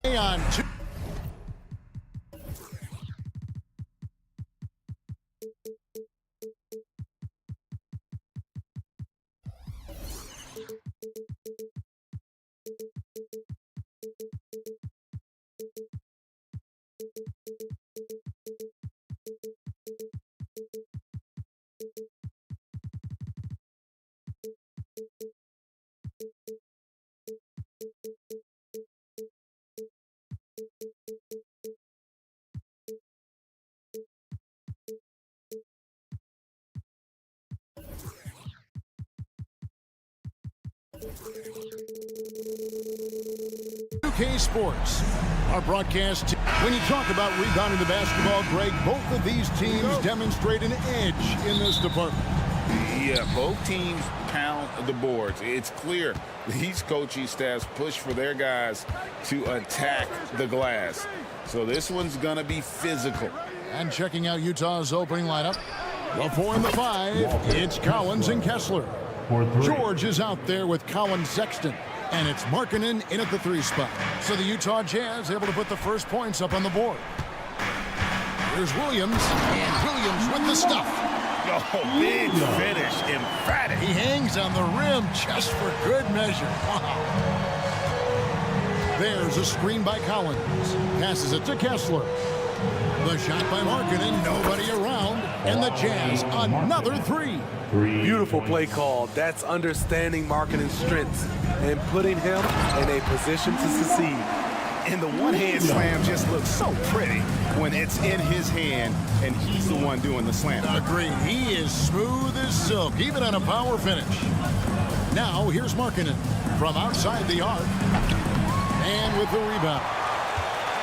On two. UK Sports, our broadcast. When you talk about rebounding the basketball, Greg, both of these teams demonstrate an edge in this department. Yeah, both teams pound the boards. It's clear these coaching staffs push for their guys to attack the glass. So this one's going to be physical. And checking out Utah's opening lineup, the 4 and the 5, it's Collins and Kessler. George is out there with Collins Sexton. And it's Markkanen in at the 3 spot. So the Utah Jazz able to put the first points up on the board. Here's Williams, and Williams with the stuff. Oh, big finish, emphatic. He hangs on the rim just for good measure. Wow. There's a screen by Collins. Passes it to Kessler. The shot by Markkanen, nobody around, and the Jazz another 3. Beautiful play call. That's understanding Markkanen's strengths and putting him in a position to succeed. And the one-hand slam just looks so pretty when it's in his hand and he's the one doing the slam. Agreed. He is smooth as silk, even on a power finish. Now here's Markkanen from outside the arc. And with the rebound.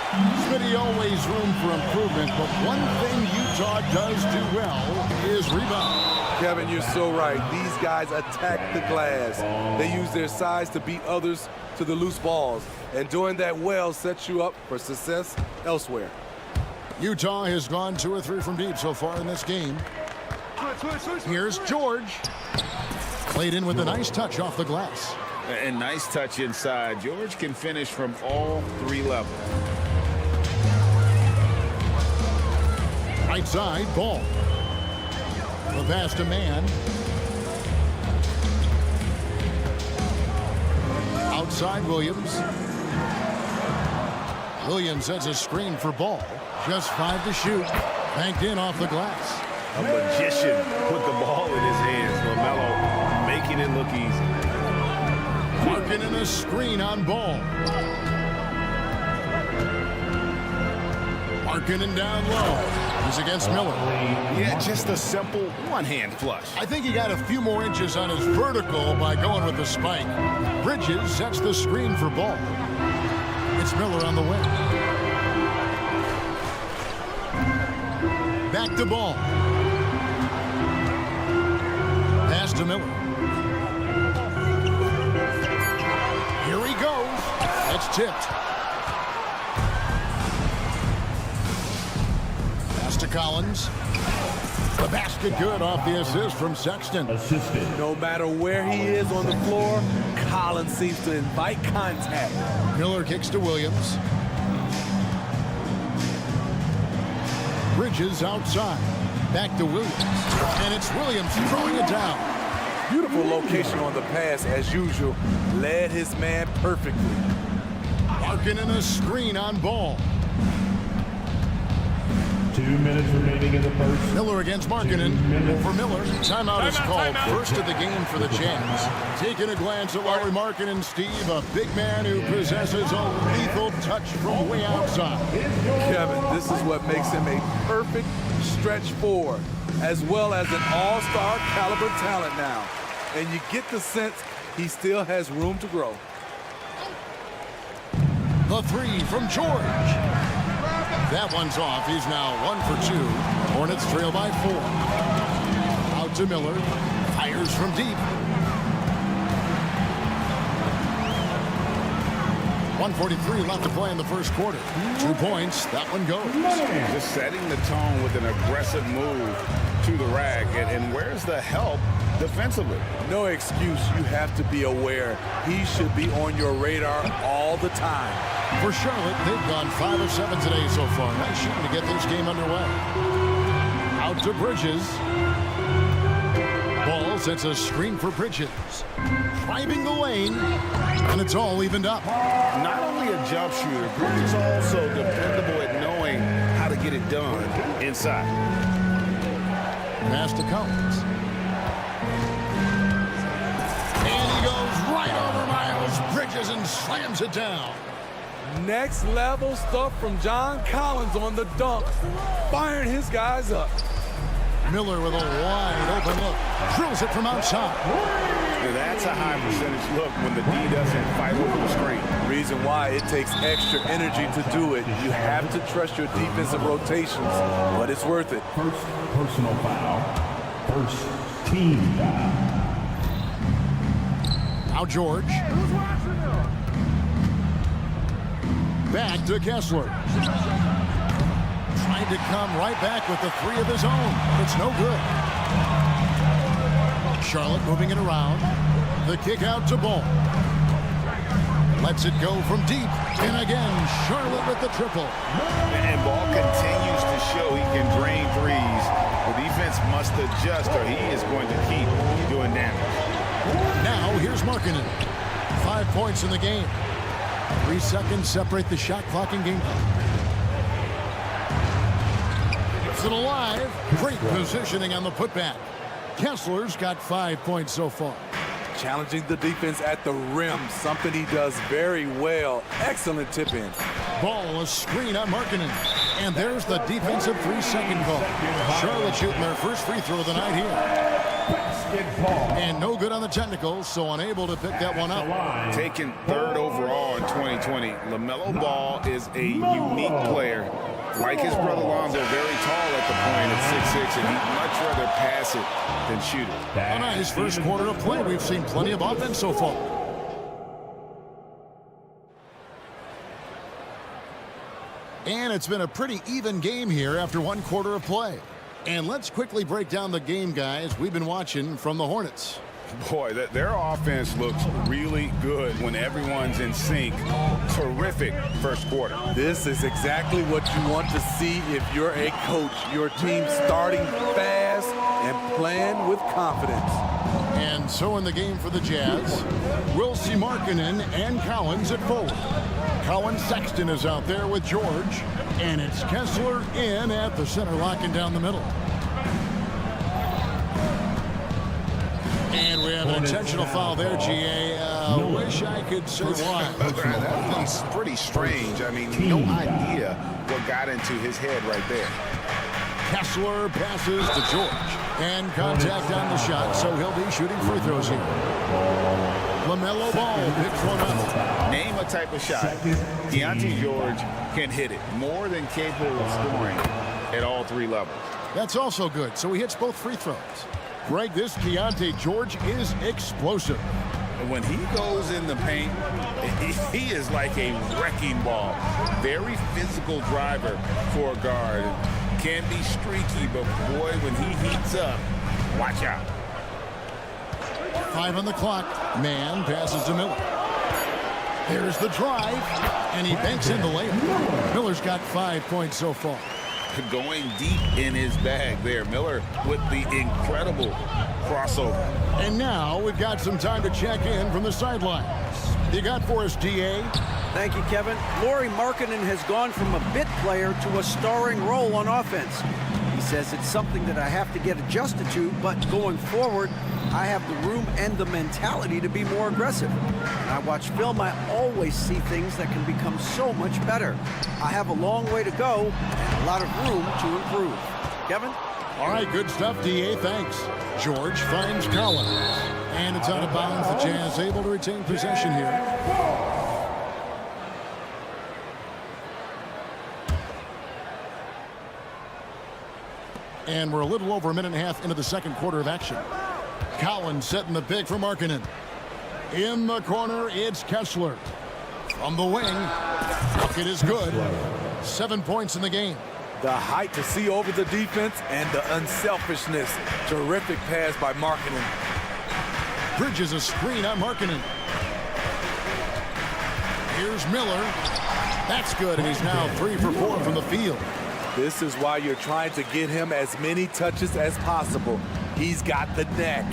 Smitty, always room for improvement, but one thing Utah does do well is rebound. Kevin, you're so right. These guys attack the glass. They use their size to beat others to the loose balls. And doing that well sets you up for success elsewhere. Utah has gone 2 or 3 from deep so far in this game. Here's George. Played in with a nice touch off the glass. And nice touch inside. George can finish from all 3 levels. Right side, Ball. The pass to man. Outside, Williams. Williams sets a screen for Ball. Just 5 to shoot. Banked in off the glass. A magician put the ball in his hands. LaMelo making it look easy. Markkanen a screen on Ball. Markkanen down low. He's against Miller. Yeah, just a simple one-hand flush. I think he got a few more inches on his vertical by going with the spike. Bridges sets the screen for Ball. It's Miller on the wing. Back to Ball. Pass to Miller. Here he goes. It's tipped. To Collins. The basket good off the assist from Sexton. No matter where he is on the floor, Collins seems to invite contact. Miller kicks to Williams. Bridges outside. Back to Williams. And it's Williams throwing it down. Beautiful location on the pass as usual. Led his man perfectly. Markkanen a screen on Ball. 2 minutes remaining in the first. Miller against Markkanen. Over Miller. Timeout is called. First of the game for the Jazz. Taking a glance at Lauri Markkanen, Steve, a big man who possesses a lethal touch from way outside. Kevin, this is what makes him a perfect stretch four, as well as an all-star caliber talent now. And you get the sense he still has room to grow. The three from George. That one's off. He's now 1 for 2. Hornets trail by 4. Out to Miller. Fires from deep. 1:43 left to play in the first quarter. 2 points. That one goes. Just setting the tone with an aggressive move to the rack. And where's the help defensively? No excuse. You have to be aware. He should be on your radar all the time. For Charlotte, they've gone 5 of 7 today so far. Nice shooting to get this game underway. Out to Bridges. Ball sets a screen for Bridges. Driving the lane, and it's all evened up. Not only a jump shooter, Bridges also dependable at knowing how to get it done inside. Pass to Collins. And he goes right over Miles Bridges and slams it down. Next level stuff from John Collins on the dunk, firing his guys up. Miller with a wide open look. Drills it from outside. And that's a high percentage look when the D doesn't fight over the screen. Reason why it takes extra energy to do it. You have to trust your defensive rotations, but it's worth it. First personal foul. First team foul. Now George. Back to Kessler. Trying to come right back with the three of his own. It's no good. Charlotte moving it around. The kick out to Ball. Lets it go from deep. And again, Charlotte with the triple. And Ball continues to show he can drain threes. The defense must adjust or he is going to keep doing damage. Now here's Markkanen. 5 points in the game. 3 seconds separate the shot clock and game clock. It's it alive. Great positioning on the putback. Kessler's got 5 points so far. Challenging the defense at the rim, something he does very well. Excellent tip in. Ball, a screen on Markkanen. And there's the defensive 3-second call. Charlotte shooting their first free throw of the night here. And no good on the technical, so unable to pick that one up. Taken 3rd overall in 2020, LaMelo Ball is a unique player. Like his brother Lonzo, very tall at the point at 6'6", and he'd much rather pass it than shoot it. A nice first quarter of play. We've seen plenty of offense so far. And it's been a pretty even game here after 1 quarter of play. And let's quickly break down the game, guys, we've been watching from the Hornets. Boy, their offense looks really good when everyone's in sync. Terrific first quarter. This is exactly what you want to see if you're a coach. Your team starting fast and playing with confidence. And so in the game for the Jazz, we'll see Markkanen and Collins at forward. Colin Sexton is out there with George. And it's Kessler in at the center, locking down the middle. And we have an intentional foul there, GA. Wish I could say why. That's pretty strange. I mean, no idea what got into his head right there. Kessler passes to George. And contact on the shot, so he'll be shooting free throws here. LaMelo Ball picks one up. Name a type of shot. Deontay George can hit it. More than capable of scoring at all 3 levels. That's also good, so he hits both free throws. Greg, this Deontay George is explosive. When he goes in the paint, he is like a wrecking ball. Very physical driver for a guard. Can be streaky, but boy, when he heats up, watch out. 5 on the clock. Man passes to Miller. There's the drive, and he banks in the layup. Miller's got 5 points so far. Going deep in his bag there. Miller with the incredible crossover. And now we've got some time to check in from the sidelines. You got for us, DA? Thank you, Kevin. Lauri Markkanen has gone from a bit player to a starring role on offense. He says it's something that I have to get adjusted to, but going forward, I have the room and the mentality to be more aggressive. When I watch film, I always see things that can become so much better. I have a long way to go and a lot of room to improve. Kevin? All right, good stuff, D.A. Thanks. George finds Collins. And it's out of bounds. The Jazz able to retain possession here. And we're a little over a minute and a half into the second quarter of action. Collins setting the pick for Markkanen. In the corner, it's Kessler. From the wing, bucket is good. 7 points in the game. The height to see over the defense and the unselfishness. Terrific pass by Markkanen. Bridges a screen on Markkanen. Here's Miller. That's good, and he's now 3 for 4 from the field. This is why you're trying to get him as many touches as possible. He's got the neck.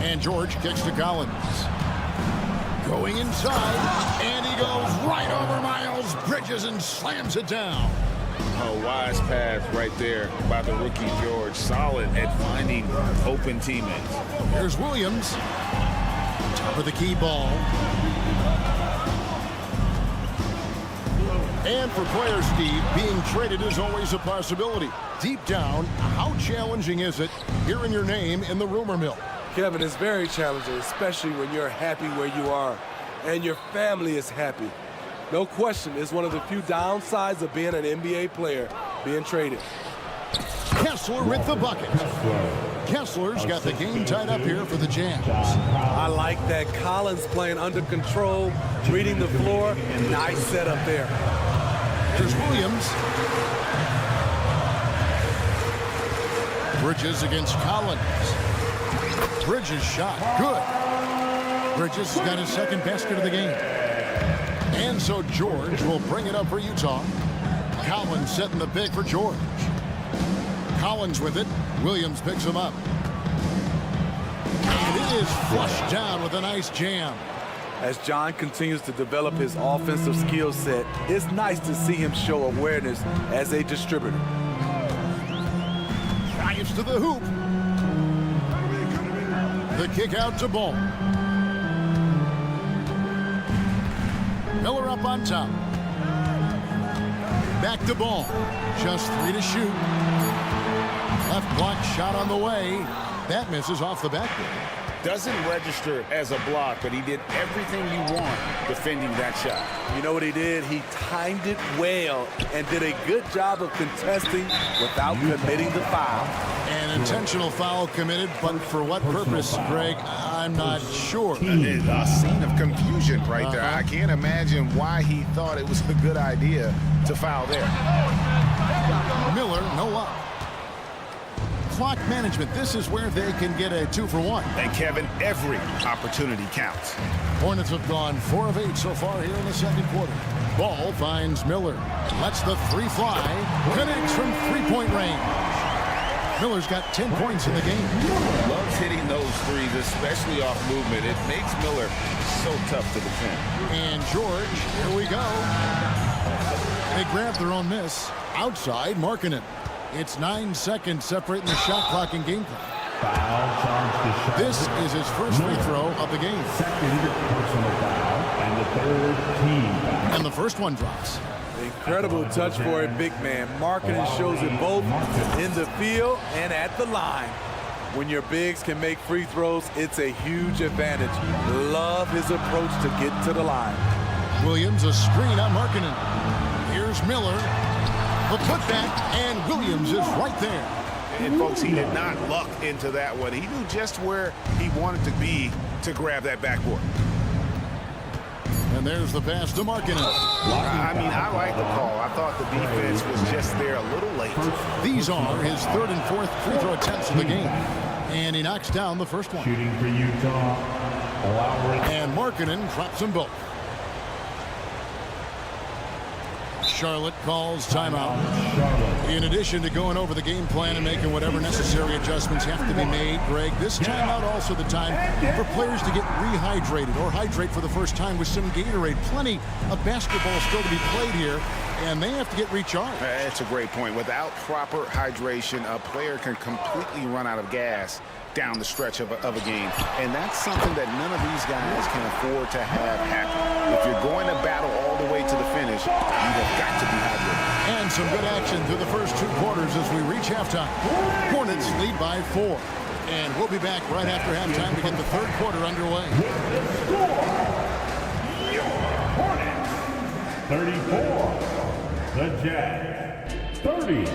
And George kicks to Collins. Going inside, and he goes right over Miles Bridges and slams it down. A wise pass right there by the rookie George. Solid at finding open teammates. Here's Williams. Top of the key ball. And for players, Steve, being traded is always a possibility. Deep down, how challenging is it hearing your name in the rumor mill? Kevin, it's very challenging, especially when you're happy where you are and your family is happy. No question, it's one of the few downsides of being an NBA player, being traded. Kessler with the bucket. Kessler's got the game tied up here for the Jazz. I like that. Collins playing under control, reading the floor. Nice setup there. Here's Williams. Bridges against Collins. Bridges shot. Good. Bridges has got his second basket of the game. And so George will bring it up for Utah. Collins setting the pick for George. Collins with it. Williams picks him up. And it is flushed down with a nice jam. As John continues to develop his offensive skill set, it's nice to see him show awareness as a distributor. Drives to the hoop. The kick out to Ball. Miller up on top. Back to Ball. Just 3 to shoot. Left block shot on the way. That misses off the backboard. Doesn't register as a block, but he did everything you want defending that shot. You know what he did? He timed it well and did a good job of contesting without committing the foul. An intentional foul committed, but for what purpose, Greg? I'm not sure. A scene of confusion right there. I can't imagine why he thought it was a good idea to foul there. Miller, no up. Clock management. This is where they can get a 2 for 1. And Kevin, every opportunity counts. Hornets have gone 4 of 8 so far here in the second quarter. Ball finds Miller. Lets the 3 fly. Connects from 3-point range. Miller's got 10 points in the game. Loves hitting those threes, especially off movement. It makes Miller so tough to defend. And George, here we go. They grab their own miss. Outside, Markkanen. It's 9 seconds separating the shot clock and game clock. This is his first free throw of the game. Second personal foul and the third team foul. And the first one drops. Incredible touch for a big man. Markkanen shows it both in the field and at the line. When your bigs can make free throws, it's a huge advantage. Love his approach to get to the line. Williams, a screen on Markkanen. Here's Miller. The putback, and Williams is right there. And folks, he did not luck into that one. He knew just where he wanted to be to grab that backboard. And there's the pass to Markkanen. I mean, I like the call. I thought the defense was just there a little late. These are his 3rd and 4th free throw attempts of the game. And he knocks down the first one. Shooting for Utah. And Markkanen drops them both. Charlotte calls timeout. In addition to going over the game plan and making whatever necessary adjustments have to be made, Greg, this timeout also the time for players to get rehydrated or hydrate for the first time with some Gatorade. Plenty of basketball still to be played here, and they have to get recharged. That's a great point. Without proper hydration, a player can completely run out of gas down the stretch of a game. And that's something that none of these guys can afford to have happen. If you're going to battle all the way to the finish, you have got to be hydrated. And some good action through the first 2 quarters as we reach halftime. Hornets lead by 4. And we'll be back right after halftime to get the 3rd quarter underway. Hornets 34. The Jazz 30.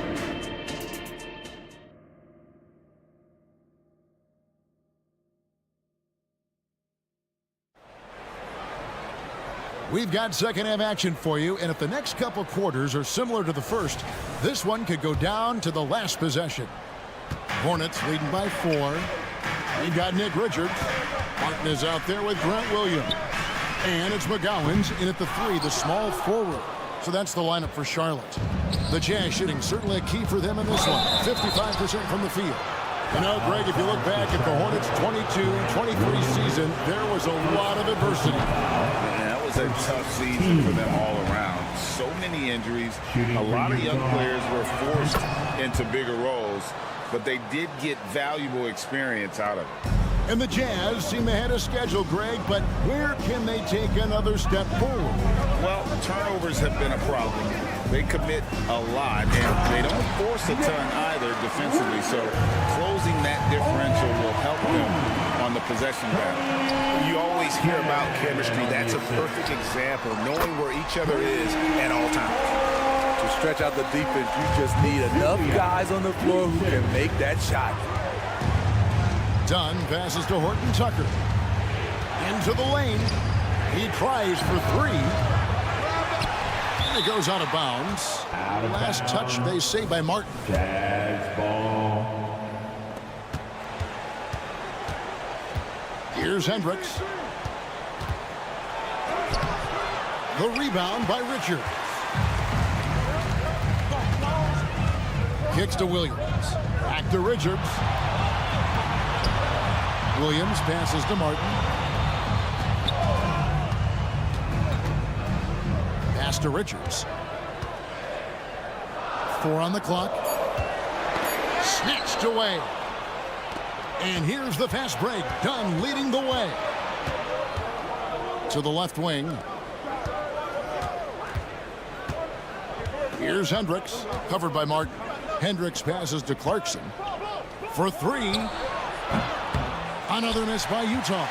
We've got second half action for you, and if the next couple quarters are similar to the first, this one could go down to the last possession. Hornets leading by 4. They got Nick Richards. Martin is out there with Grant Williams. And it's McGowan's in at the 3, the small forward. So that's the lineup for Charlotte. The Jazz shooting certainly a key for them in this one. 55% from the field. You know, Greg, if you look back at the Hornets' 22-23 season, there was a lot of adversity. It was a tough season for them all around. So many injuries. A lot of young players were forced into bigger roles, but they did get valuable experience out of it. And the Jazz seem ahead of schedule, Greg, but where can they take another step forward? Well, turnovers have been a problem. They commit a lot, and they don't force a ton either defensively, so closing that differential will help them on the possession battle. You always hear about chemistry. That's a perfect example, knowing where each other is at all times. To stretch out the defense, you just need enough guys on the floor who can make that shot. Dunn passes to Horton Tucker. Into the lane. He tries for 3. And it goes out of bounds. Last touch, they say, by Martin. Jazz ball. Here's Hendricks. The rebound by Richards. Kicks to Williams. Back to Richards. Williams passes to Martin. Pass to Richards. 4 on the clock. Snatched away. And here's the fast break. Dunn leading the way. To the left wing. Here's Hendricks. Covered by Martin. Hendricks passes to Clarkson. For 3. Another miss by Utah.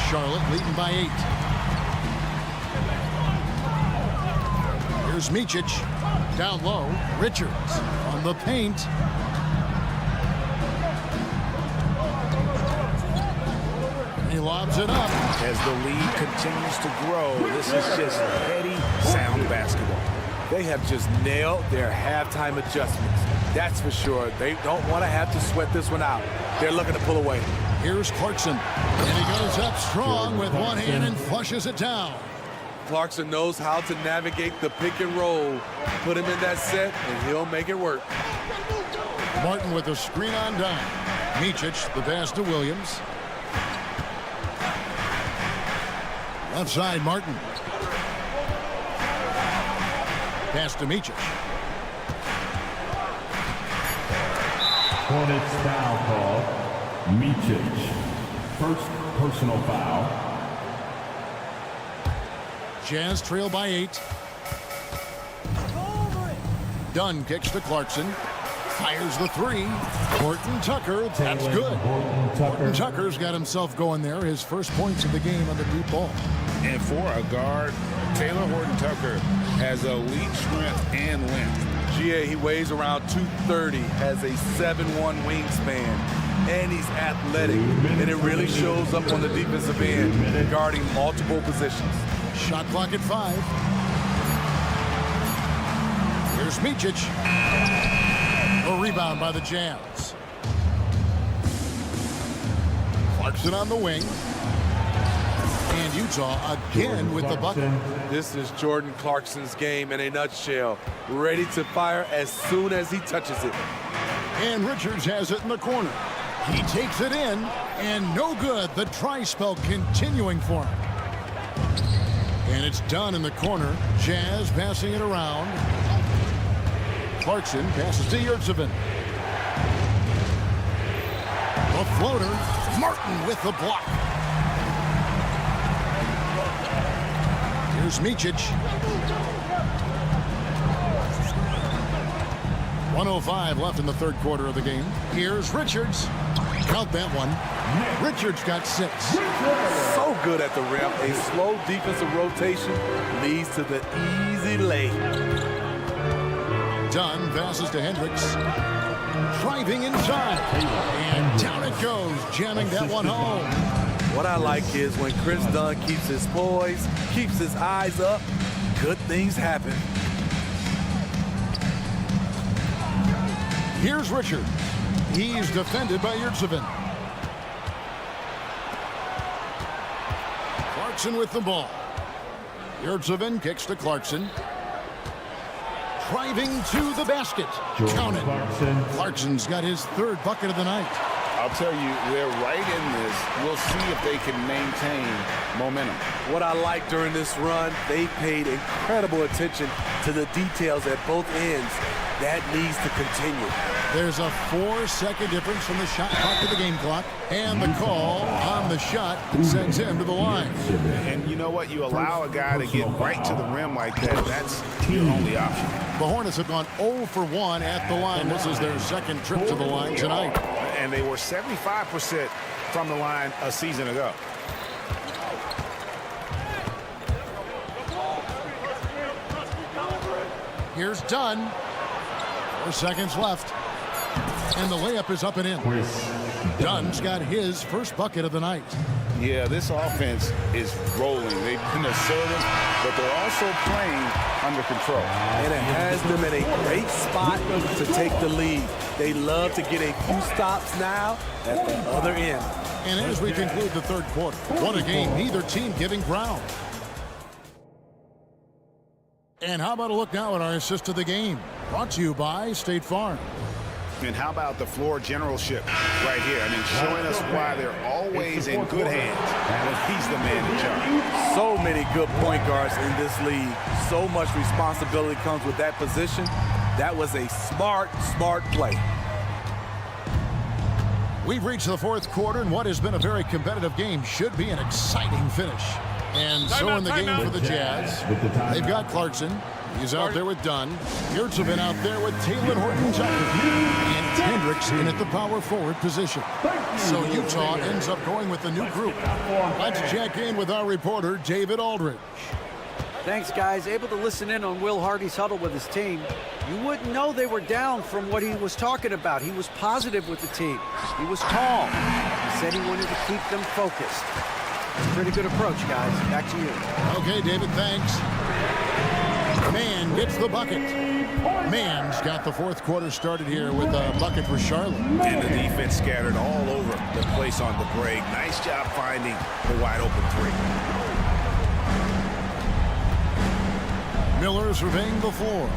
Charlotte leading by 8. Here's Micic. Down low. Richards on the paint. He lobs it up. As the lead continues to grow, this is just heady, sound basketball. They have just nailed their halftime adjustments. That's for sure. They don't want to have to sweat this one out. They're looking to pull away. Here's Clarkson. And he goes up strong with one hand and flushes it down. Clarkson knows how to navigate the pick and roll. Put him in that set, and he'll make it work. Martin with a screen on Dunn. Micic, the pass to Williams. Left side, Martin. Pass to Micic. Hornets foul call. Micic. First personal foul. Jazz trail by 8. Dunn kicks to Clarkson. Fires the 3. Horton Tucker. That's good. Horton Tucker's got himself going there. His first points of the game on the deep ball. And for a guard, Taylor Horton Tucker has elite strength and length. GA, he weighs around 230, has a 7'1" wingspan, and he's athletic. And it really shows up on the defensive end, guarding multiple positions. Shot clock at 5. Here's Micic. A rebound by the Jazz. Clarkson on the wing. And Utah again with the bucket. This is Jordan Clarkson's game in a nutshell. Ready to fire as soon as he touches it. And Richards has it in the corner. He takes it in, and no good. The try spell continuing for him. And it's done in the corner. Jazz passing it around. Clarkson passes to Yurtsevin. The floater. Martin with the block. Here's Micic. 1:05 left in the third quarter of the game. Here's Richards. Count that one. Richards got 6. So good at the rim. A slow defensive rotation leads to the easy lay. Dunn passes to Hendricks. Driving inside. And down it goes, jamming that one home. What I like is when Chris Dunn keeps his poise, keeps his eyes up, good things happen. Here's Richards. He's defended by Yurtsevin. Clarkson with the ball. Yurtsevin kicks to Clarkson. Driving to the basket. Count it. Clarkson's got his 3rd bucket of the night. I'll tell you, they're right in this. We'll see if they can maintain momentum. What I like during this run, they paid incredible attention to the details at both ends. That needs to continue. There's a 4-second difference from the shot clock to the game clock. And the call on the shot sends him to the line. And you know what? You allow a guy to get right to the rim like that. That's your only option. The Hornets have gone 0 for 1 at the line. This is their 2nd trip to the line tonight. And they were 75% from the line a season ago. Here's Dunn. 4 seconds left. And the layup is up and in. Dunn's got his 1st bucket of the night. Yeah, this offense is rolling. They've been assertive, but they're also playing under control. And it has them in a great spot to take the lead. They love to get a few stops now at the other end. And as we conclude the 3rd quarter, what a game, neither team giving ground. And how about a look now at our assist of the game? Brought to you by State Farm. And how about the floor generalship right here? I mean, showing us why they're always in good hands when he's the man in charge. So many good point guards in this league. So much responsibility comes with that position. That was a smart play. We've reached the 4th quarter, and what has been a very competitive game should be an exciting finish. And so in the game for the Jazz, they've got Clarkson. He's out there with Dunn. Yurtsevin out there with Taylor Horton-Tucker. And Hendricks in at the power forward position. So Utah ends up going with the new group. Let's check in with our reporter, David Aldridge. Thanks, guys. Able to listen in on Will Hardy's huddle with his team. You wouldn't know they were down from what he was talking about. He was positive with the team. He was calm. He said he wanted to keep them focused. Pretty good approach, guys. Back to you. Okay, David, thanks. Mann gets the bucket. Mann's got the 4th quarter started here with a bucket for Charlotte. And the defense scattered all over the place on the break. Nice job finding the wide open 3. Miller surveying the floor.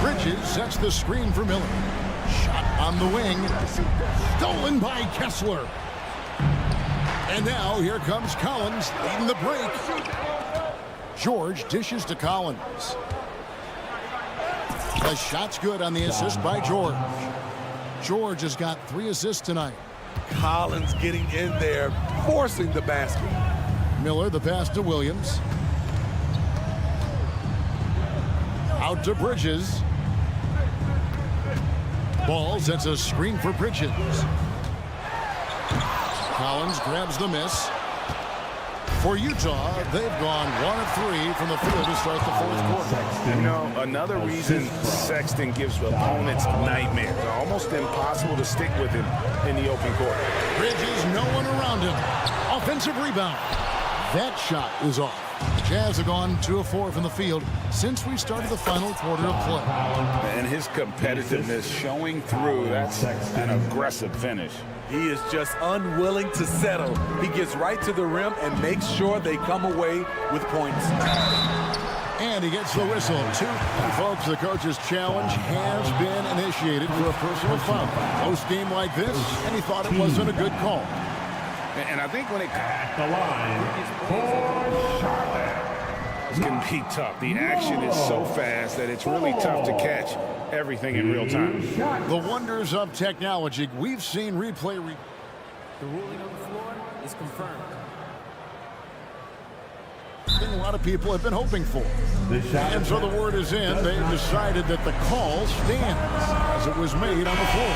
Bridges sets the screen for Miller. Shot on the wing. Stolen by Kessler. And now here comes Collins leading the break. George dishes to Collins. The shot's good on the assist by George. George has got 3 assists tonight. Collins getting in there, forcing the basket. Miller, the pass to Williams. Out to Bridges. Ball sets a screen for Bridges. Collins grabs the miss. For Utah, they've gone 1 of 3 from the field to start the 4th quarter. You know, another reason Sexton gives opponents nightmares. Almost impossible to stick with him in the open court. Bridges, no one around him. Offensive rebound. That shot is off. Jazz have gone 2 of 4 from the field since we started the final quarter of play. And his competitiveness showing through. That's an aggressive finish. He is just unwilling to settle. He gets right to the rim and makes sure they come away with points. And he gets the whistle. And folks, the coach's challenge has been initiated for a personal foul. Post game like this, and he thought it wasn't a good call. And I think when it The line for Charlotte. It can be tough. The action is so fast that it's really tough to catch everything in real time. The wonders of technology. We've seen replay. The ruling on the floor is confirmed. A lot of people have been hoping for. And so the word is in. They've decided that the call stands as it was made on the floor.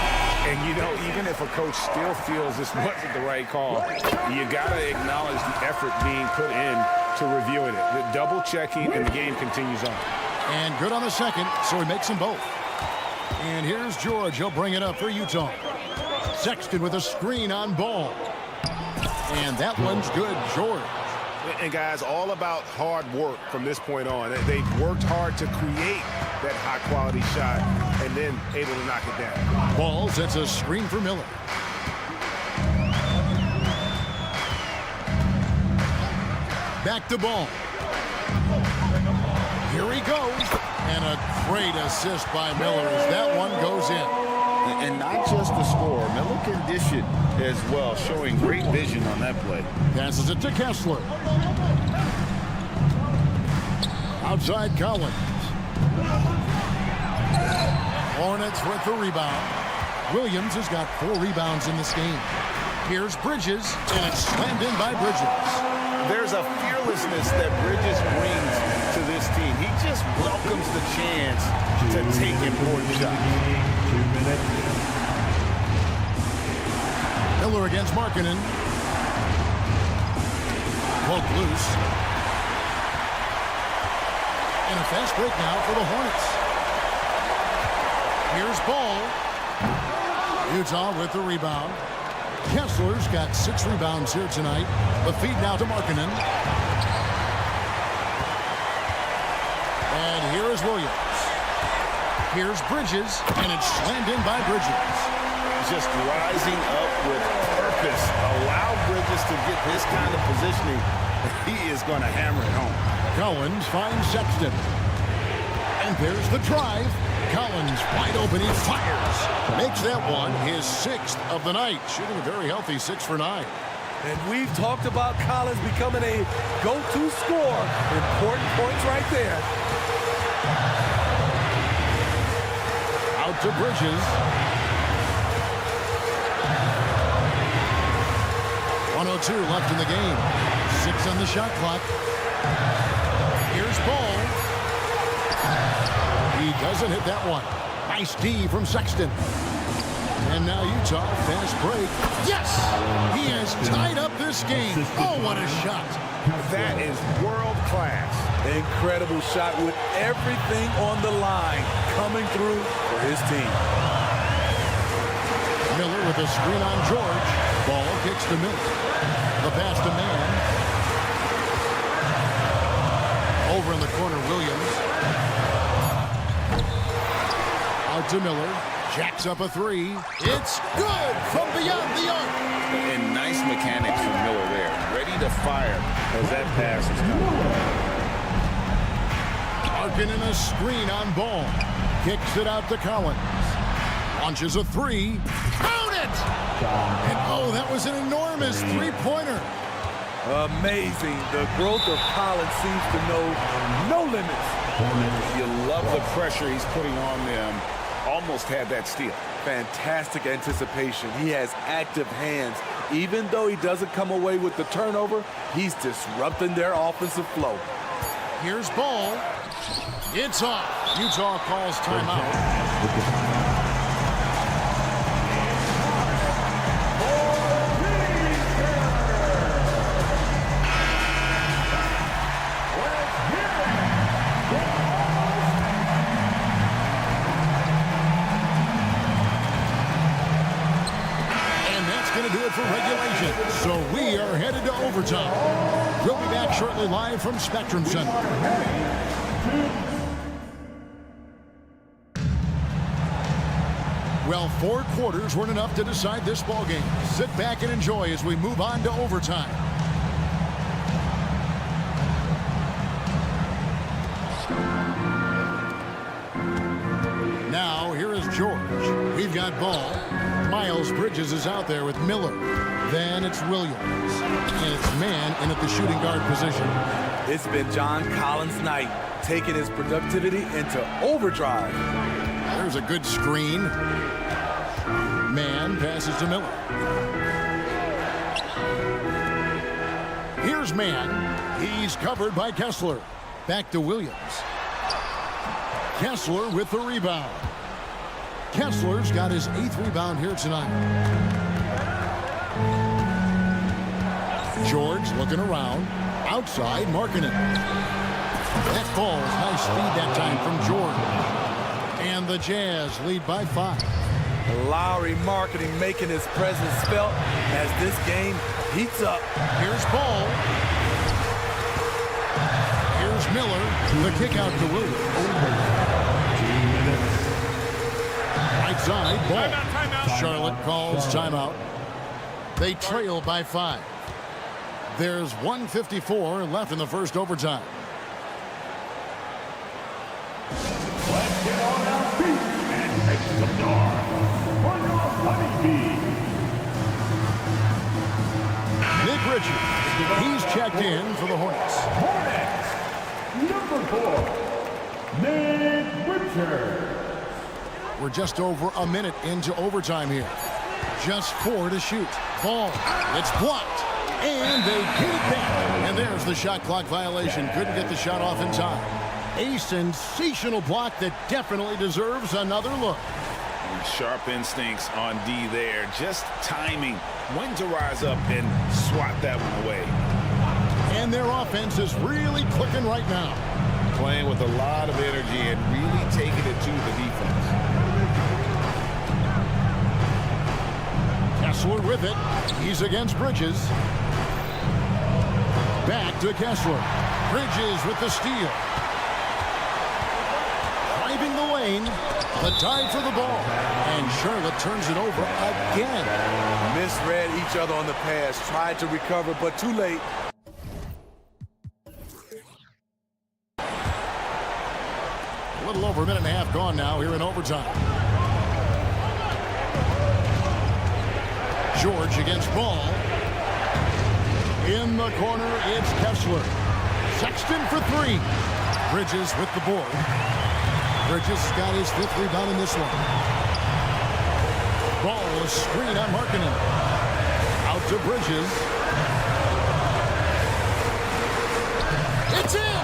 And, you know, even if a coach still feels this wasn't the right call, you got to acknowledge the effort being put in to reviewing it. The double checking, and the game continues on. And good on the second, so he makes them both. And here's George. He'll bring it up for Utah. Sexton with a screen on ball. And that one's good, George. And guys, all about hard work from this point on. They've worked hard to create that high-quality shot and then able to knock it down. Ball sets a screen for Miller. Back to Ball. Here he goes. And a great assist by Miller as that one goes in. And not just the score. Miller can dish it as well, showing great vision on that play. Passes it to Kessler. Outside Collins. Hornets with the rebound. Williams has got 4 rebounds in this game. Here's Bridges, and it's slammed in by Bridges. There's a fearlessness that Bridges brings to this team. He just welcomes the chance to take important shots. 2 minutes. Miller against Markkanen. Pulled loose. And a fast break now for the Hornets. Here's Ball. Utah with the rebound. Kessler's got 6 rebounds here tonight. The feed now to Markkanen. And here is Williams. Here's Bridges, and it's slammed in by Bridges. Just rising up with purpose. Allow Bridges to get this kind of positioning. He is going to hammer it home. Collins finds Sexton. And there's the drive. Collins wide open. He fires. Makes that one his 6th of the night. Shooting a very healthy 6 for 9. And we've talked about Collins becoming a go-to scorer. Important points right there. Out to Bridges. 1:02 left in the game. 6 on the shot clock. Here's Ball. He doesn't hit that one. Nice D from Sexton. And now Utah, fast break. Yes! He has tied up this game. Oh, what a shot. That is world class. Incredible shot with everything on the line coming through for his team. Miller with a screen on George. Ball kicks to Miller. The pass to Mann. Over in the corner, Williams. Out to Miller. Jacks up a 3. It's good from beyond the arc. And nice mechanics from Miller there. Ready to fire as that pass is coming. Markkanen a screen on Ball. Kicks it out to Collins. Launches a 3. Count it! And oh, that was an enormous 3-pointer. Amazing. The growth of Collins seems to know no limits. You love the pressure he's putting on them. Almost had that steal. Fantastic anticipation. He has active hands. Even though he doesn't come away with the turnover, he's disrupting their offensive flow. Here's Ball. It's off. Utah calls timeout. good for regulation. So we are headed to overtime. We'll be back shortly live from Spectrum Center. Well, 4 quarters weren't enough to decide this ball game. Sit back and enjoy as we move on to overtime. Now, here is George. We've got ball. Miles Bridges is out there with Miller. Then it's Williams. And it's man in at the shooting guard position. It's been John Collins' night, taking his productivity into overdrive. There's a good screen. Man passes to Miller. Here's Man. He's covered by Kessler. Back to Williams. Kessler with the rebound. Kessler's got his 8th rebound here tonight. George looking around. Outside, marking it. That falls. Nice feed that time from George. And the Jazz lead by 5. Lowry marketing making his presence felt as this game heats up. Here's Ball. Here's Miller. The kick out to Williams. Right side, Ball. Charlotte calls timeout. They trail by 5. There's 1:54 left in the first overtime. Let's get on our feet and make some noise for your honeybee. Nick Richards. He's checked in for the Hornets. Hornets, number 4, Nick Richards. We're just over a minute into overtime here. Just 4 to shoot. Ball. It's blocked. And they get it back. And there's the shot clock violation. Couldn't get the shot off in time. A sensational block that definitely deserves another look. Sharp instincts on D there. Just timing when to rise up and swat that one away. And their offense is really clicking right now. Playing with a lot of energy and really taking it to the defense. Kessler with it. He's against Bridges. Back to Kessler. Bridges with the steal. Driving the lane. The dive for the ball. And Charlotte turns it over again. Misread each other on the pass. Tried to recover, but too late. A little over a minute and a half gone now here in overtime. George against Ball. In the corner, it's Kessler. Sexton for 3. Bridges with the board. Bridges got his 5th rebound in this one. Ball is screen on Markkanen. Out to Bridges. It's in!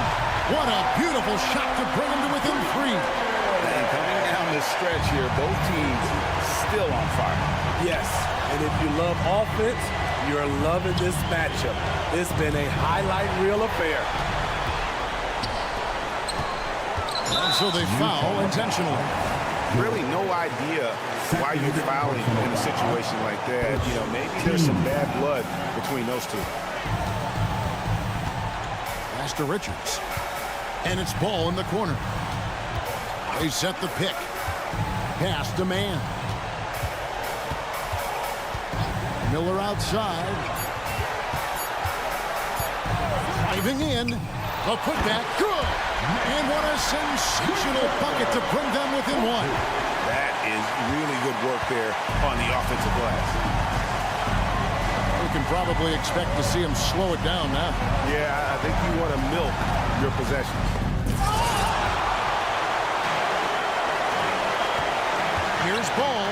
What a beautiful shot to bring him to within 3. And coming down this stretch here, both teams still on fire. Yes, and if you love offense, you're loving this matchup. It's been a highlight reel affair. And so they foul intentionally. Really no idea why you're fouling in a situation like that. You know, maybe there's some bad blood between those two. Pass to Richards. And it's Ball in the corner. They set the pick. Pass to Man. Miller outside. Driving in. A putback. Good. And what a sensational bucket to bring them within 1. That is really good work there on the offensive glass. We can probably expect to see him slow it down now. Yeah, I think you want to milk your possessions. Here's Ball.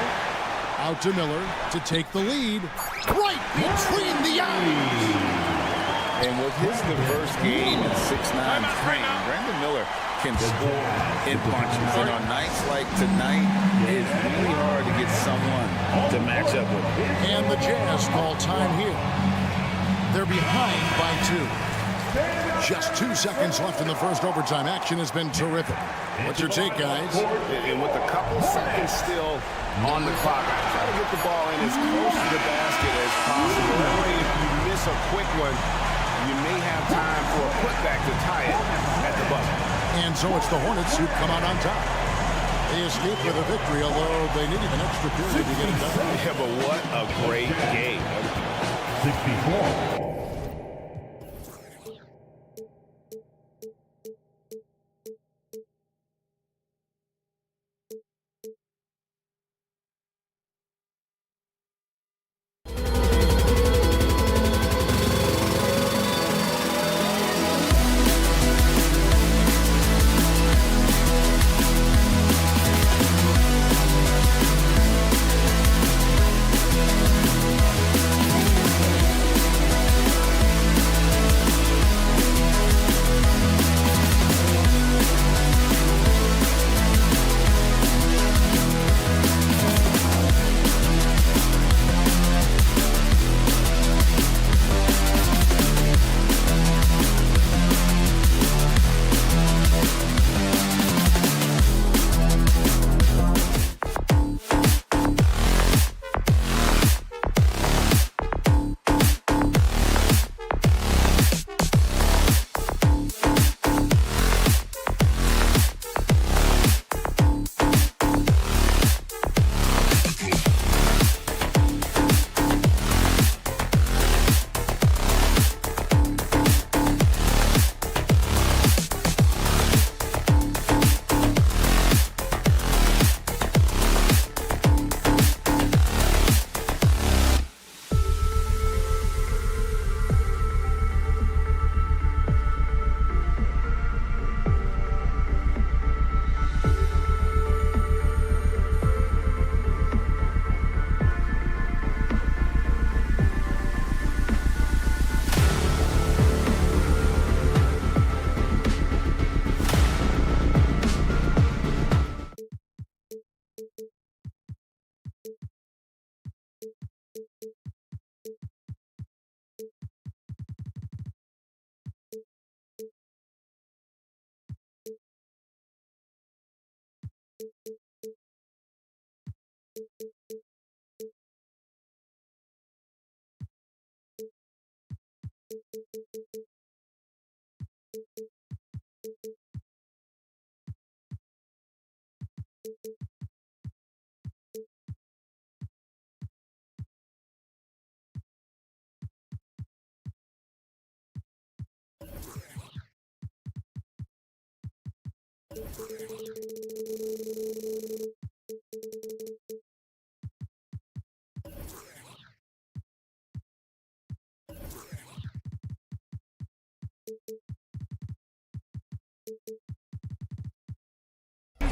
Out to Miller to take the lead. Right between the eyes. And with his diverse game and 6'9" frame, Brandon Miller can score in bunches. And on nights like tonight, it's really hard to get someone to match up with. And the Jazz call time here. They're behind by 2. Just 2 seconds left in the first overtime. Action has been terrific. What's your take, guys? And with a couple seconds still, on the clock. Try to get the ball in as close to the basket as possible. That way, if you miss a quick one, you may have time for a putback to tie it at the buzzer. And so it's the Hornets who come out on top. They escaped with a victory, although they needed an extra period to get it done. Yeah, but what a great game. 64.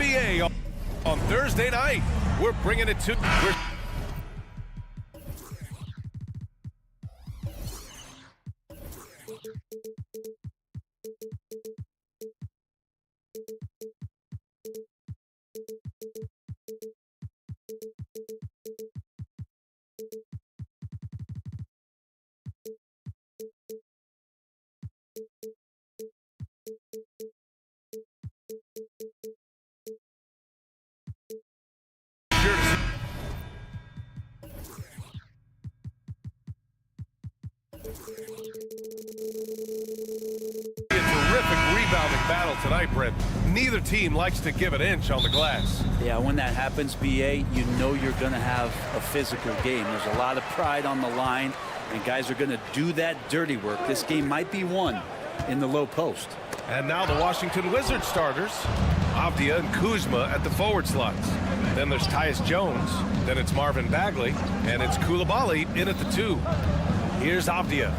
NBA on Thursday night. We're bringing it to... A terrific rebounding battle tonight, Brent. Neither team likes to give an inch on the glass. Yeah, when that happens, BA, you know you're going to have a physical game. There's a lot of pride on the line, and guys are going to do that dirty work. This game might be won in the low post. And now the Washington Wizards starters, Avdia and Kuzma at the forward slots. Then there's Tyus Jones, then it's Marvin Bagley, and it's Koulibaly in at the 2. Here's Avdia.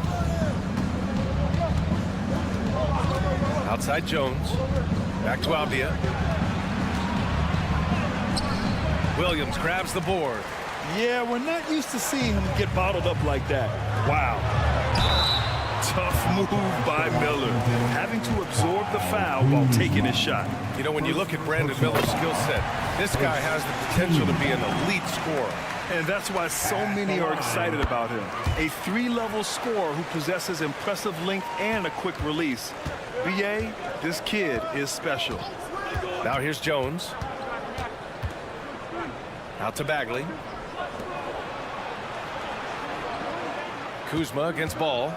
Outside Jones. Back to Avdia. Williams grabs the board. Yeah, we're not used to seeing him get bottled up like that. Wow. Tough move by Miller, having to absorb the foul while taking his shot. You know, when you look at Brandon Miller's skill set, this guy has the potential to be an elite scorer. And that's why so many are excited about him. A 3-level scorer who possesses impressive length and a quick release. BA, this kid is special. Now here's Jones. Out to Bagley. Kuzma against Ball.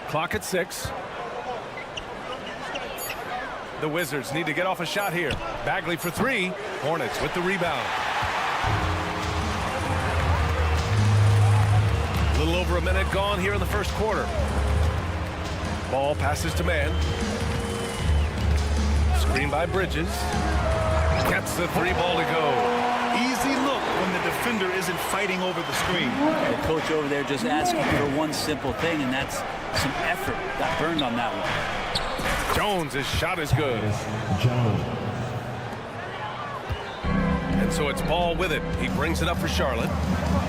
Clock at 6. The Wizards need to get off a shot here. Bagley for 3. Hornets with the rebound. A little over a minute gone here in the first quarter. Ball passes to man. Screen by Bridges. Gets the 3 ball to go. Easy look when the defender isn't fighting over the screen. The coach over there just asking for one simple thing, and that's some effort. Got burned on that one. Jones, his shot is good. And so it's Ball with it. He brings it up for Charlotte.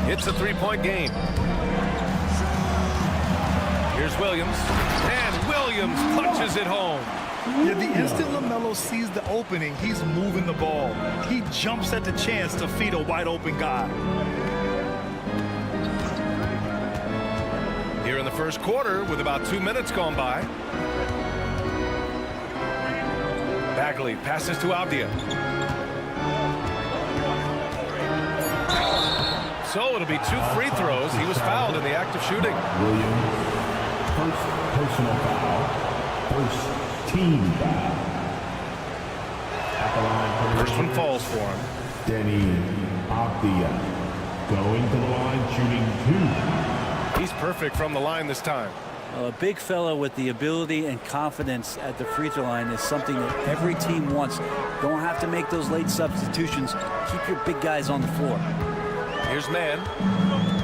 It's a 3-point game. Here's Williams. And Williams punches it home. Yeah, the instant LaMelo sees the opening, he's moving the ball. He jumps at the chance to feed a wide open guy. Here in the first quarter with about 2 minutes gone by. Bagley passes to Avdia. So it'll be 2 free throws. He was fouled in the act of shooting. Williams, first personal foul, first team foul. At the line for First one falls for him. Denny Avdia going to the line, shooting 2. He's perfect from the line this time. A big fella with the ability and confidence at the free throw line is something that every team wants. Don't have to make those late substitutions. Keep your big guys on the floor. Here's man.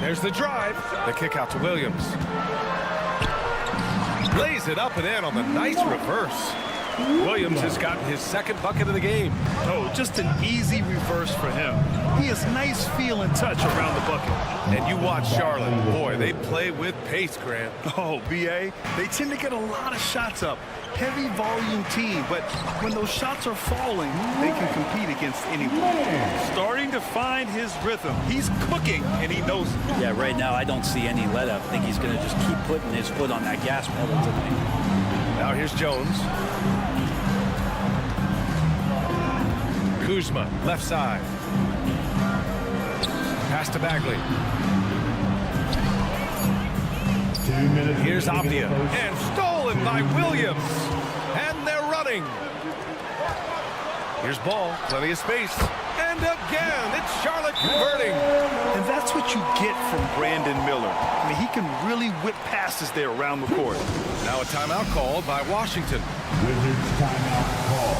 There's the drive. The kick out to Williams. Lays it up and in on the nice reverse. Williams has gotten his 2nd bucket of the game. Oh, just an easy reverse for him. He has nice feel and touch around the bucket. And you watch Charlotte. Boy, they play with pace, Grant. Oh, B.A., they tend to get a lot of shots up. Heavy volume team, but when those shots are falling, they can compete against anyone. Starting to find his rhythm. He's cooking, and he knows it. Yeah, right now I don't see any let up. I think he's going to just keep putting his foot on that gas pedal tonight. Now here's Jones. Kuzma, left side. Pass to Bagley. 2 minutes. Here's Avdia. And stolen by Williams. And they're running. Here's Ball. Plenty of space. And again, it's Charlotte converting. And that's what you get from Brandon Miller. I mean, he can really whip passes there around the court. Now a timeout called by Washington. Wizards timeout call.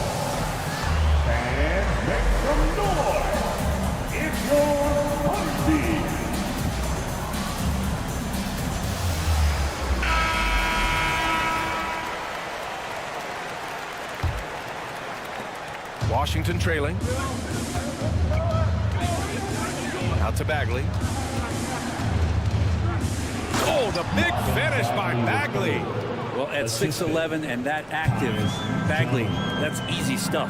And make some noise. It's your party. Washington trailing. Out to Bagley. Oh, the big finish by Bagley. Well, at 6'11" and that active, Bagley, that's easy stuff.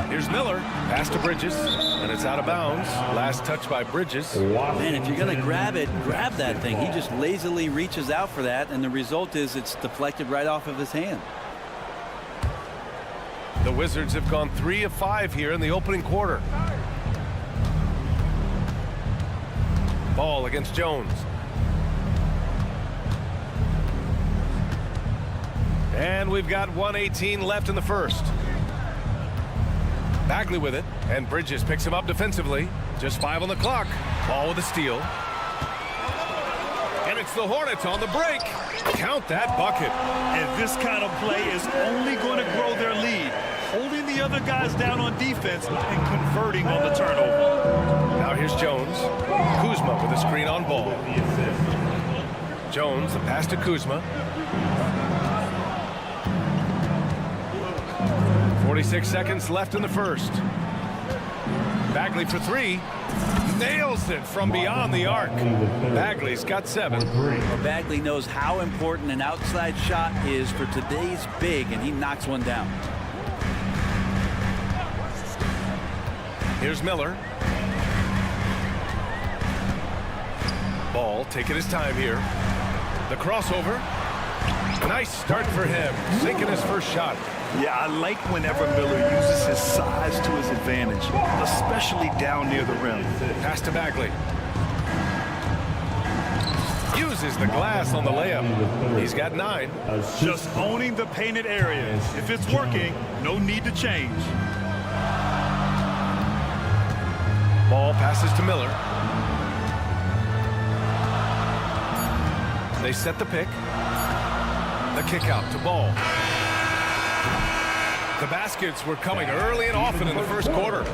Here's Miller. Pass to Bridges. And it's out of bounds. Last touch by Bridges. Man, if you're going to grab it, grab that thing. He just lazily reaches out for that, and the result is it's deflected right off of his hand. The Wizards have gone 3 of 5 here in the opening quarter. Ball against Jones. And we've got 1:18 left in the first. Bagley with it, and Bridges picks him up defensively. Just 5 on the clock. Ball with a steal. And it's the Hornets on the break. Count that bucket. And this kind of play is only going to grow their lead. Holding the other guys down on defense and converting on the turnover. Now here's Jones. Kuzma with a screen on Ball. Jones, the pass to Kuzma. 46 seconds left in the first. Bagley for 3. Nails it from beyond the arc. Bagley's got 7. Well, Bagley knows how important an outside shot is for today's big, and he knocks one down. Here's Miller. Ball taking his time here. The crossover. Nice start for him. Sinking his first shot. Yeah, I like whenever Miller uses his size to his advantage, especially down near the rim. Pass to Bagley. Uses the glass on the layup. He's got 9. Just owning the painted area. If it's working, no need to change. Ball passes to Miller. They set the pick. The kick out to Ball. The baskets were coming early and often in the first quarter.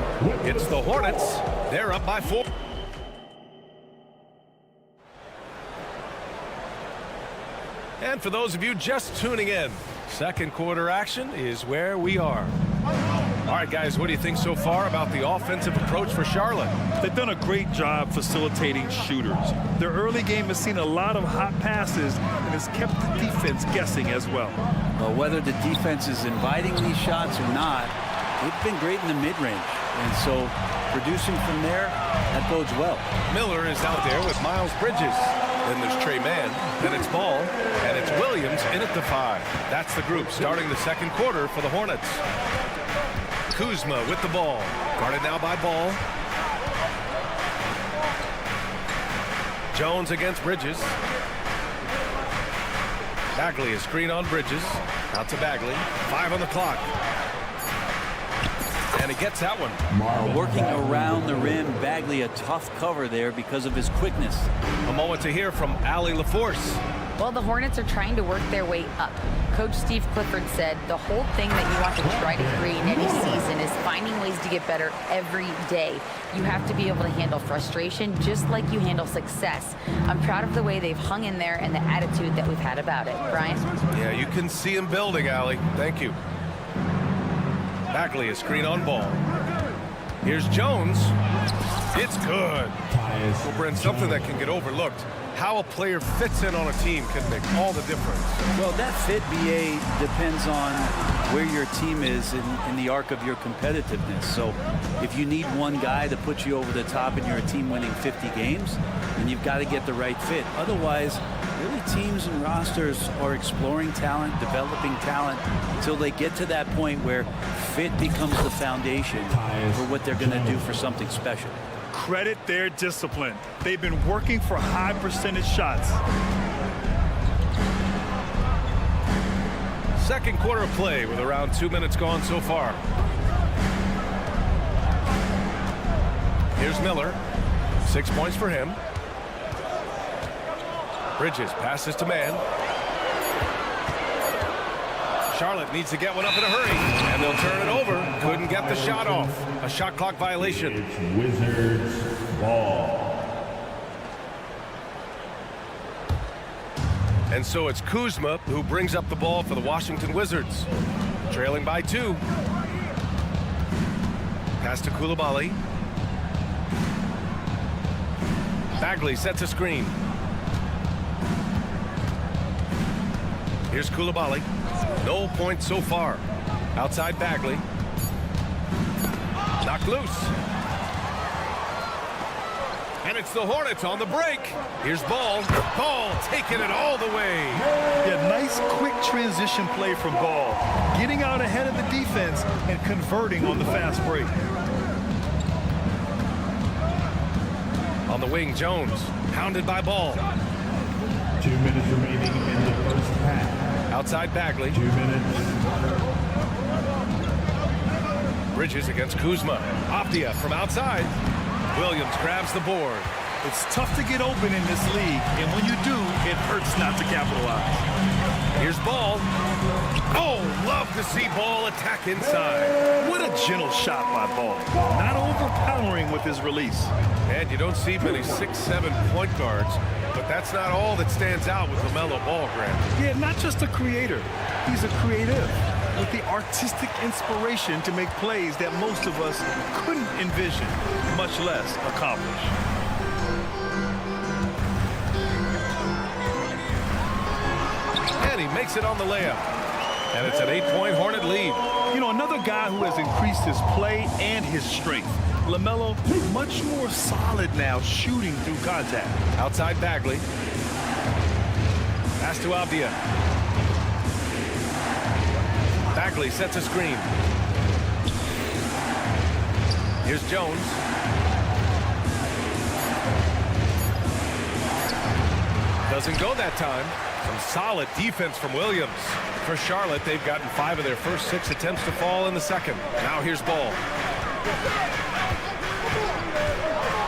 It's the Hornets. They're up by 4. And for those of you just tuning in, second quarter action is where we are. All right, guys, what do you think so far about the offensive approach for Charlotte? They've done a great job facilitating shooters. Their early game has seen a lot of hot passes and has kept the defense guessing as well. Well, whether the defense is inviting these shots or not, they've been great in the mid-range. And so producing from there, that bodes well. Miller is out there with Miles Bridges. Then there's Trey Mann, then it's Ball, and it's Williams in at the 5. That's the group starting the second quarter for the Hornets. Kuzma with the ball, guarded now by Ball. Jones against Bridges. Bagley, a screen on Bridges. Out to Bagley, 5 on the clock. And he gets that one. Working around the rim, Bagley a tough cover there because of his quickness. A moment to hear from Allie LaForce. Well, the Hornets are trying to work their way up. Coach Steve Clifford said the whole thing that you want to try to create in any season is finding ways to get better every day. You have to be able to handle frustration just like you handle success. I'm proud of the way they've hung in there and the attitude that we've had about it. Brian? Yeah, you can see him building, Allie. Thank you. Bagley, a screen on Ball. Here's Jones. It's good. Well, Brent, something that can get overlooked. How a player fits in on a team can make all the difference. Well, that fit, BA, depends on where your team is in the arc of your competitiveness. So if you need one guy to put you over the top and you're a team winning 50 games, then you've got to get the right fit. Otherwise, really teams and rosters are exploring talent, developing talent, until they get to that point where fit becomes the foundation for what they're going to do for something special. Credit their discipline. They've been working for high percentage shots. Second quarter of play with around 2 minutes gone so far. Here's Miller. 6 points for him. Bridges passes to Mann. Charlotte needs to get one up in a hurry, and they'll turn it over. Couldn't get the shot off. A shot clock violation. It's Wizards ball. And so it's Kuzma who brings up the ball for the Washington Wizards. Trailing by 2. Pass to Coulibaly. Bagley sets a screen. Here's Coulibaly. No points so far. Outside Bagley. Knocked loose. And it's the Hornets on the break. Here's Ball. Ball taking it all the way. Yeah, nice quick transition play from Ball. Getting out ahead of the defense and converting on the fast break. On the wing, Jones. Pounded by Ball. 2 minutes remaining in the first half. Outside Bagley. 2 minutes. Bridges against Kuzma. Avdia from outside. Williams grabs the board. It's tough to get open in this league, and when you do, it hurts not to capitalize. Here's Ball. Oh, love to see Ball attack inside. What a gentle shot by Ball. Not overpowering with his release. And you don't see many 6'7" point guards, but that's not all that stands out with LaMelo Ball, Grant. Yeah, not just a creator. He's a creative with the artistic inspiration to make plays that most of us couldn't envision, much less accomplish. And he makes it on the layup. And it's an 8-point Hornet lead. You know, another guy who has increased his play and his strength. LaMelo, much more solid now, shooting through contact. Outside Bagley. Pass to Avdia. Bagley sets a screen. Here's Jones. Doesn't go that time. Some solid defense from Williams. For Charlotte, they've gotten 5 of their first 6 attempts to fall in the second. Now here's Ball.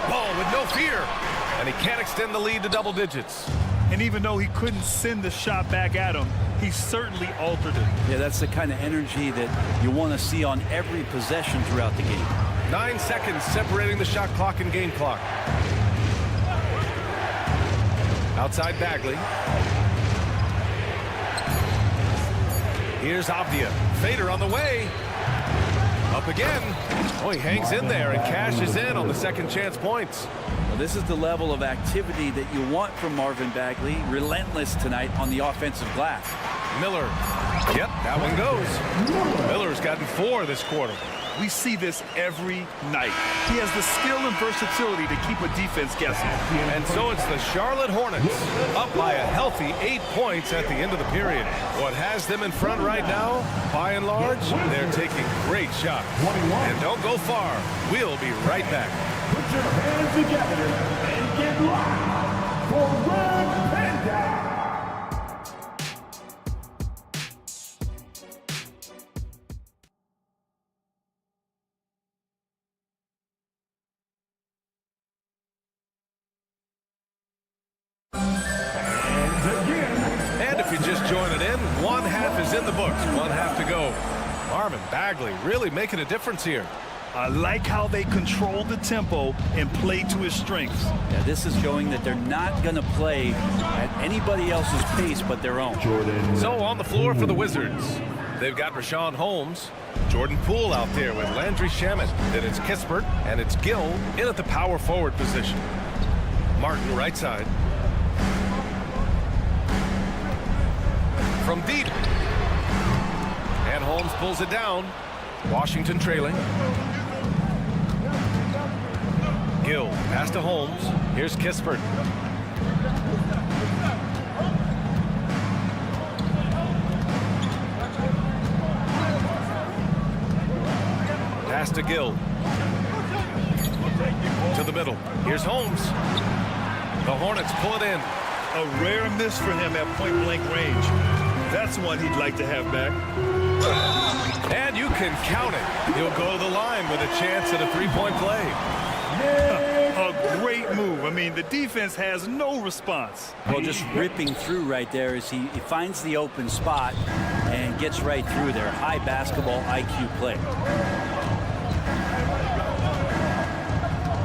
Ball with no fear. And he can't extend the lead to double digits. And even though he couldn't send the shot back at him, he certainly altered it. Yeah, that's the kind of energy that you want to see on every possession throughout the game. 9 seconds separating the shot clock and game clock. Outside Bagley. Here's Avdia. Fader on the way. Up again. Oh, he hangs in there and cashes in on the second chance points. Well, this is the level of activity that you want from Marvin Bagley. Relentless tonight on the offensive glass. Miller. Yep, that one goes. Miller's gotten 4 this quarter. We see this every night. He has the skill and versatility to keep a defense guessing. And so it's the Charlotte Hornets up by a healthy 8 points at the end of the period. What has them in front right now, by and large, they're taking great shots. And don't go far. We'll be right back. Put your hands together and get live for Red Panda. And if you're just joining in, 1/2 is in the books. 1/2 to go. Marvin Bagley really making a difference here. I like how they control the tempo and play to his strengths. Yeah, this is showing that they're not going to play at anybody else's pace but their own. So on the floor for the Wizards, they've got Rashawn Holmes, Jordan Poole out there with Landry Shamet. Then it's Kispert and it's Gill in at the power forward position. Martin right side. From deep. And Holmes pulls it down. Washington trailing. Gill pass to Holmes. Here's Kispert. Pass to Gill. To the middle. Here's Holmes. The Hornets pull it in. A rare miss for him at point-blank range. That's one he'd like to have back. And you can count it. He'll go to the line with a chance at a three-point play. A great move. I mean, the defense has no response. Well, just ripping through right there as he finds the open spot and gets right through there. High basketball IQ play.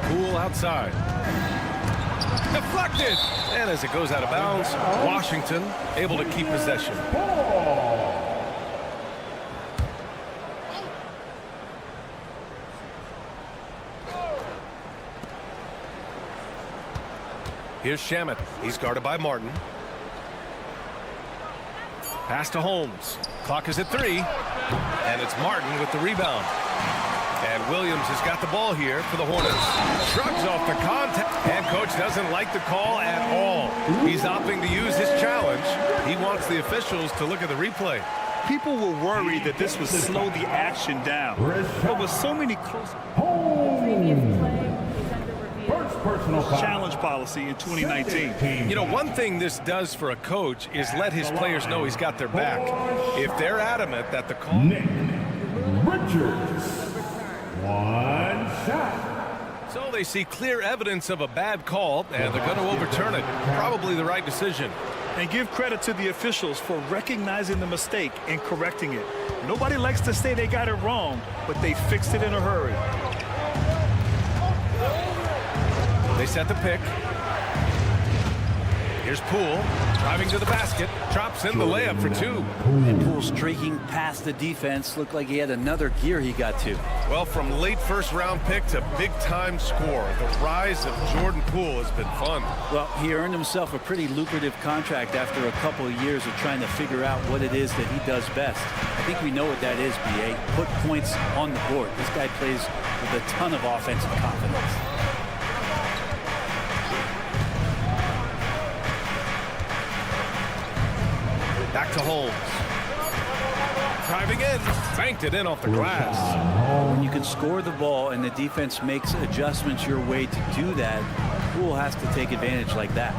Poole outside. Deflected. And as it goes out of bounds, Washington able to keep possession. Here's Shamet. He's guarded by Martin. Pass to Holmes. Clock is at 3. And it's Martin with the rebound. And Williams has got the ball here for the Hornets. Shrugs off the contact. And coach doesn't like the call at all. He's opting to use his challenge. He wants the officials to look at the replay. People were worried that this would slow the action down. But with so many close challenge policy in 2019. You know, one thing this does for a coach is let his players know he's got their back. If they're adamant that the call... Richards. One shot. So they see clear evidence of a bad call, and they're going to overturn it. Probably the right decision. And give credit to the officials for recognizing the mistake and correcting it. Nobody likes to say they got it wrong, but they fixed it in a hurry. They set the pick. Here's Poole driving to the basket. Drops in the layup for 2. And Poole streaking past the defense. Looked like he had another gear he got to. Well, from late first-round pick to big-time score, the rise of Jordan Poole has been fun. Well, he earned himself a pretty lucrative contract after a couple of years of trying to figure out what it is that he does best. I think we know what that is, B.A. Put points on the board. This guy plays with a ton of offensive confidence. Back to Holmes. Driving in, banked it in off the glass. When you can score the ball and the defense makes adjustments your way to do that, Poole has to take advantage like that.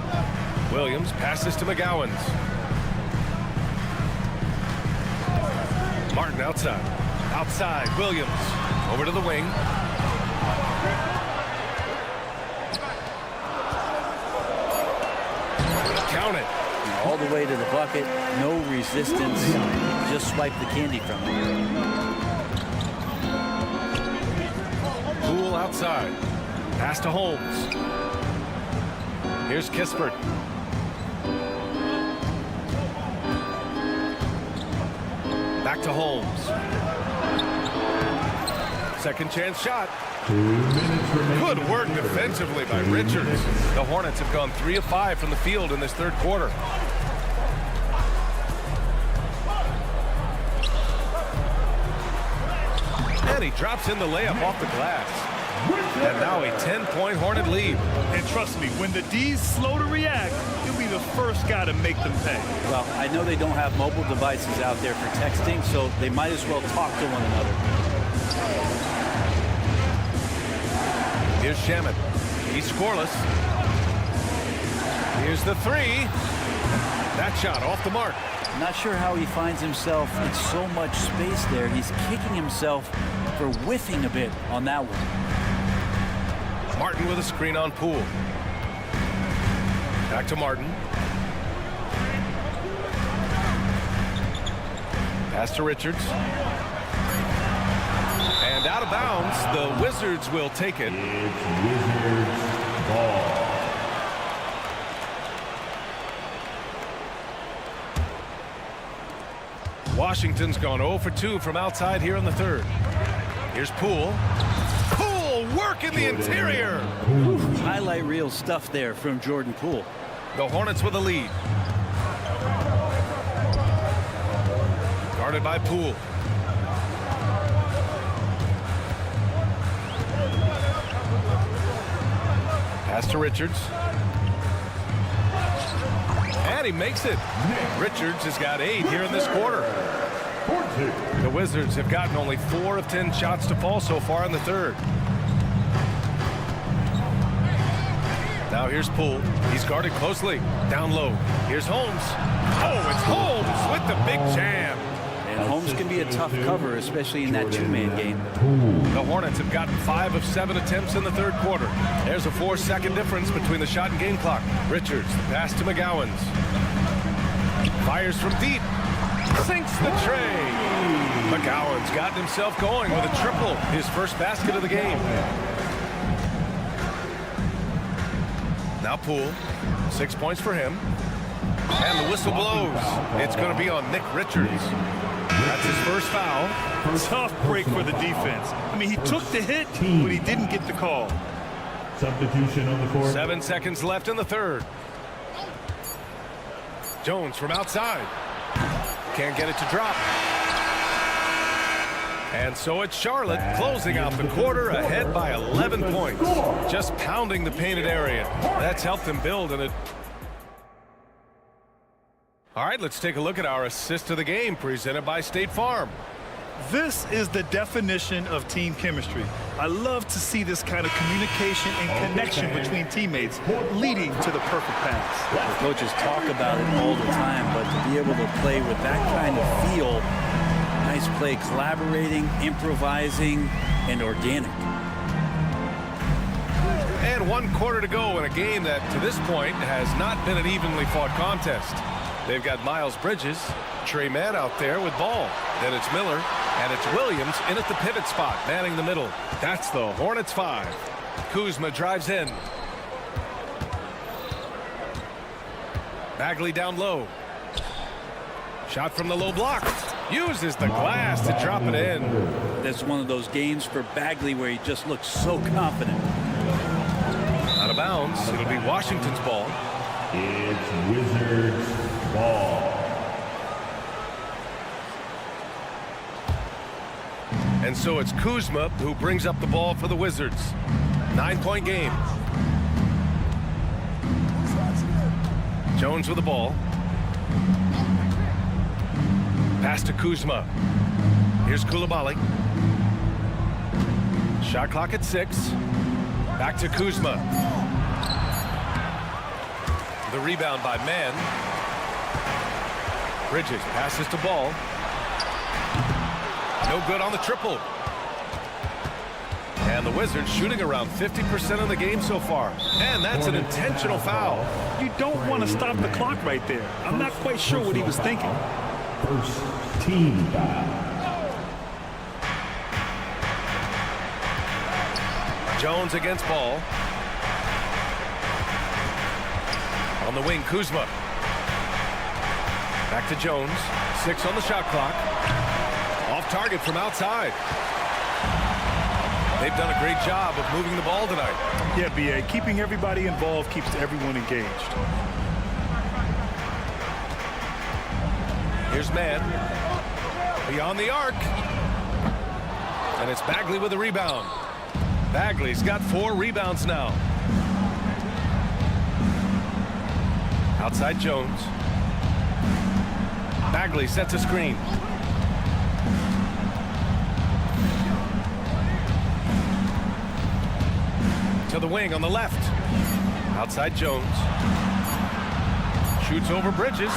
Williams passes to McGowens. Martin outside. Outside, Williams. Over to the wing. Count it. All the way to the bucket, no resistance, just swipe the candy from him. Poole outside. Pass to Holmes. Here's Kispert. Back to Holmes. Second chance shot. 2 minutes remaining. Good work defensively by Richards. The Hornets have gone 3 of 5 from the field in this third quarter. And he drops in the layup off the glass. And now a 10-point Hornet lead. And trust me, when the D's slow to react, you'll be the first guy to make them pay. Well, I know they don't have mobile devices out there for texting, so they might as well talk to one another. Here's Shamet. He's scoreless. Here's the three. That shot off the mark. I'm not sure how he finds himself in so much space there. He's kicking himself for whiffing a bit on that one. Martin with a screen on Poole. Back to Martin. Pass to Richards. And out of bounds, the Wizards will take it. It's Wizards ball. Washington's gone 0 for 2 from outside here in the third. Here's Poole. Poole work in the interior. Highlight reel stuff there from Jordan Poole. The Hornets with a lead. Guarded by Poole. Pass to Richards. And he makes it. Richards has got 8 here in this quarter. The Wizards have gotten only 4 of 10 shots to fall so far in the third. Now here's Poole. He's guarded closely. Down low. Here's Holmes. Oh, it's Holmes with the big jam. And Holmes can be a tough cover, especially in that two-man game. The Hornets have gotten 5 of 7 attempts in the third quarter. There's a 4-second difference between the shot and game clock. Richards, the pass to McGowens. Fires from deep. Sinks the tray. McGowan's gotten himself going with a triple, his first basket of the game. Now Poole, 6 points for him. And the whistle blows. It's going to be on Nick Richards. That's his first foul. Tough break for the defense. I mean, he took the hit, but he didn't get the call. Substitution on the court. 7 seconds left in the third. Jones from outside. Can't get it to drop. And so it's Charlotte closing out the quarter ahead by 11 points. Just pounding the painted area. That's helped them build in it. All right, let's take a look at our assist of the game presented by State Farm. This is the definition of team chemistry. I love to see this kind of communication and connection between teammates leading to the perfect pass. The coaches talk about it all the time, but to be able to play with that kind of feel, nice play, collaborating, improvising, and organic. And 1 quarter to go in a game that, to this point, has not been an evenly fought contest. They've got Miles Bridges, Trey Mann out there with ball. Then it's Miller, and it's Williams in at the pivot spot, manning the middle. That's the Hornets 5. Kuzma drives in. Bagley down low. Shot from the low block. Uses the glass to drop it in. That's one of those games for Bagley where he just looks so confident. Out of bounds. It'll be Washington's ball. It's Wizards ball. And so it's Kuzma who brings up the ball for the Wizards. 9-point game. Jones with the ball. Pass to Kuzma. Here's Koulibaly. Shot clock at 6. Back to Kuzma. The rebound by Mann. Bridges passes to Ball. No good on the triple. And the Wizards shooting around 50% of the game so far. And that's an intentional foul. You don't want to stop the clock right there. I'm not quite sure what he was thinking. First team foul. Jones against Ball. On the wing, Kuzma. Back to Jones. 6 on the shot clock. Off target from outside. They've done a great job of moving the ball tonight. Yeah, B.A. Keeping everybody involved keeps everyone engaged. Here's Mann. Beyond the arc. And it's Bagley with the rebound. Bagley's got 4 rebounds now. Outside Jones. Bagley sets a screen. To the wing on the left. Outside Jones. Shoots over Bridges.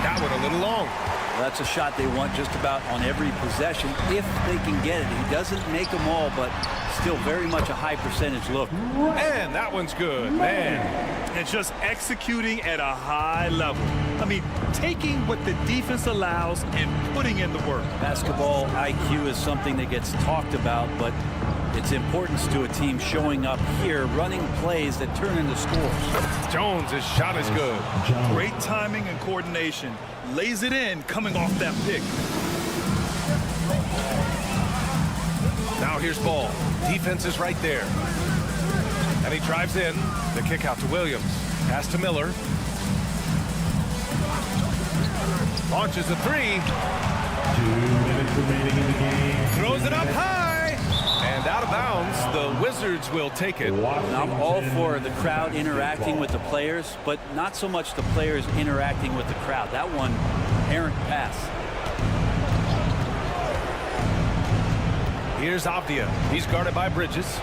That one a little long. Well, that's a shot they want just about on every possession if they can get it. He doesn't make them all, but still very much a high percentage look. And that one's good, man. And just executing at a high level. I mean, taking what the defense allows and putting in the work. Basketball IQ is something that gets talked about, but its importance to a team showing up here, running plays that turn into scores. Jones' shot is good. Great timing and coordination. Lays it in coming off that pick. Now here's Ball. Defense is right there. And he drives in. The kick out to Williams. Pass to Miller. Launches a 3. 2 minutes remaining in the game. Throws it up high. And out of bounds, the Wizards will take it. I'm all for the crowd interacting with the players, but not so much the players interacting with the crowd. That one, errant pass. Here's Avdia. He's guarded by Bridges.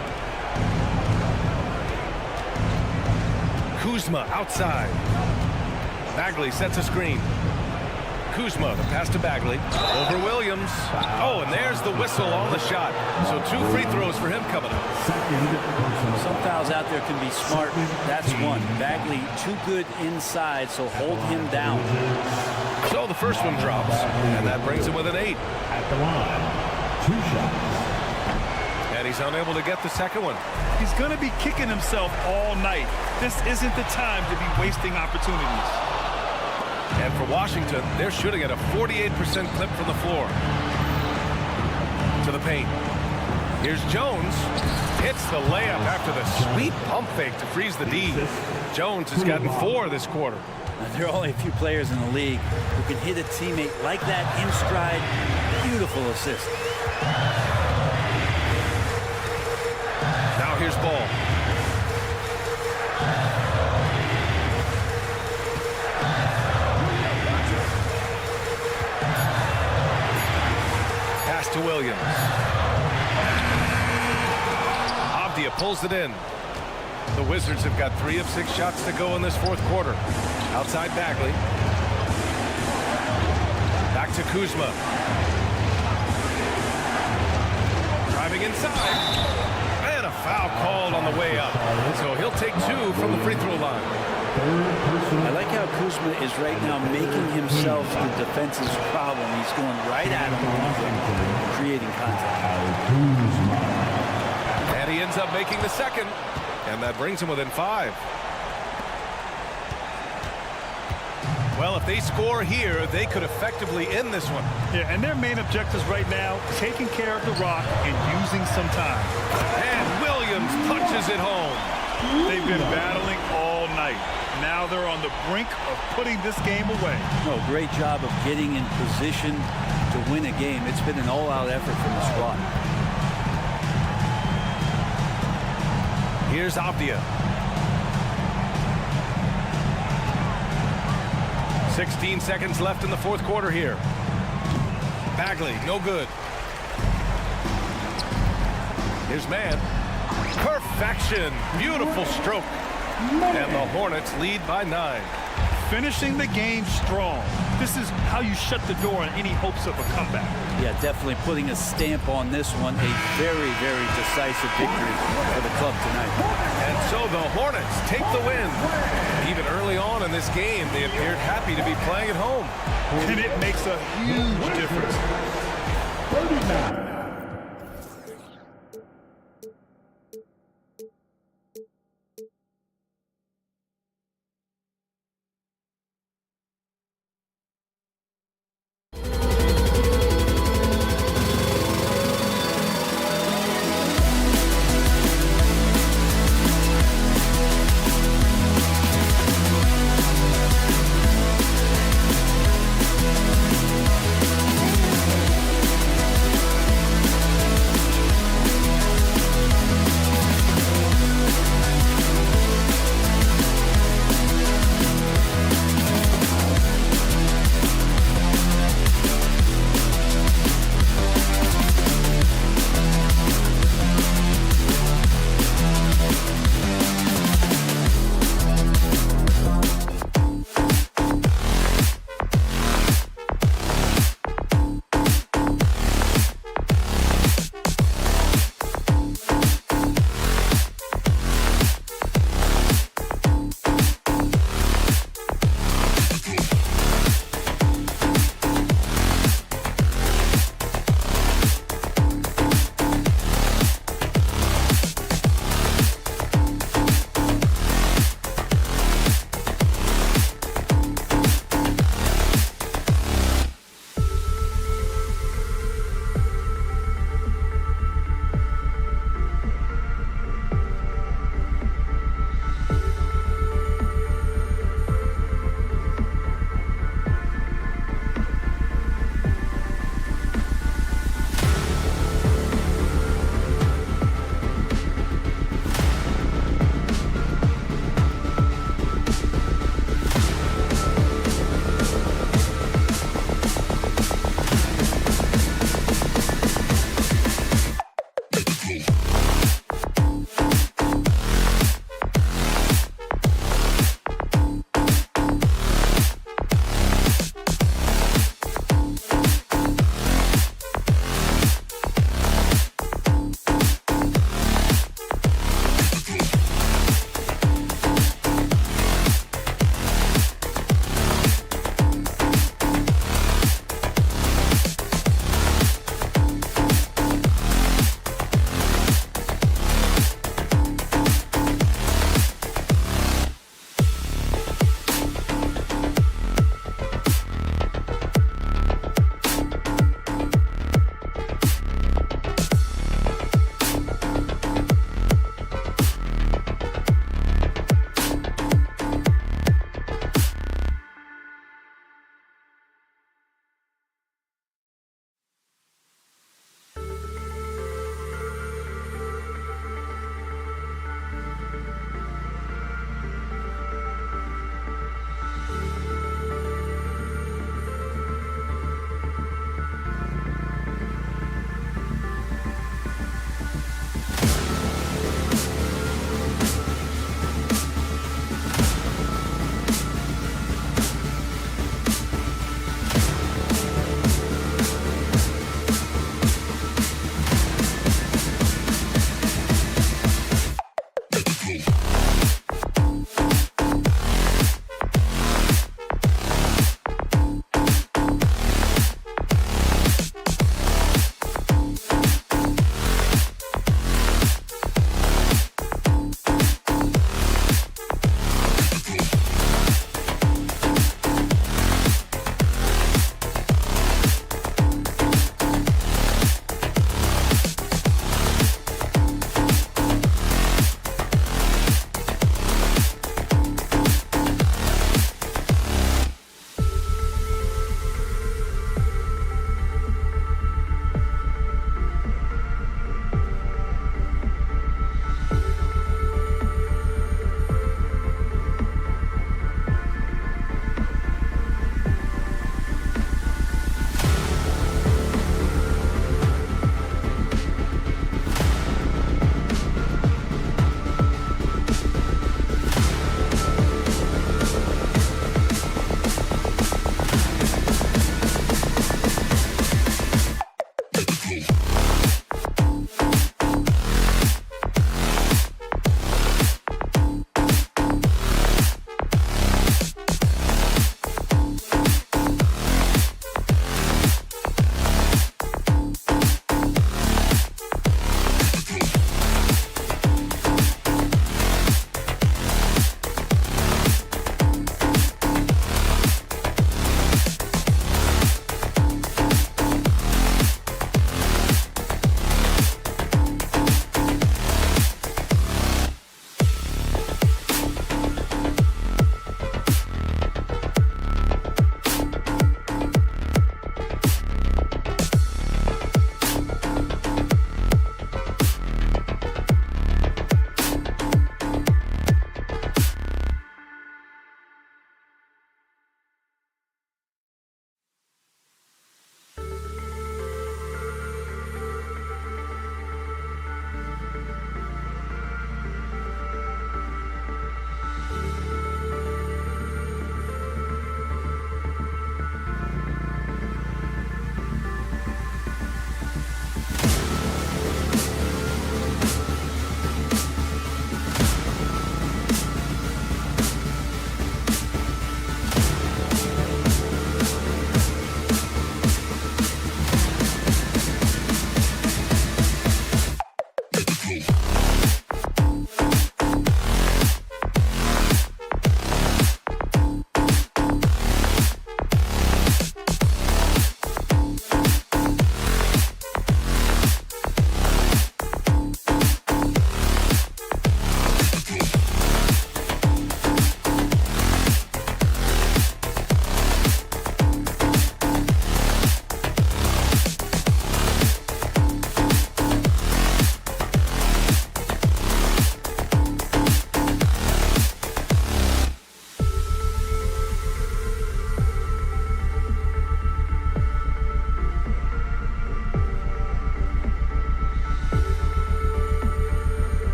Kuzma outside. Bagley sets a screen. Kuzma, the pass to Bagley. Over Williams. Oh, and there's the whistle on the shot. So 2 free throws for him coming up. Some fouls out there can be smart. That's one. Bagley too good inside, so hold him down. So the first one drops, and that brings him with an 8. At the line, 2 shots. And he's unable to get the second one. He's going to be kicking himself all night. This isn't the time to be wasting opportunities. And for Washington, they're shooting at a 48% clip from the floor. To the paint. Here's Jones. Hits the layup after the sweet pump fake to freeze the D. Jones has gotten 4 this quarter. There are only a few players in the league who can hit a teammate like that in stride. Beautiful assist. Now here's Ball. Pass to Williams. Avdia pulls it in. The Wizards have got 3 of 6 shots to go in this 4th quarter. Outside Bagley. Back to Kuzma. Driving inside. And a foul called on the way up. So he'll take 2 from the free throw line. I like how Kuzma is right now making himself the defense's problem. He's going right at him, creating contact. And he ends up making the second. And that brings him within 5. Well, if they score here, they could effectively end this one. Yeah, and their main objectives right now, taking care of the rock and using some time. And Williams punches it home. They've been battling all night. Now they're on the brink of putting this game away. No, great job of getting in position to win a game. It's been an all-out effort from the squad. Here's Avdia. 16 seconds left in the 4th quarter here. Bagley, no good. Here's man. Perfection. Beautiful stroke. And the Hornets lead by 9. Finishing the game strong. This is how you shut the door on any hopes of a comeback. Yeah, definitely putting a stamp on this one. A very, very decisive victory for the club tonight. And so the Hornets take the win. Even early on in this game, they appeared happy to be playing at home. And it makes a huge difference. 39.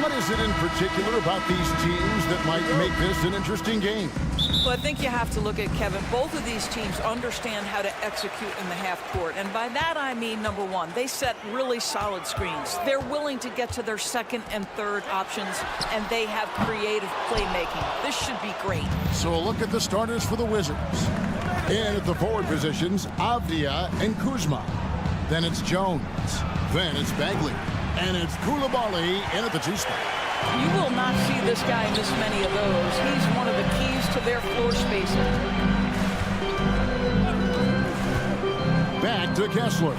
What is it in particular about these teams that might make this an interesting game? Well, I think you have to look at, Kevin, both of these teams understand how to execute in the half court. And by that, I mean, number one, they set really solid screens. They're willing to get to their second and third options, and they have creative playmaking. This should be great. So a look at the starters for the Wizards. And at the forward positions, Avdia and Kuzma. Then it's Jones. Then it's Bagley. And it's Koulibaly in at the 2 spot. You will not see this guy miss many of those. He's one of the keys to their floor spacing. Back to Kessler.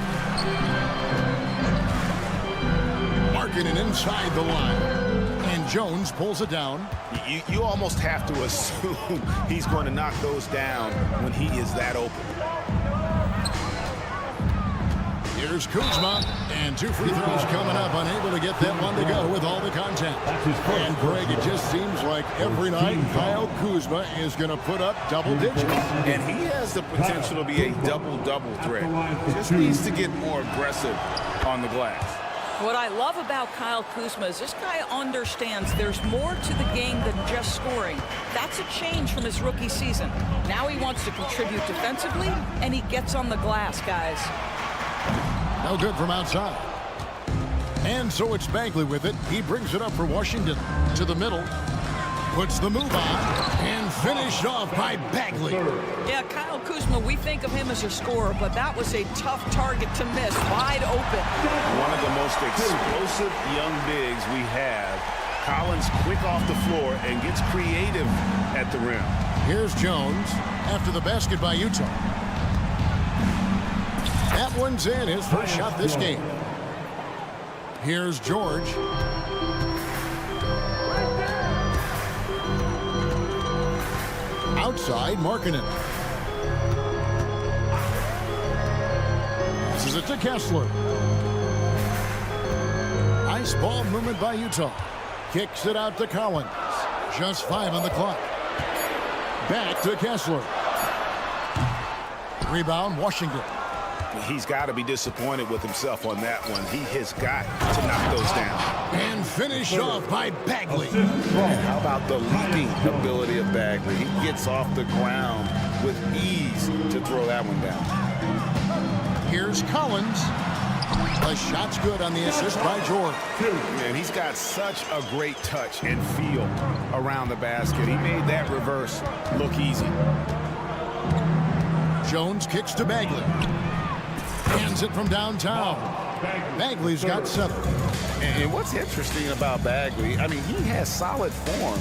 Markkanen inside the line. And Jones pulls it down. You almost have to assume he's going to knock those down when he is that open. Here's Kuzma, and 2 free throws coming up, unable to get that one to go with all the contact. And Greg, it just seems like every night Kyle Kuzma is going to put up double digits. And he has the potential to be a double-double threat. Just needs to get more aggressive on the glass. What I love about Kyle Kuzma is this guy understands there's more to the game than just scoring. That's a change from his rookie season. Now he wants to contribute defensively, and he gets on the glass, guys. No good from outside. And so it's Bagley with it. He brings it up for Washington to the middle. Puts the move on and finished off by Bagley. Yeah, Kyle Kuzma, we think of him as a scorer, but that was a tough target to miss. Wide open. One of the most explosive young bigs we have. Collins quick off the floor and gets creative at the rim. Here's Jones after the basket by Utah. That one's in, his first shot this game. Here's George. Outside, Markkanen. Passes it to Kessler. Nice ball movement by Utah. Kicks it out to Collins. Just 5 on the clock. Back to Kessler. Rebound, Washington. He's got to be disappointed with himself on that one. He has got to knock those down. And finish off by Bagley. How about the leaping ability of Bagley? He gets off the ground with ease to throw that one down. Here's Collins. The shot's good on the assist by George. Man, he's got such a great touch and feel around the basket. He made that reverse look easy. Jones kicks to Bagley. Hands it from downtown. Bagley's got 7. And what's interesting about Bagley, I mean, he has solid form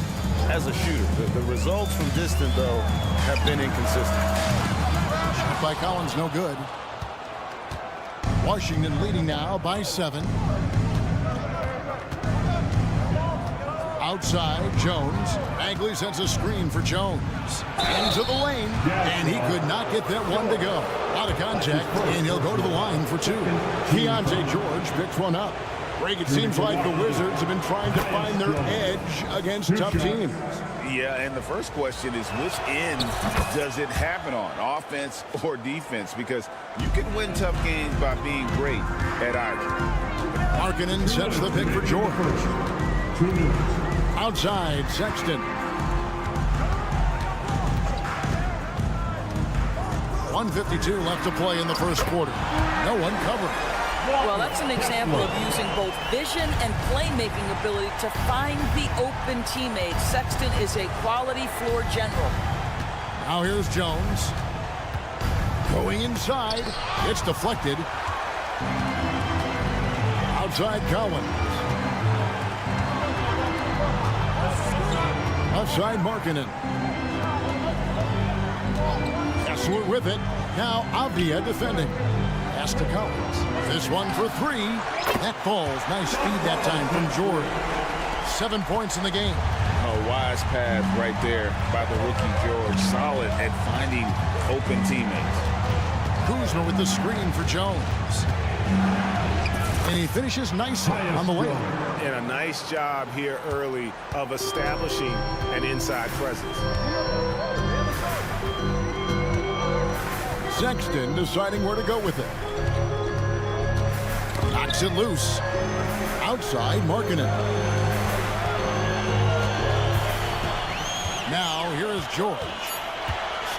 as a shooter. The results from distance, though, have been inconsistent. Shot by Collins, no good. Washington leading now by 7. Outside, Jones. Bagley sends a screen for Jones. Into the lane, and he could not get that one to go. Out of contact, and he'll go to the line for 2. Keontae George picks one up. Greg, it seems like the Wizards have been trying to find their edge against tough teams. Yeah, and the first question is, which end does it happen on, offense or defense? Because you can win tough games by being great at either. Markkanen sets the pick for George. Outside, Sexton. 1:52 left to play in the first quarter. No one covered. Well, that's an example of using both vision and playmaking ability to find the open teammates. Sexton is a quality floor general. Now here's Jones. Going inside. It's deflected. Outside, Collins. Outside, Markkanen. Kessler with it. Now Avdia defending. Pass to Collins. This one for 3. That falls. Nice feed that time from George. 7 points in the game. A wise pass right there by the rookie George. Solid at finding open teammates. Kuzma with the screen for Jones. And he finishes nicely on the way. And a nice job here early of establishing an inside presence. Sexton deciding where to go with it. Knocks it loose. Outside, Markkanen. Now, here is George.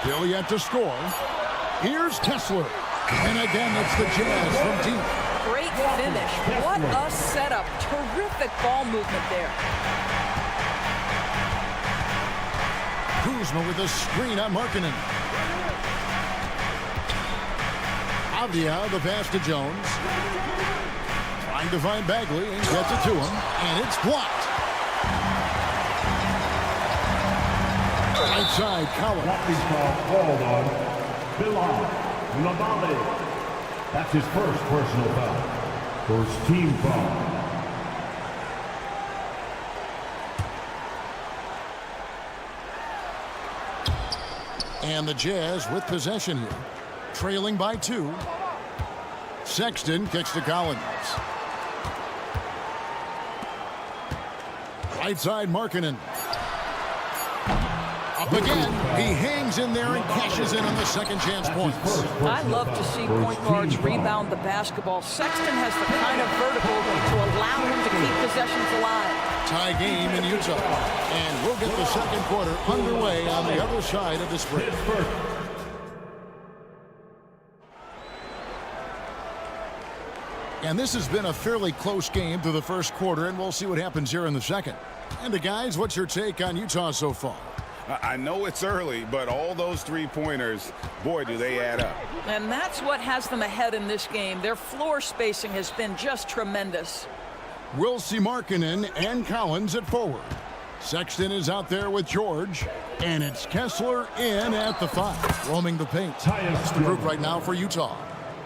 Still yet to score. Here's Kessler. And again, it's the Jazz from deep. Great finish. What a setup. Terrific ball movement there. Kuzma with a screen on Markkanen. Avdia, the pass to Jones. Trying to find Bagley and gets it to him. And it's blocked. Right side, Collins. Practice foul called on Lavale. That's his first personal foul. First team foul. And the Jazz with possession here. Trailing by 2. Sexton kicks to Collins. Right side, Markkanen. Up again. He hangs in there and cashes in on the second chance points. I love to see point guards rebound the basketball. Sexton has the kind of vertical to allow him to keep possessions alive. Tie game in Utah. And we'll get the second quarter underway on the other side of this break. And this has been a fairly close game through the first quarter, and we'll see what happens here in the second. And guys, what's your take on Utah so far? I know it's early, but all those three-pointers, boy, do they add up. And that's what has them ahead in this game. Their floor spacing has been just tremendous. We'll see Markkanen and Collins at forward. Sexton is out there with George, and it's Kessler in at the 5, roaming the paint. That's the group right now for Utah.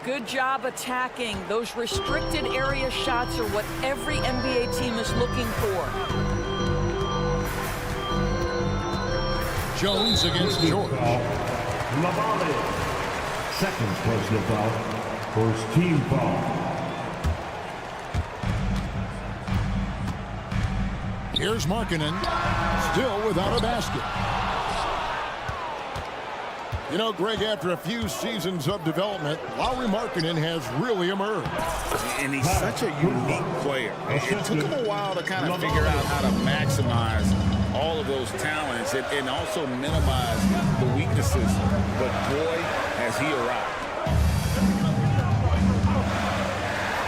Good job attacking. Those restricted area shots are what every NBA team is looking for. Jones against George. Lavale. Second personal foul. First team foul. Here's Markkanen, still without a basket. You know, Greg, after a few seasons of development, Lauri Markkanen has really emerged. And he's such a unique player. It took him a while to kind of figure out how to maximize all of those talents and also minimize the weaknesses. But boy, has he arrived.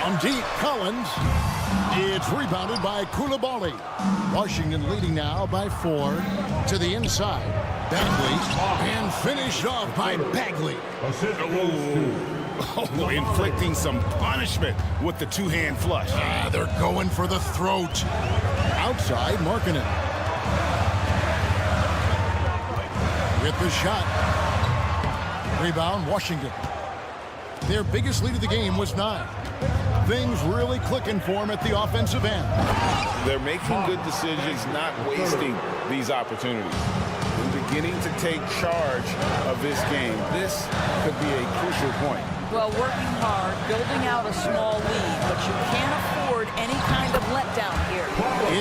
On deep, Collins. It's rebounded by Coulibaly. Washington leading now by 4 to the inside. Bagley, and finished off by Bagley. Oh, inflicting some punishment with the two-hand flush. They're going for the throat. Outside, Markkanen. With the shot. Rebound, Washington. Their biggest lead of the game was 9. Things really clicking for them at the offensive end. They're making good decisions, not wasting these opportunities. They're beginning to take charge of this game. This could be a crucial point. Well, working hard, building out a small lead, but you can't afford any kind of letdown here.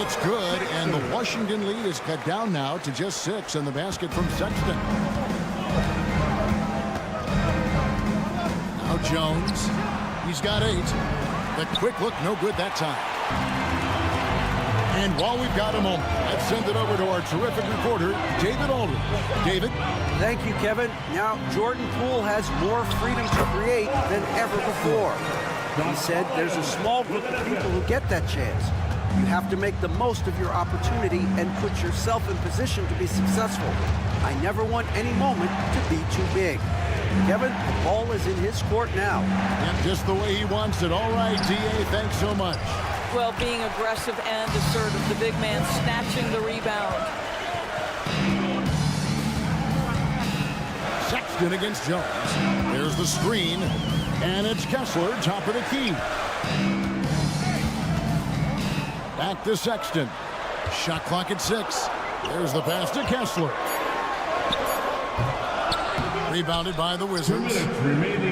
It's good, and the Washington lead is cut down now to just 6 on the basket from Sexton. Now Jones. He's got 8. The quick look, no good that time. And while we've got a moment, let's send it over to our terrific reporter, David Aldridge. David? Thank you, Kevin. Now, Jordan Poole has more freedom to create than ever before. He said there's a small group of people who get that chance. You have to make the most of your opportunity and put yourself in position to be successful. I never want any moment to be too big. Kevin, the ball is in his court now. And just the way he wants it. All right, D.A., thanks so much. Well, being aggressive and assertive, the big man snatching the rebound. Sexton against Jones. There's the screen, and it's Kessler, top of the key. Back to Sexton. Shot clock at 6. There's the pass to Kessler. Rebounded by the Wizards.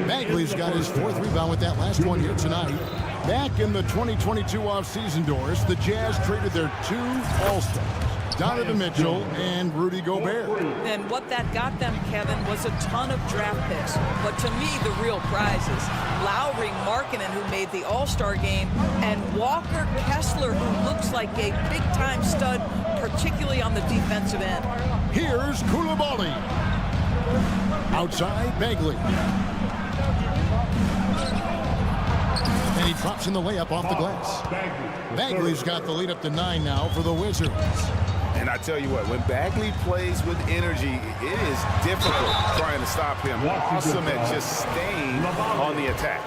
Bagley's got his 4th rebound with that last one here tonight. Back in the 2022 offseason, Doris, the Jazz traded their 2 All-Stars, Donovan Mitchell and Rudy Gobert. And what that got them, Kevin, was a ton of draft picks. But to me, the real prizes, Lowry Markkanen, who made the All-Star game, and Walker Kessler, who looks like a big-time stud, particularly on the defensive end. Here's Koulibaly. Outside, Bagley. And he drops in the layup off the glass. Bagley's got the lead up to 9 now for the Wizards. And I tell you what, when Bagley plays with energy, it is difficult trying to stop him. Awesome at just staying on the attack.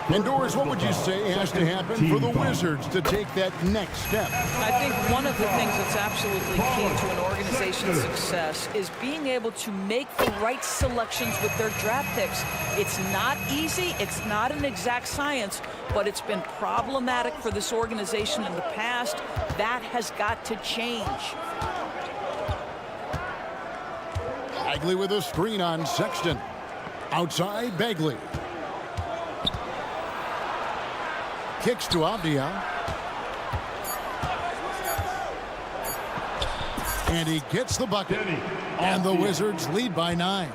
And Doris, what would you say has to happen for the Wizards to take that next step? I think one of the things that's absolutely key to an organization's success is being able to make the right selections with their draft picks. It's not easy, it's not an exact science, but it's been problematic for this organization in the past. That has got to change. Bagley with a screen on Sexton. Outside, Bagley. Kicks to Avdia. And he gets the bucket. And the Wizards lead by 9.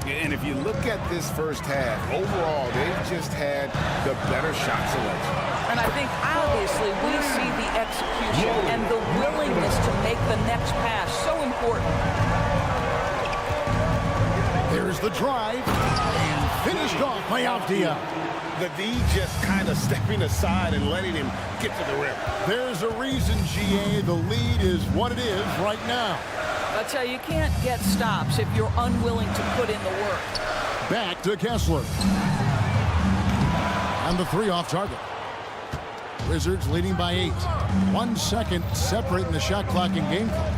And if you look at this first half, overall, they've just had the better shot selection. And I think, obviously, we see the execution and the willingness to make the next pass so important. There's the drive. And finished off by Avdia. The D just kind of stepping aside and letting him get to the rim. There's a reason, GA, the lead is what it is right now. I tell you, you can't get stops if you're unwilling to put in the work. Back to Kessler. And the 3 off target. Wizards leading by 8. 1 second separating the shot clock and game clock.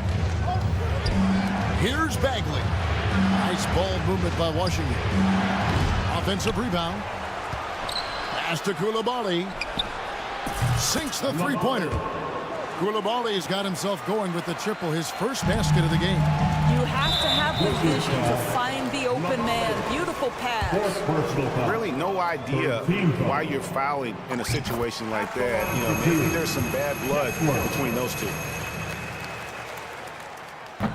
Here's Bagley. Nice ball movement by Washington. Offensive rebound. Pass to Koulibaly. Sinks the three-pointer. Koulibaly's got himself going with the triple, his first basket of the game. You have to have the vision to find the open man. Beautiful pass. Really no idea why you're fouling in a situation like that. You know, maybe there's some bad blood between those two.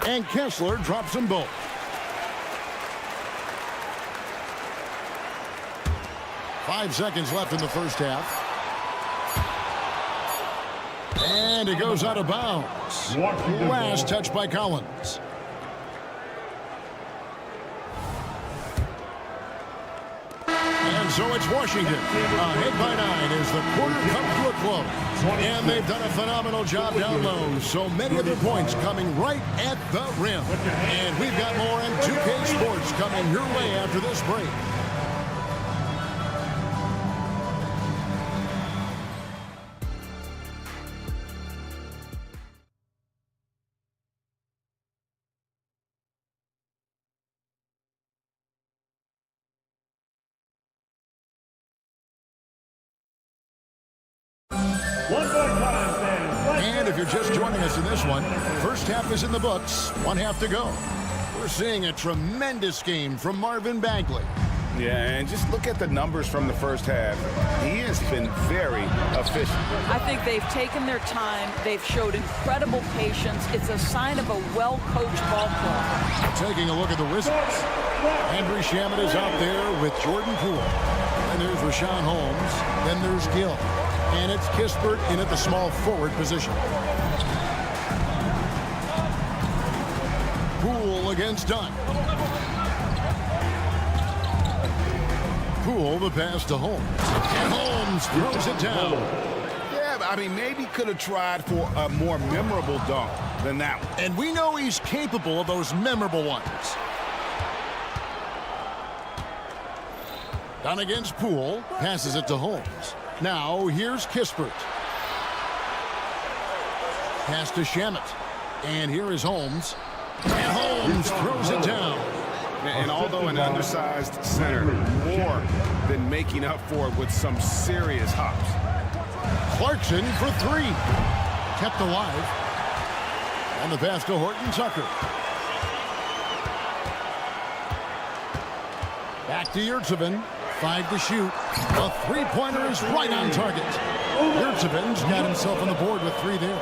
And Kessler drops them both. Five seconds left in the first half. And it goes out of bounds. Last touch by Collins. And so it's Washington. Ahead by 9 as the quarter comes to a close. And they've done a phenomenal job down low. So many of their points coming right at the rim. And we've got more in 2K Sports coming your way after this break. And if you're just joining us in this one, first half is in the books, 1 half to go. We're seeing a tremendous game from Marvin Bagley. Yeah, and just look at the numbers from the first half. He has been very efficient. I think they've taken their time. They've showed incredible patience. It's a sign of a well-coached ball club. Taking a look at the Wizards. Andrew Shamet is out there with Jordan Poole. And there's Rashawn Holmes. Then there's Gill. And it's Kispert in at the small forward position. Poole against Dunn. Poole the pass to Holmes. And Holmes throws it down. Yeah, I mean, maybe could have tried for a more memorable dunk than that one. And we know he's capable of those memorable ones. Dunn against Poole. Passes it to Holmes. Now, here's Kispert. Pass to Shamet. And here is Holmes. And Holmes throws it down. And although an undersized center, more than making up for it with some serious hops. Clarkson for 3. Kept alive. And the pass to Horton Tucker. Back to Yurtseven. 5 to shoot. A three-pointer is right on target. Yurtseven's got himself on the board with 3 there.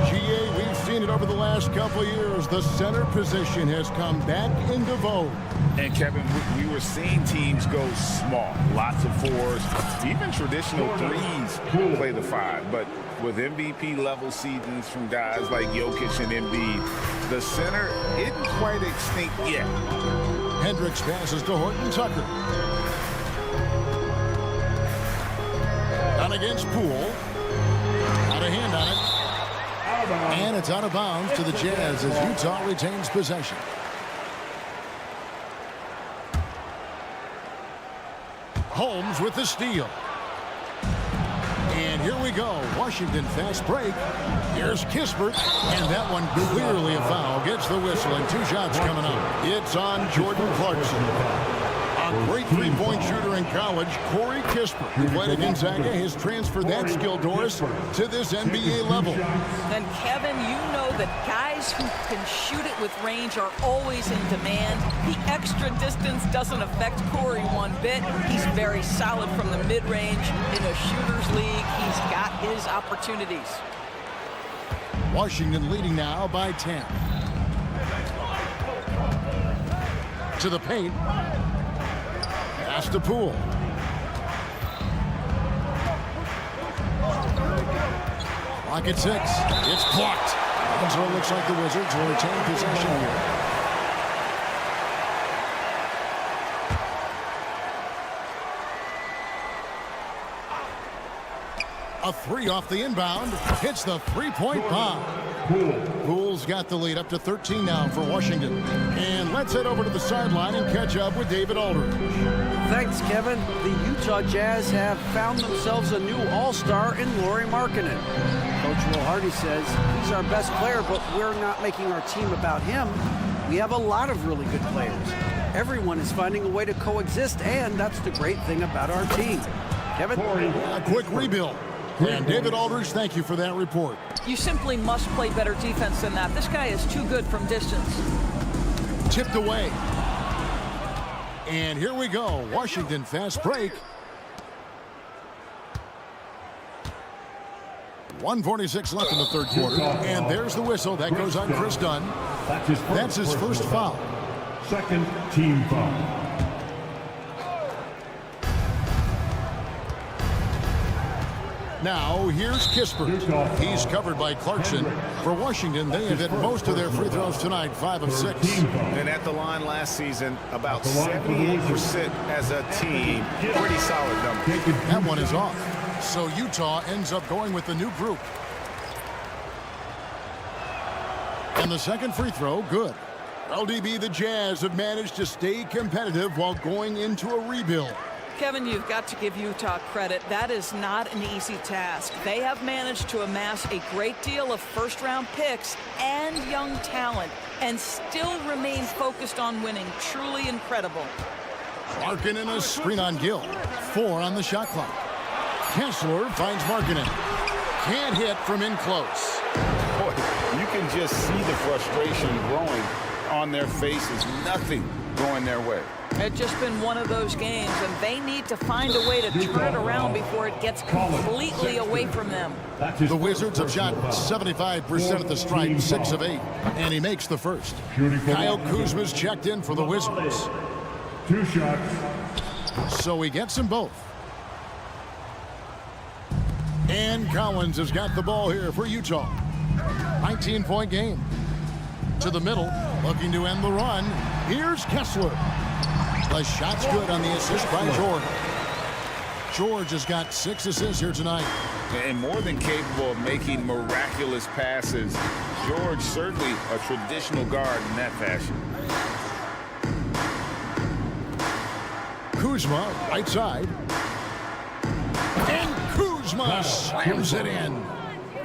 GA, we've seen it over the last couple of years. The center position has come back into vogue. And Kevin, we were seeing teams go small, lots of 4s, even traditional 3s play the 5. But with MVP level seasons from guys like Jokic and Embiid, the center isn't quite extinct yet. Hendricks passes to Horton Tucker. Down against Poole. Got a hand on it. And it's out of bounds to the Jazz as Utah retains possession. Holmes with the steal. And here we go. Washington fast break. Here's Kispert. And that one clearly a foul. Gets the whistle and 2 shots coming up. It's on Jordan Clarkson. A great three-point shooter in college, Corey Kispert, who played at Gonzaga, has transferred that skill, Doris, to this NBA level. And Kevin, you know that guys who can shoot it with range are always in demand. The extra distance doesn't affect Corey one bit. He's very solid from the mid-range. In a shooter's league, he's got his opportunities. Washington leading now by 10. To the paint. Pass to Poole. Clock at 6. It's blocked. And so it looks like the Wizards will retain possession here. A 3 off the inbound. Hits the three-point bomb. Poole's got the lead up to 13 now for Washington. And let's head over to the sideline and catch up with David Aldridge. Thanks, Kevin. The Utah Jazz have found themselves a new all-star in Lauri Markkanen. Coach Will Hardy says he's our best player, but we're not making our team about him. We have a lot of really good players. Everyone is finding a way to coexist, and that's the great thing about our team. Kevin? A quick rebuild. And David Aldridge, thank you for that report. You simply must play better defense than that. This guy is too good from distance. Tipped away. And here we go. Washington fast break. 1:46 left in the third quarter. And there's the whistle. That goes on Chris Dunn. That's his first foul. Second team foul. Now, here's Kispert. He's covered by Clarkson. For Washington, they have hit most of their free throws tonight, 5 of 6. And at the line last season, about 78% as a team. Pretty solid number. That one is off. So Utah ends up going with the new group. And the second free throw, good. LDB, the Jazz have managed to stay competitive while going into a rebuild. Kevin, you've got to give Utah credit. That is not an easy task. They have managed to amass a great deal of first-round picks and young talent and still remain focused on winning. Truly incredible. Markkanen a screen on Gill. 4 on the shot clock. Kessler finds Markkanen. Can't hit from in close. Boy, you can just see the frustration growing on their faces. Nothing going their way. It's just been one of those games, and they need to find a way to turn it around before it gets completely away from them. The Wizards have shot 75% at the stripe, 6 of 8, and he makes the first. Kyle Kuzma's checked in for the Wizards. 2 shots. So he gets them both. And Collins has got the ball here for Utah. 19-point game. To the middle, looking to end the run. Here's Kessler. The shot's good on the assist by George. George has got 6 assists here tonight. And more than capable of making miraculous passes. George certainly a traditional guard in that fashion. Kuzma, right side. And Kuzma slams it in.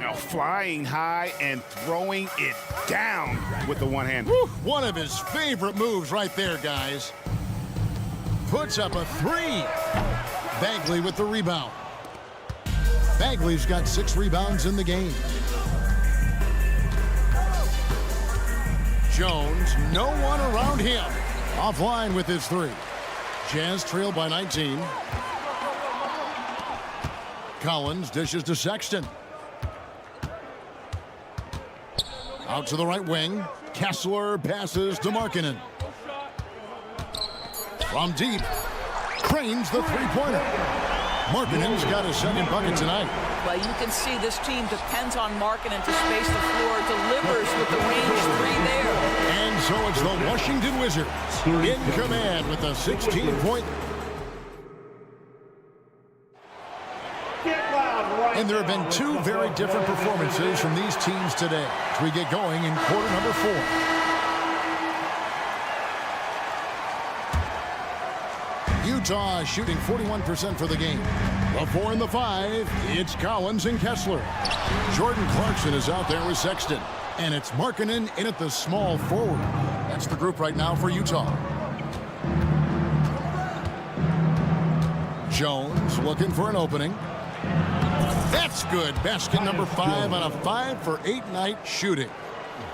Now flying high and throwing it down with the one hand. One of his favorite moves right there, guys. Puts up a 3. Bagley with the rebound. Bagley's got 6 rebounds in the game. Jones, no one around him. Offline with his 3. Jazz trail by 19. Collins dishes to Sexton. Out to the right wing. Kessler passes to Markkanen. From deep, cranes the three-pointer. Markkanen's got his second bucket tonight. Well, you can see this team depends on Markkanen to space the floor, delivers with the range three there. And so it's the Washington Wizards in command with a 16-point. And there have been two very different performances from these teams today as we get going in quarter number 4. Utah shooting 41% for the game. The 4 and the 5, it's Collins and Kessler. Jordan Clarkson is out there with Sexton. And it's Markkanen in at the small forward. That's the group right now for Utah. Jones looking for an opening. That's good. Basket number 5 on a 5-for-8 night shooting.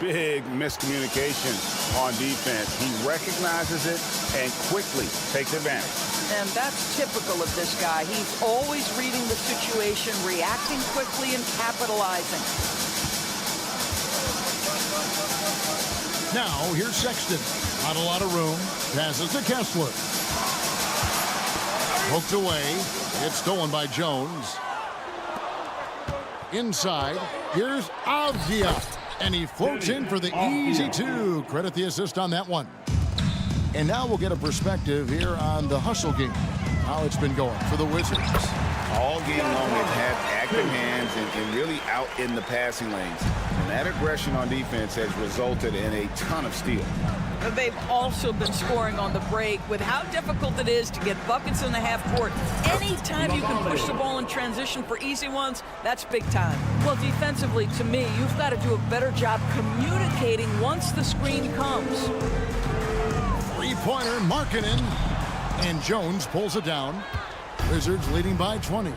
Big miscommunication on defense. He recognizes it and quickly takes advantage. And that's typical of this guy. He's always reading the situation, reacting quickly and capitalizing. Now, here's Sexton. Not a lot of room. Passes to Kessler. Poked away. It's stolen by Jones. Inside, here's Avdia. And he floats in for the easy 2. Credit the assist on that one. And now we'll get a perspective here on the hustle game. How it's been going for the Wizards. All game long, they've had active hands and really out in the passing lanes. And that aggression on defense has resulted in a ton of steals. They've also been scoring on the break. With how difficult it is to get buckets in the half court, anytime you can push the ball in transition for easy ones, that's big time. Well, defensively, to me, you've got to do a better job communicating once the screen comes. Three-pointer, Markkanen. And Jones pulls it down. Wizards leading by 20.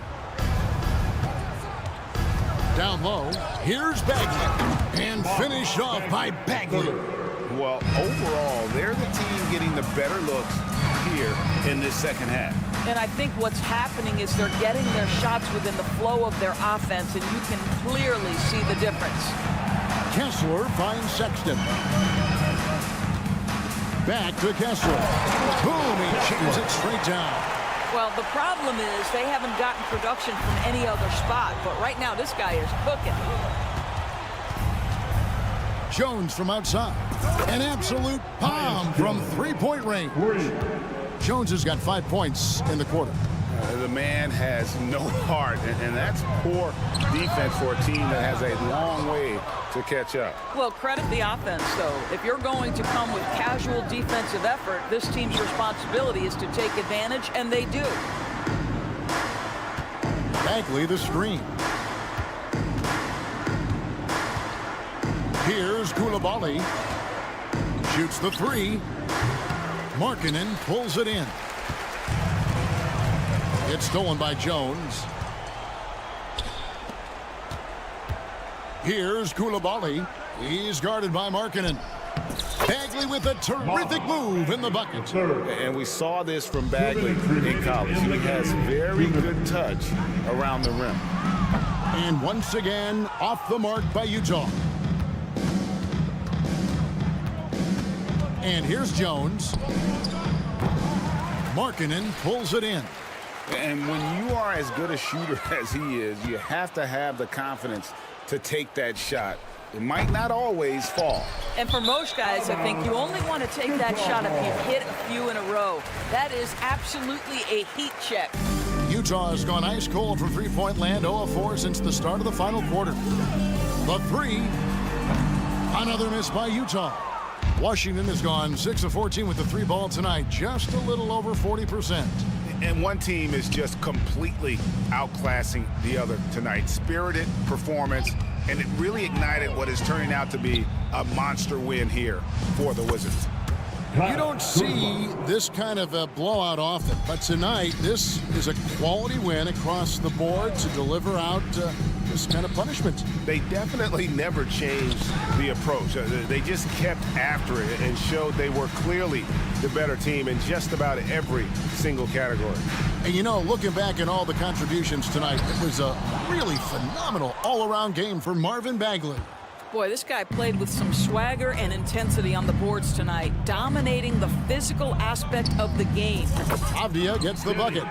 Down low, here's Bagley. And finished off by Bagley. Well, overall, they're the team getting the better looks here in this second half. And I think what's happening is they're getting their shots within the flow of their offense, and you can clearly see the difference. Kessler finds Sexton. Back to Kessler. Boom, he chips it straight down. Well, the problem is they haven't gotten production from any other spot, but right now this guy is cooking. Jones from outside. An absolute bomb from three-point range. Jones has got 5 points in the quarter. The man has no heart, and that's poor defense for a team that has a long way to catch up. Well, credit the offense, though. If you're going to come with casual defensive effort, this team's responsibility is to take advantage, and they do. Bagley the screen. Here's Koulibaly. Shoots the 3. Markkanen pulls it in. It's stolen by Jones. Here's Koulibaly. He's guarded by Markkanen. Bagley with a terrific move in the bucket. And we saw this from Bagley in college. He has very good touch around the rim. And once again, off the mark by Utah. And here's Jones. Markkanen pulls it in. And when you are as good a shooter as he is, you have to have the confidence to take that shot. It might not always fall. And for most guys, I think you only want to take that shot if you've hit a few in a row. That is absolutely a heat check. Utah has gone ice cold from three-point land, 0 of 4 since the start of the final quarter. The 3, another miss by Utah. Washington has gone 6 of 14 with the 3 ball tonight, just a little over 40%. And one team is just completely outclassing the other tonight. Spirited performance, and it really ignited what is turning out to be a monster win here for the Wizards. You don't see this kind of a blowout often, but tonight this is a quality win across the board to deliver out this kind of punishment. They definitely never changed the approach. They just kept after it and showed they were clearly the better team in just about every single category. And you know, looking back at all the contributions tonight, it was a really phenomenal all-around game for Marvin Bagley. Boy, this guy played with some swagger and intensity on the boards tonight, dominating the physical aspect of the game. Avdia gets the bucket.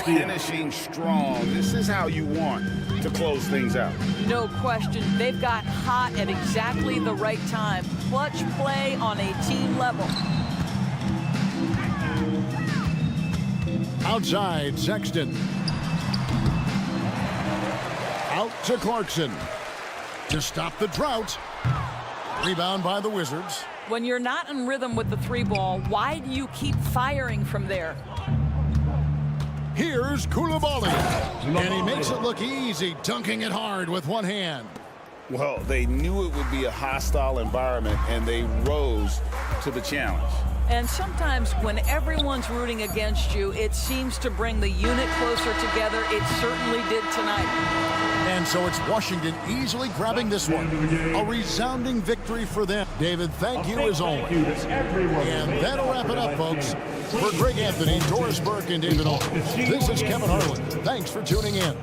Finishing strong. This is how you want to close things out. No question. They've got hot at exactly the right time. Clutch play on a team level. Outside, Sexton. Out to Clarkson. To stop the drought. Rebound by the Wizards. When you're not in rhythm with the three ball, why do you keep firing from there? Here's Koulibaly. And he makes it look easy, dunking it hard with one hand. Well, they knew it would be a hostile environment, and they rose to the challenge. And sometimes when everyone's rooting against you, it seems to bring the unit closer together. It certainly did tonight. And so it's Washington easily grabbing this one. A resounding victory for them. David, thank you as always. And that'll wrap it up, folks. For Greg Anthony, Doris Burke, and David Alton, this is Kevin Harlan. Thanks for tuning in.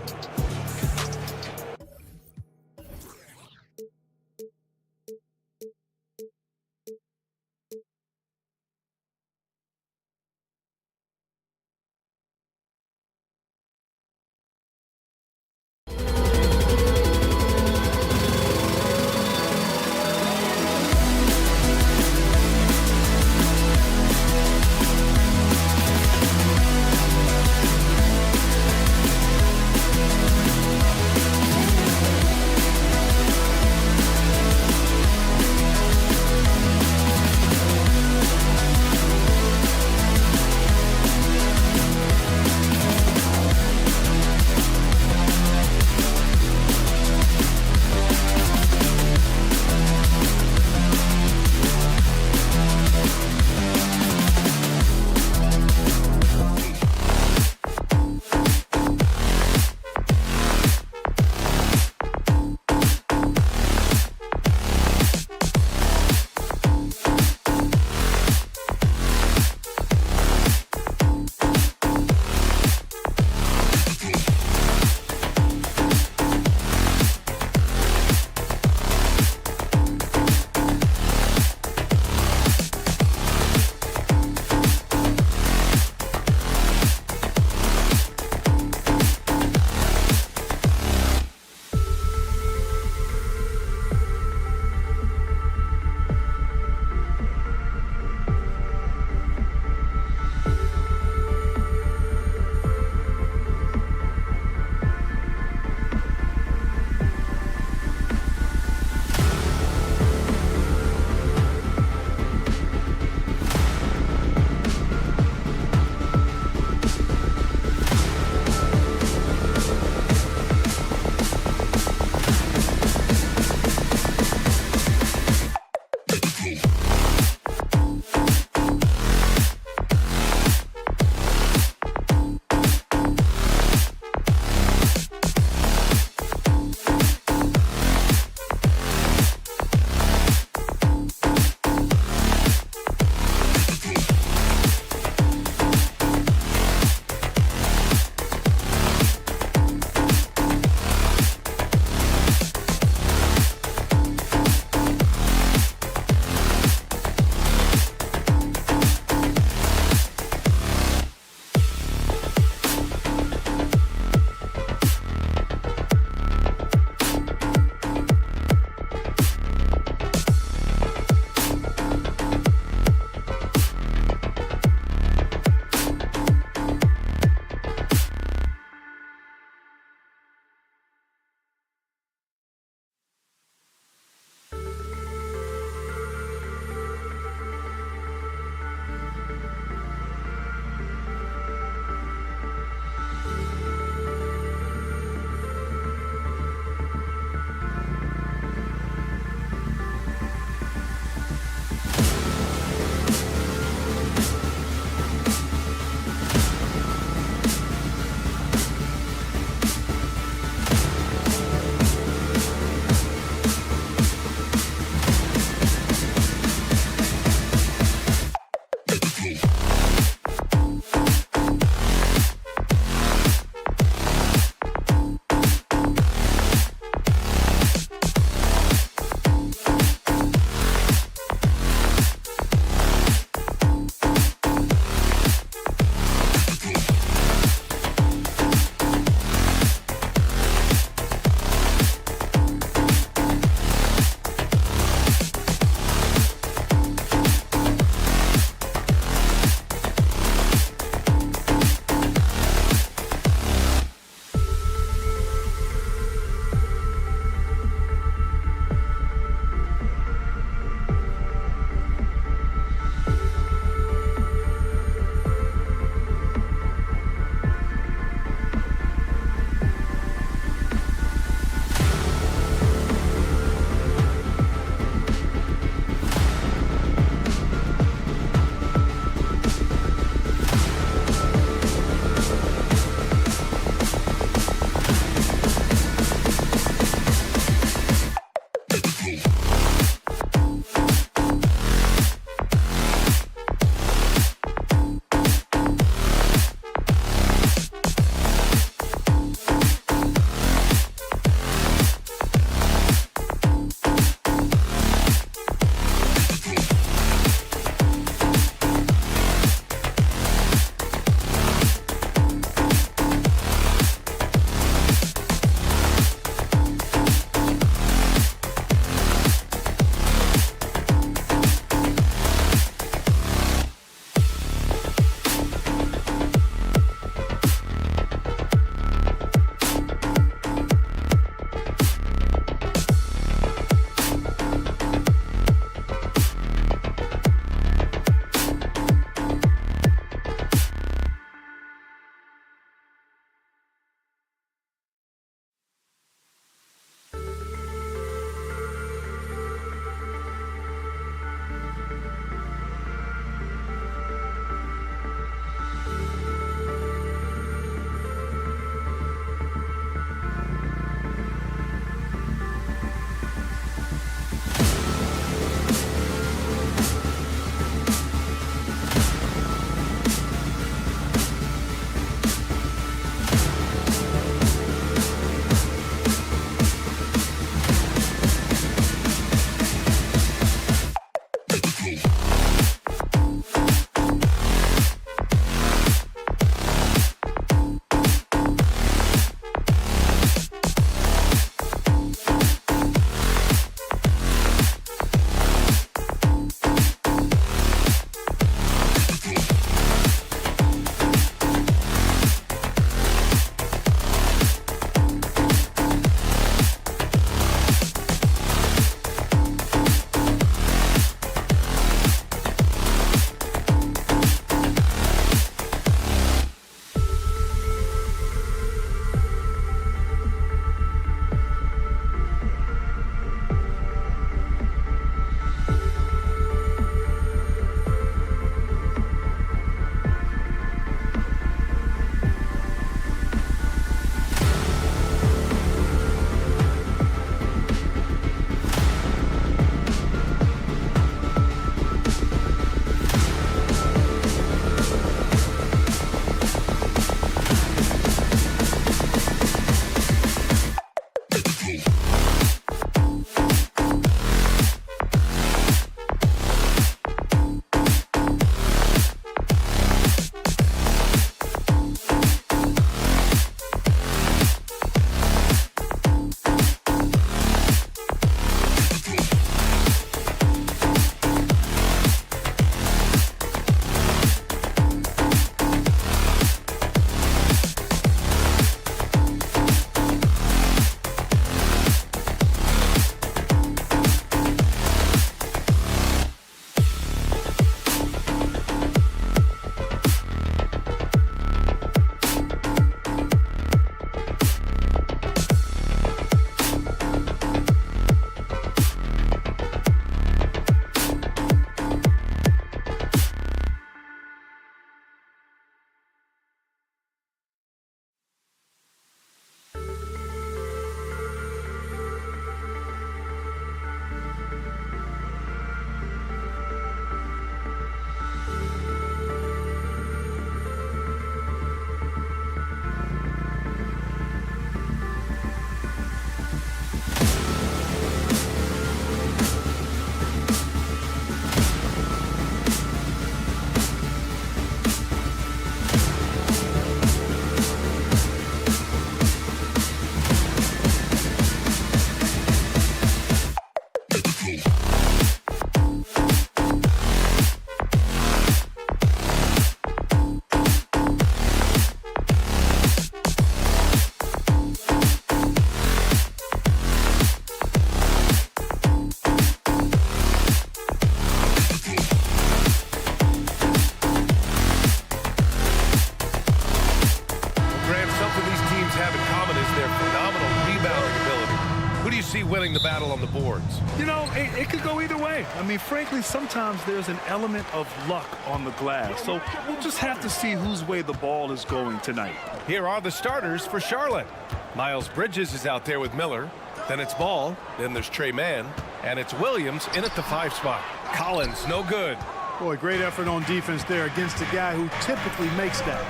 winning the battle on the boards? You know, it could go either way. I mean, frankly, sometimes there's an element of luck on the glass. So we'll just have to see whose way the ball is going tonight. Here are the starters for Charlotte. Miles Bridges is out there with Miller. Then it's Ball. Then there's Trey Mann. And it's Williams in at the 5 spot. Collins, no good. Boy, great effort on defense there against a guy who typically makes that.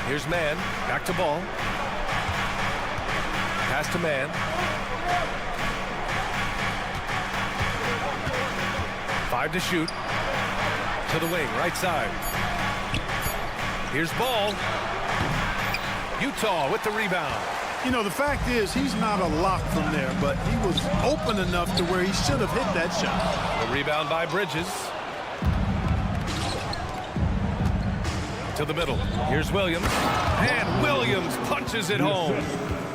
Here's Mann. Back to Ball. Pass to Mann. 5 to shoot. To the wing, right side. Here's Ball. Utah with the rebound. You know, the fact is, he's not a lock from there, but he was open enough to where he should have hit that shot. The rebound by Bridges. To the middle. Here's Williams. And Williams punches it home.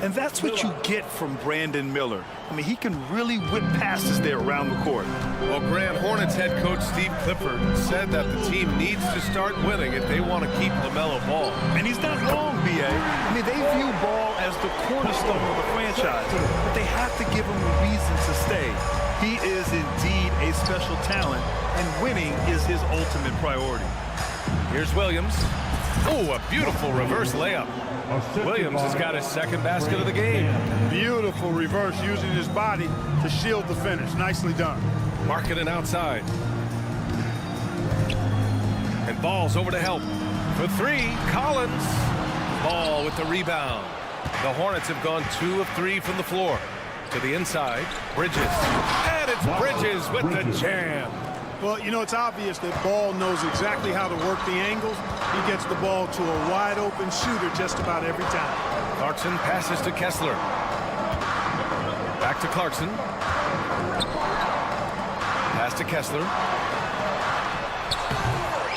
And that's what you get from Brandon Miller. I mean, he can really whip passes there around the court. Well, Grant, Hornets head coach Steve Clifford said that the team needs to start winning if they want to keep LaMelo Ball. And he's not wrong, B.A. I mean, they view Ball as the cornerstone of the franchise, but they have to give him a reason to stay. He is indeed a special talent, and winning is his ultimate priority. Here's Williams. Oh, a beautiful reverse layup. Williams has got his second basket of the game. Beautiful reverse using his body to shield the finish. Nicely done. Markkanen outside. And Ball's over to help. For 3, Collins. Ball with the rebound. The Hornets have gone 2 of 3 from the floor. To the inside, Bridges. And it's Bridges with the jam. Well, you know, it's obvious that Ball knows exactly how to work the angles. He gets the ball to a wide-open shooter just about every time. Clarkson passes to Kessler. Back to Clarkson. Pass to Kessler.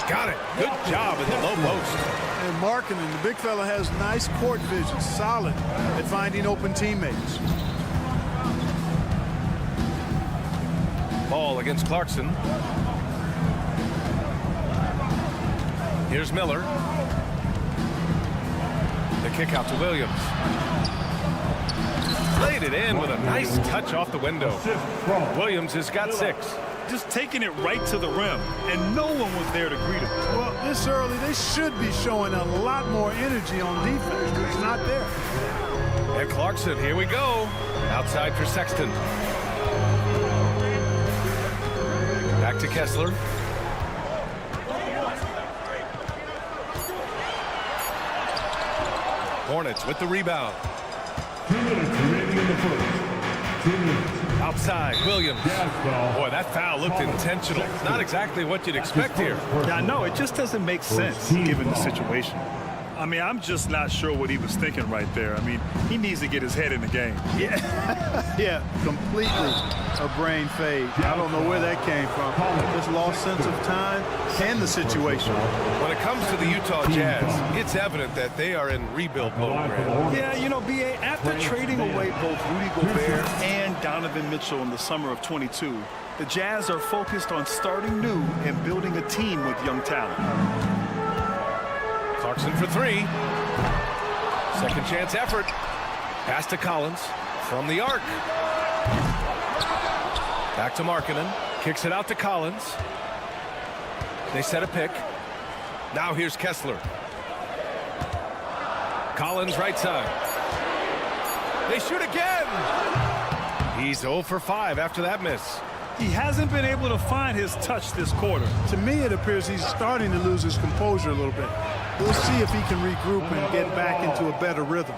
Got it. Good job in the low post. And Markkanen, the big fella, has nice court vision, solid at finding open teammates. Ball against Clarkson. Here's Miller. The kick out to Williams. Laid it in with a nice touch off the window. Williams has got 6. Just taking it right to the rim, and no one was there to greet him. Well, this early, they should be showing a lot more energy on defense. It's not there. And Clarkson, here we go. Outside for Sexton. Back to Kessler. Hornets with the rebound. 2 minutes remaining in the first. 2 minutes. Outside, Williams. Boy, that foul looked intentional. Not exactly what you'd expect here. Yeah, no, it just doesn't make sense given the situation. I mean, I'm just not sure what he was thinking right there. I mean, he needs to get his head in the game. Yeah, completely a brain fade. I don't know where that came from. Just lost sense of time and the situation. When it comes to the Utah Jazz, it's evident that they are in rebuild mode, Grant. Yeah, you know, B.A., after trading away both Rudy Gobert and Donovan Mitchell in the summer of 22, the Jazz are focused on starting new and building a team with young talent. Clarkson for 3. Second chance effort. Pass to Collins from the arc. Back to Markkanen. Kicks it out to Collins. They set a pick. Now here's Kessler. Collins right side. They shoot again. He's 0 for 5 after that miss. He hasn't been able to find his touch this quarter. To me, it appears he's starting to lose his composure a little bit. We'll see if he can regroup and get back into a better rhythm.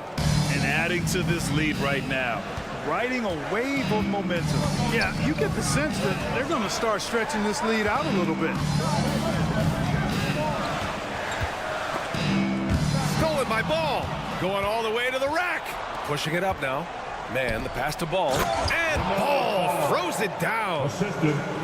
And adding to this lead right now, riding a wave of momentum. Yeah, you get the sense that they're going to start stretching this lead out a little bit. Stolen by Ball. Going all the way to the rack. Pushing it up now. Man, the pass to Ball. And Ball throws it down.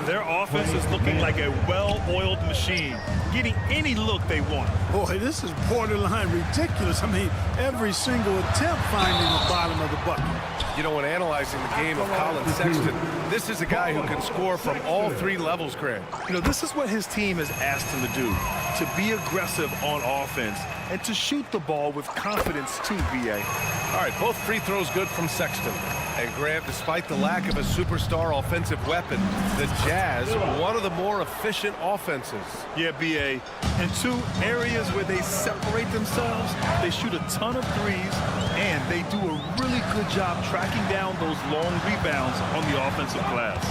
Their offense is looking like a well-oiled machine, getting any look they want. Boy, this is borderline ridiculous. I mean, every single attempt finding the bottom of the bucket. You know, when analyzing the game of Colin Sexton, this is a guy who can score from all three levels, Grant. You know, this is what his team has asked him to do, to be aggressive on offense and to shoot the ball with confidence too, B.A. All right, both free throws good from Sexton. And Grant, despite the lack of a superstar offensive weapon, the Jazz, one of the more efficient offenses. Yeah, B.A. In two areas where they separate themselves, they shoot a ton of threes, and they do a really good job tracking down those long rebounds on the offensive glass.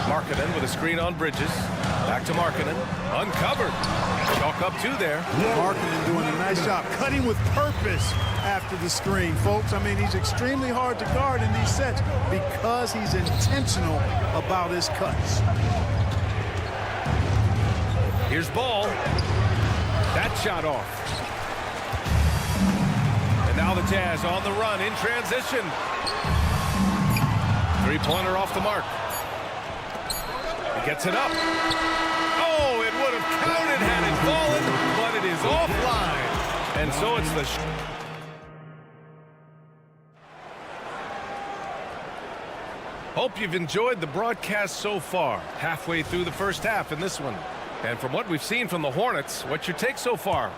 Markkanen with a screen on Bridges. Back to Markkanen. Uncovered. Chalk up two there. Markkanen doing a nice job cutting with purpose after the screen, folks. I mean, he's extremely hard to guard in these sets because he's intentional about his cuts. Here's Ball. That shot off. And now the Jazz on the run in transition. Three-pointer off the mark. He gets it up. Oh, it would have counted had it fallen, but it is offline. And so it's the... Hope you've enjoyed the broadcast so far. Halfway through the first half in this one. And from what we've seen from the Hornets, what's your take so far?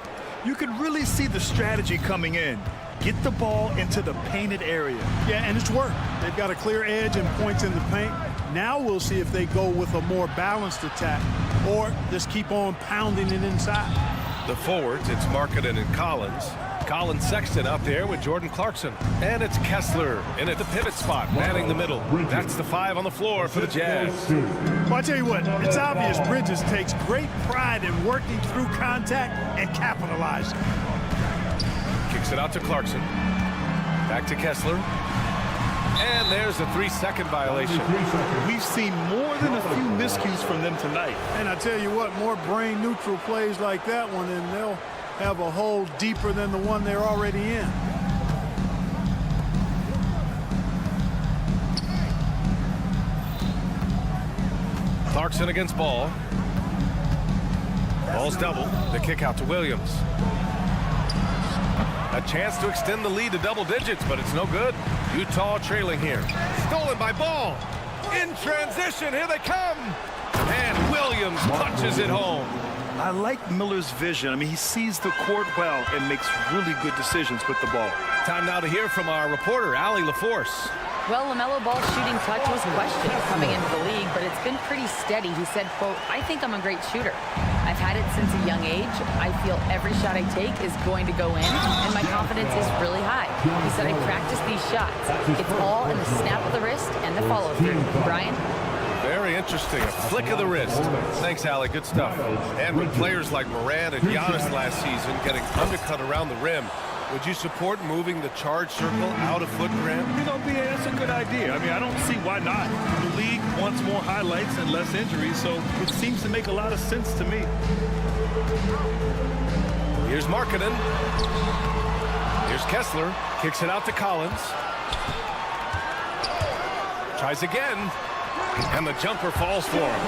You can really see the strategy coming in. Get the ball into the painted area. Yeah, and it's worked. They've got a clear edge and points in the paint. Now we'll see if they go with a more balanced attack or just keep on pounding it inside. The forwards, it's Markkanen and Collins. Colin Sexton out there with Jordan Clarkson. And it's Kessler in at the pivot spot, manning the middle. That's the five on the floor for the Jazz. Well, I tell you what, it's obvious Bridges takes great pride in working through contact and capitalizing. Kicks it out to Clarkson. Back to Kessler. And there's a 3-second violation. We've seen more than a few miscues from them tonight. And I tell you what, more brain-neutral plays like that one, and they'll have a hole deeper than the one they're already in. Clarkson against Ball. Ball's double. The kick out to Williams. A chance to extend the lead to double digits, but it's no good. Utah trailing here. Stolen by Ball. In transition, here they come. And Williams punches it home. I like Miller's vision. I mean, he sees the court well and makes really good decisions with the ball. Time now to hear from our reporter, Allie LaForce. Well, LaMelo Ball's shooting touch was questioned coming into the league, but it's been pretty steady. He said, quote, "I think I'm a great shooter. I've had it since a young age. I feel every shot I take is going to go in, and my confidence is really high." He said, "I practice these shots. It's all in the snap of the wrist and the follow-through." Brian? Very interesting. A flick of the wrist. Thanks, Allie. Good stuff. And with players like Morant and Giannis last season getting undercut around the rim, would you support moving the charge circle out of foot, Graham? You know, BA, that's a good idea. I mean, I don't see why not. The league wants more highlights and less injuries, so it seems to make a lot of sense to me. Here's Markkanen. Here's Kessler. Kicks it out to Collins. Tries again. And the jumper falls for him.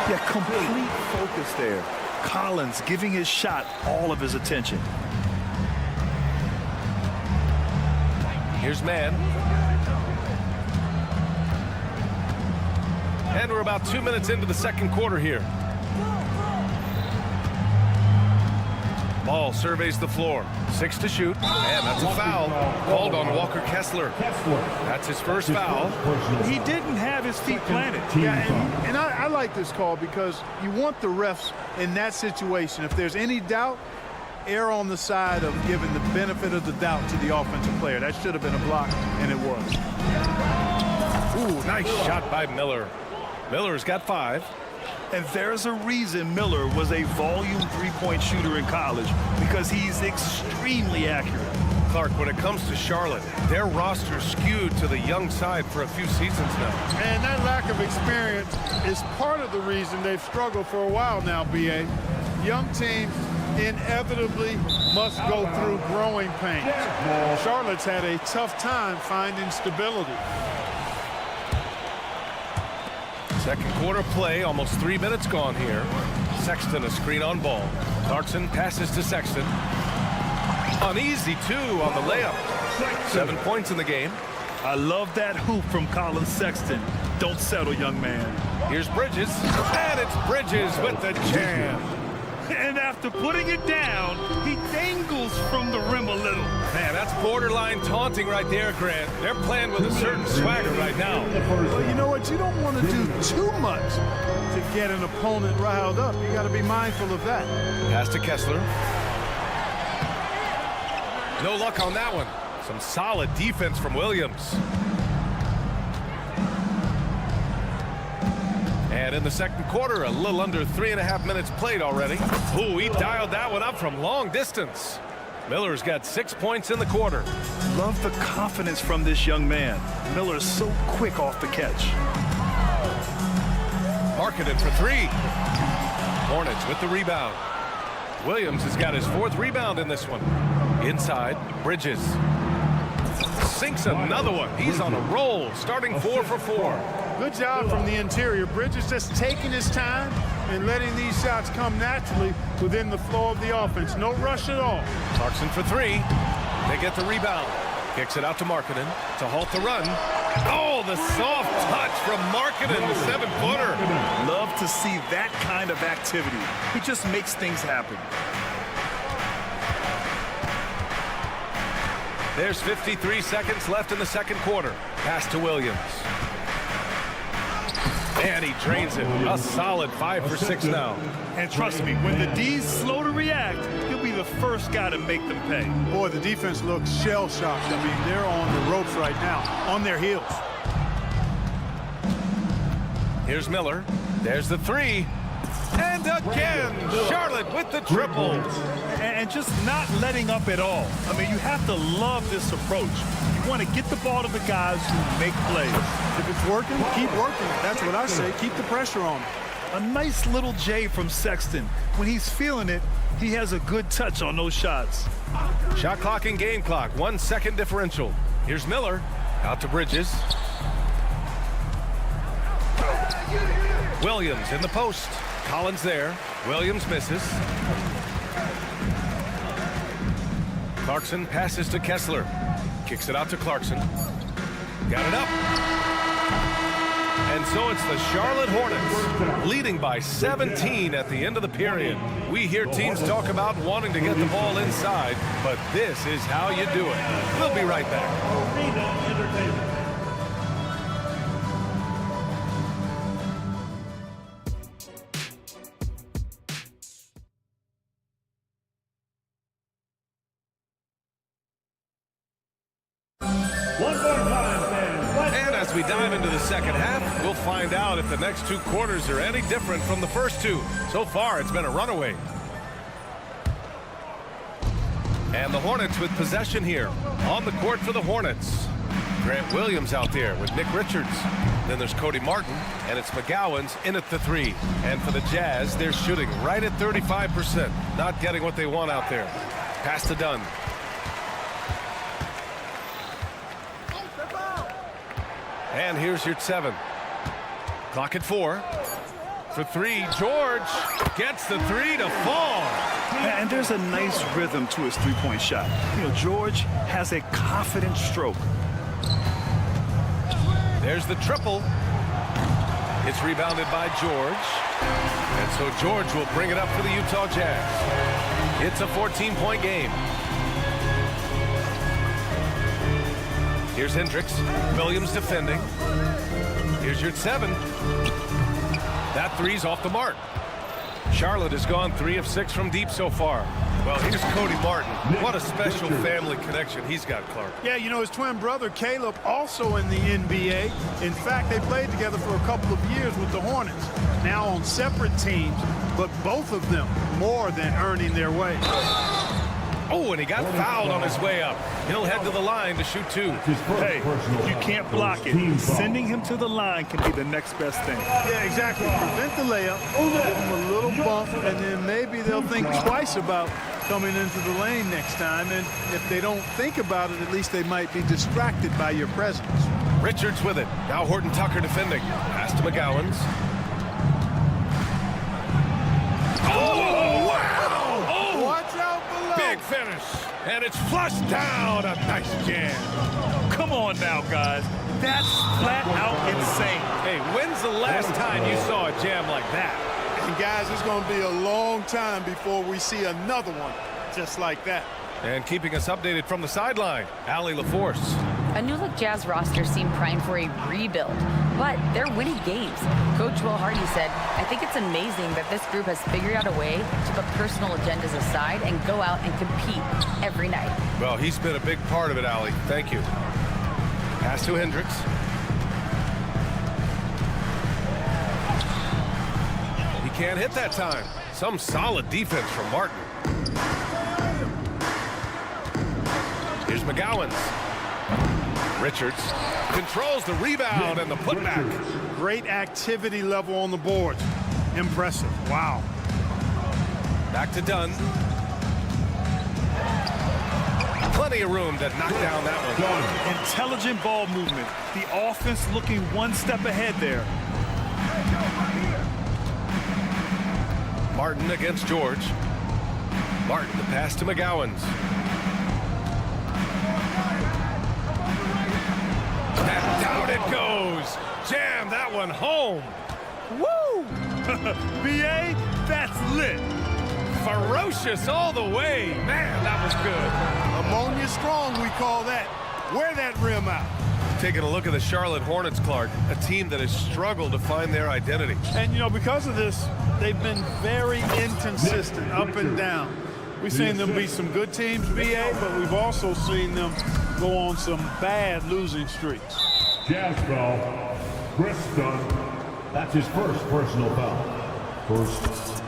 Yeah, complete focus there. Collins giving his shot all of his attention. Here's Mann. And we're about 2 minutes into the second quarter here. Ball surveys the floor. 6 to shoot. And that's a foul called on Walker Kessler. That's his first foul. He didn't have his feet planted. Yeah, and I like this call because you want the refs in that situation. If there's any doubt, err on the side of giving the benefit of the doubt to the offensive player. That should have been a block, and it was. Ooh, nice shot by Miller. Miller's got 5. And there's a reason Miller was a volume three-point shooter in college, because he's extremely accurate. Clark, when it comes to Charlotte, their roster skewed to the young side for a few seasons now. And that lack of experience is part of the reason they've struggled for a while now, B.A. Young teams inevitably must go through growing pains. Charlotte's had a tough time finding stability. Second quarter play, almost 3 minutes gone here. Sexton a screen on ball. Clarkson passes to Sexton. An easy 2 on the layup. 7 points in the game. I love that hoop from Colin Sexton. Don't settle, young man. Here's Bridges, and it's Bridges with the jam. And after putting it down, he dangles from the rim a little. Man, that's borderline taunting right there, Grant. They're playing with a certain swagger right now. Well, you know what? You don't want to do too much to get an opponent riled up. You got to be mindful of that. Pass to Kessler. No luck on that one. Some solid defense from Williams. And in the second quarter, a little under 3.5 minutes played already. Ooh, he dialed that one up from long distance. Miller's got 6 points in the quarter. Love the confidence from this young man. Miller's so quick off the catch. Marketed for 3. Hornets with the rebound. Williams has got his 4th rebound in this one. Inside, Bridges. Sinks another one. He's on a roll, starting 4 for 4. Good job from the interior. Bridges just taking his time and letting these shots come naturally within the flow of the offense. No rush at all. Clarkson for 3. They get the rebound. Kicks it out to Markkanen to halt the run. Oh, the soft touch from Markkanen, the 7-footer. Love to see that kind of activity. He just makes things happen. There's 53 seconds left in the second quarter. Pass to Williams. And he drains it. A solid 5 for 6 now. And trust me, when the D's slow to react, he'll be the first guy to make them pay. Boy, the defense looks shell-shocked. I mean, they're on the ropes right now, on their heels. Here's Miller. There's the 3. And again, Charlotte with the triple. And just not letting up at all. I mean, you have to love this approach. You want to get the ball to the guys who make plays. If it's working, keep working. That's what I say. Keep the pressure on. A nice little J from Sexton. When he's feeling it, he has a good touch on those shots. Shot clock and game clock, 1 second differential. Here's Miller, out to Bridges. Williams in the post. Collins there. Williams misses. Clarkson passes to Kessler. Kicks it out to Clarkson. Got it up. And so it's the Charlotte Hornets leading by 17 at the end of the period. We hear teams talk about wanting to get the ball inside, but this is how you do it. We'll be right back. And as we dive into the second half, we'll find out if the next 2 quarters are any different from the first 2. So far, it's been a runaway. And the Hornets with possession here. On the court for the Hornets. Grant Williams out there with Nick Richards. Then there's Cody Martin, and it's McGowan's in at the 3. And for the Jazz, they're shooting right at 35%. Not getting what they want out there. Pass to Dunn. And here's your 7. Clock at 4. For 3, George gets the 3 to fall. And there's a nice rhythm to his three-point shot. You know, George has a confident stroke. There's the triple. It's rebounded by George. And so George will bring it up for the Utah Jazz. It's a 14-point game. Here's Hendricks. Williams defending. Here's your 7. That 3's off the mark. Charlotte has gone 3 of 6 from deep so far. Well, here's Cody Martin. What a special family connection he's got, Clark. Yeah, you know, his twin brother, Caleb, also in the NBA. In fact, they played together for a couple of years with the Hornets. Now on separate teams, but both of them more than earning their way. Oh, and he got fouled on his way up. He'll head to the line to shoot 2. Hey, if you can't block it, sending him to the line can be the next best thing. Yeah, exactly. Prevent the layup, give him a little bump, and then maybe they'll think twice about coming into the lane next time. And if they don't think about it, at least they might be distracted by your presence. Richards with it. Now Horton Tucker defending. Pass to McGowan's. Oh, wow! Oh, watch out below. Big finish. And it's flushed down. A nice jam. Come on now, guys. That's flat out insane. Hey, when's the last time you saw a jam like that? And guys, it's going to be a long time before we see another one just like that. And keeping us updated from the sideline, Allie LaForce. A new-look Jazz roster seemed primed for a rebuild, but they're winning games. Coach Will Hardy said, I think it's amazing that this group has figured out a way to put personal agendas aside and go out and compete every night. Well, he's been a big part of it, Allie. Thank you. Pass to Hendricks. He can't hit that time. Some solid defense from Martin. Here's McGowan's. Richards controls the rebound and the putback. Great activity level on the board. Impressive. Wow. Back to Dunn. Plenty of room to knock down that one. Intelligent ball movement. The offense looking one step ahead there. Martin against George. Martin, the pass to McGowan's. And down it goes. Jam that one home. Woo! BA, that's lit. Ferocious all the way. Man, that was good. Ammonia strong, we call that. Wear that rim out. Taking a look at the Charlotte Hornets, Clark, a team that has struggled to find their identity. And, you know, because of this, they've been very inconsistent, up and down. We've seen them beat some good teams, BA, but we've also seen them go on some bad losing streaks. Jazz foul, Chris Dunn. That's his first personal foul. First.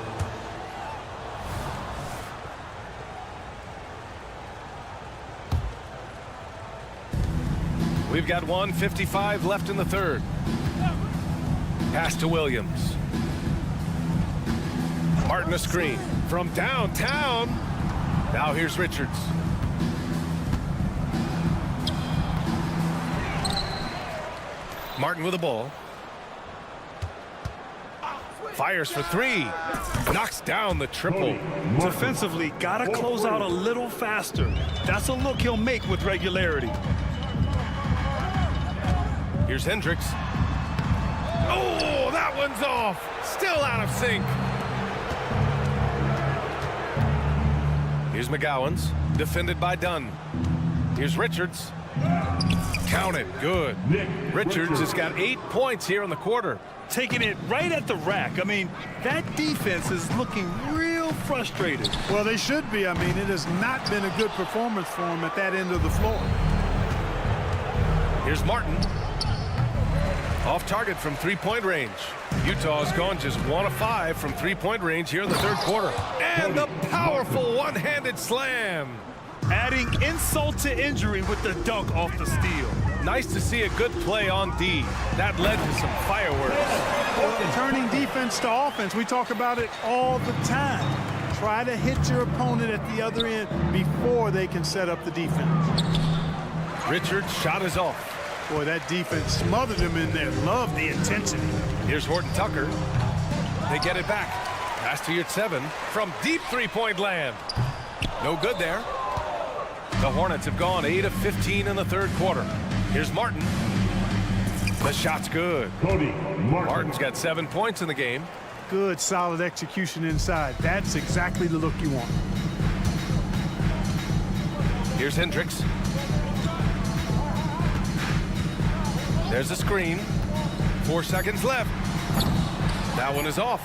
We've got 1:55 left in the third. Pass to Williams. Martin a screen from downtown. Now here's Richards. Martin with the ball. Fires for three. Knocks down the triple. Defensively, gotta close out a little faster. That's a look he'll make with regularity. Here's Hendricks. Oh, that one's off. Still out of sync. Here's McGowan's. Defended by Dunn. Here's Richards. Count it. Good. Richards has got 8 points here in the quarter. Taking it right at the rack. I mean, that defense is looking real frustrated. Well, they should be. I mean, it has not been a good performance for them at that end of the floor. Here's Martin. Off target from three-point range. Utah's gone just 1 of 5 from three-point range here in the third quarter. And the powerful one-handed slam. Adding insult to injury with the dunk off the steal. Nice to see a good play on D. That led to some fireworks. Turning defense to offense. We talk about it all the time. Try to hit your opponent at the other end before they can set up the defense. Richards' shot is off. Boy, that defense smothered him in there. Love the intensity. Here's Horton Tucker. They get it back. Pass to Yurtseven from deep three-point land. No good there. The Hornets have gone 8 of 15 in the third quarter. Here's Martin. The shot's good. Martin's got 7 points in the game. Good, solid execution inside. That's exactly the look you want. Here's Hendricks. There's a screen. 4 seconds left. That one is off.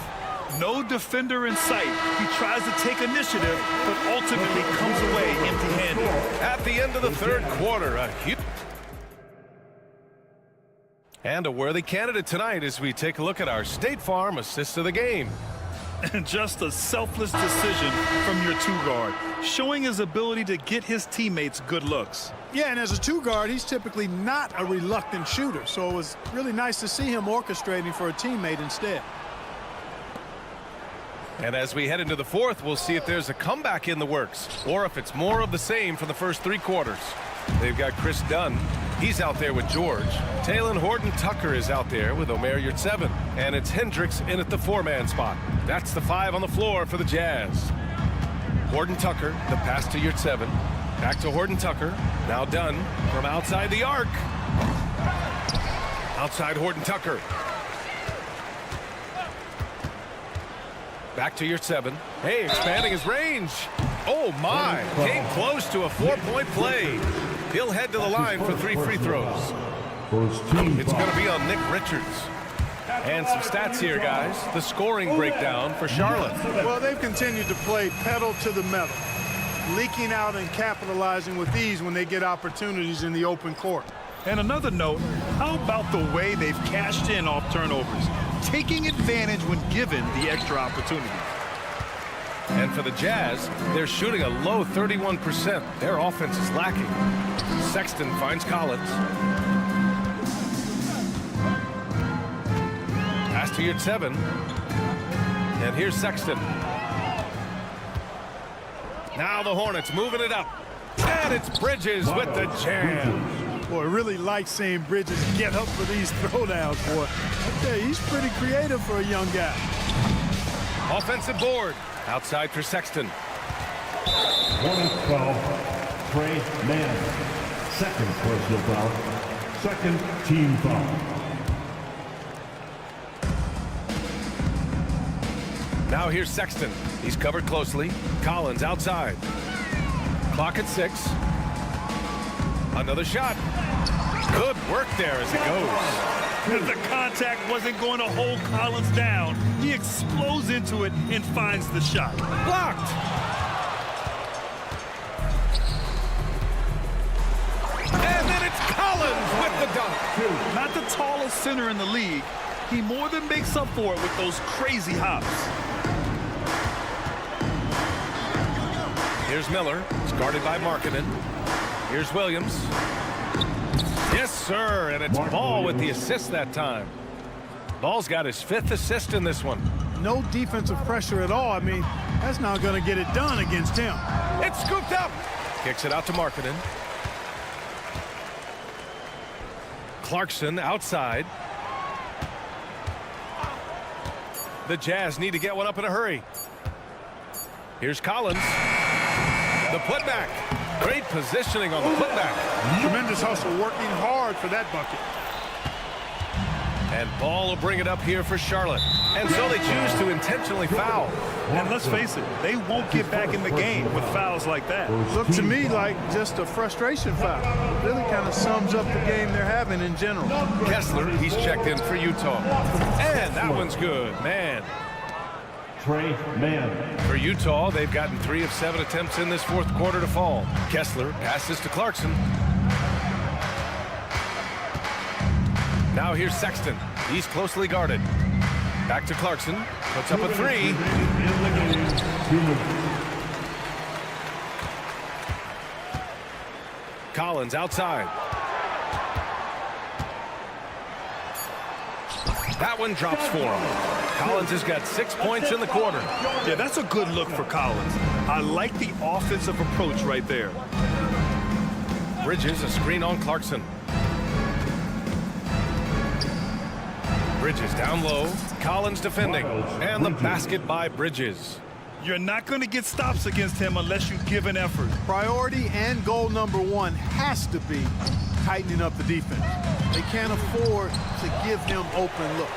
No defender in sight. He tries to take initiative, but ultimately comes away empty-handed. At the end of the third quarter, and a worthy candidate tonight as we take a look at our State Farm assist of the game. And just a selfless decision from your two-guard, showing his ability to get his teammates good looks. Yeah, and as a two-guard, he's typically not a reluctant shooter, so it was really nice to see him orchestrating for a teammate instead. And as we head into the fourth, we'll see if there's a comeback in the works or if it's more of the same for the first 3 quarters. They've got Chris Dunn He's out there with George. Talon Horton-Tucker is out there with Omer Yurtseven. And it's Hendricks in at the 4-man spot. That's the 5 on the floor for the Jazz. Horton-Tucker, the pass to Yurtseven. Back to Horton-Tucker. Now done from outside the arc. Outside Horton-Tucker. Back to Yurtseven. Hey, expanding his range. Oh, my. Came close to a 4-point play. He'll head to the line for 3 free throws. It's going to be on Nick Richards. And some stats here, guys. The scoring breakdown for Charlotte. Well, they've continued to play pedal to the metal, leaking out and capitalizing with ease when they get opportunities in the open court. And another note, how about the way they've cashed in off turnovers, taking advantage when given the extra opportunity. And for the Jazz, they're shooting a low 31%. Their offense is lacking. Sexton finds Collins. Pass to Yurtseven. And here's Sexton. Now the Hornets moving it up. And it's Bridges with the jam. Boy, really like seeing Bridges get up for these throwdowns, boy. Okay, he's pretty creative for a young guy. Offensive board. Outside for Sexton. Hornets foul, Trey Mann. Second personal foul. Second team foul. Now here's Sexton. He's covered closely. Collins outside. Clock at 6. Another shot. Good work there as it goes. The contact wasn't going to hold Collins down. He explodes into it and finds the shot. Blocked. And then it's Collins with the dunk. Not the tallest center in the league. He more than makes up for it with those crazy hops. Here's Miller. It's guarded by Markkanen. Here's Williams. Yes, sir, and it's Ball with the assist that time. Ball's got his 5th assist in this one. No defensive pressure at all. I mean, that's not going to get it done against him. It's scooped up. Kicks it out to Markkanen. Clarkson outside. The Jazz need to get one up in a hurry. Here's Collins. The putback. Great positioning on the putback. Tremendous hustle, working hard for that bucket. And Ball will bring it up here for Charlotte. And so they choose to intentionally foul. And let's face it, they won't get back in the game with fouls like that. Looked to me like just a frustration foul. Really kind of sums up the game they're having in general. Kessler, he's checked in for Utah. And that one's good, man. Trey Mann. For Utah, they've gotten 3 of 7 attempts in this 4th quarter to fall. Kessler passes to Clarkson. Now here's Sexton. He's closely guarded. Back to Clarkson. Puts up a 3. Collins outside. That one drops for him. Collins has got 6 points in the quarter. Yeah, that's a good look for Collins. I like the offensive approach right there. Bridges, a screen on Clarkson. Bridges down low. Collins defending. And the basket by Bridges. You're not going to get stops against him unless you give an effort. Priority and goal number 1 has to be tightening up the defense. They can't afford to give him open looks.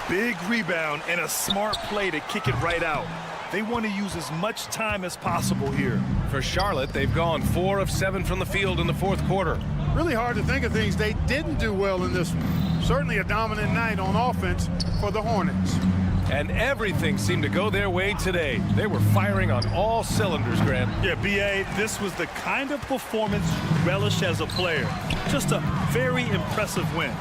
Big rebound and a smart play to kick it right out. They want to use as much time as possible here. For Charlotte, they've gone 4 of 7 from the field in the 4th quarter. Really hard to think of things they didn't do well in this one. Certainly a dominant night on offense for the Hornets. And everything seemed to go their way today. They were firing on all cylinders, Grant. Yeah, B.A., this was the kind of performance you relish as a player. Just a very impressive win.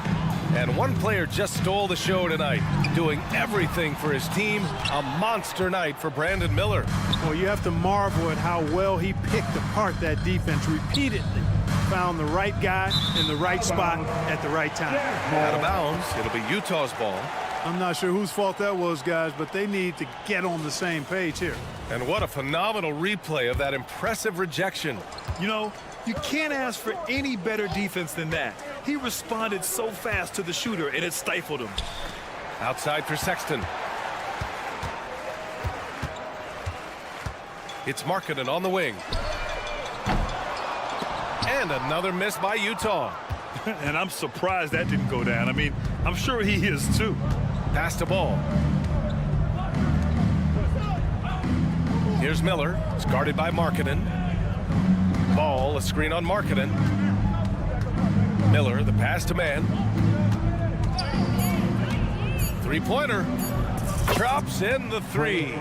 And one player just stole the show tonight, doing everything for his team. A monster night for Brandon Miller. Well, you have to marvel at how well he picked apart that defense repeatedly. Found the right guy in the right spot at the right time. Out of bounds. It'll be Utah's ball. I'm not sure whose fault that was, guys, but they need to get on the same page here. And what a phenomenal replay of that impressive rejection. You know, You can't ask for any better defense than that. He responded so fast to the shooter, and it stifled him. Outside for Sexton. It's Markkanen on the wing. And another miss by Utah. And I'm surprised that didn't go down. I mean, I'm sure he is too. Pass the ball. Here's Miller. It's guarded by Markkanen. Ball, a screen on Markkanen. Miller, the pass to man. Three-pointer. Drops in the three.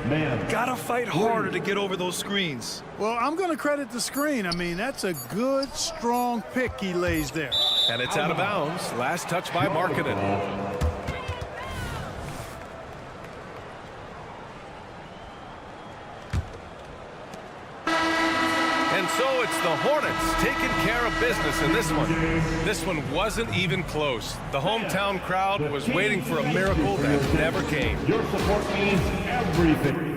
Gotta fight harder to get over those screens. Well, I'm going to credit the screen. I mean, that's a good, strong pick he lays there. And it's out of bounds. Last touch by Markkanen. And so it's the Hornets taking care of business in this one. This one wasn't even close. The hometown crowd was waiting for a miracle that never came. Your support means everything.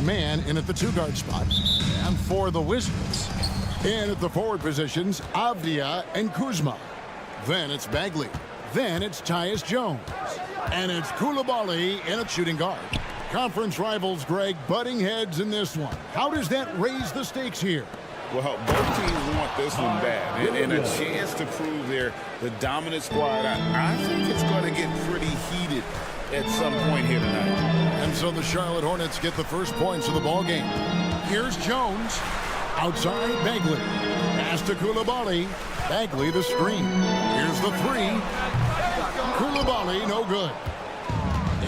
man in at the 2-guard spot. And for the Wizards, in at the forward positions, Avdia and Kuzma. Then it's Bagley. Then it's Tyus Jones. And it's Coulibaly in at shooting guard. Conference rivals, Greg, butting heads in this one. How does that raise the stakes here? Well, both teams want this one bad, and a chance to prove they're the dominant squad. I think it's going to get pretty heated at some point here tonight. And so the Charlotte Hornets get the first points of the ball game. Here's Jones. Outside, Bagley. Pass to Coulibaly. Bagley the screen. Here's the 3. Coulibaly, no good.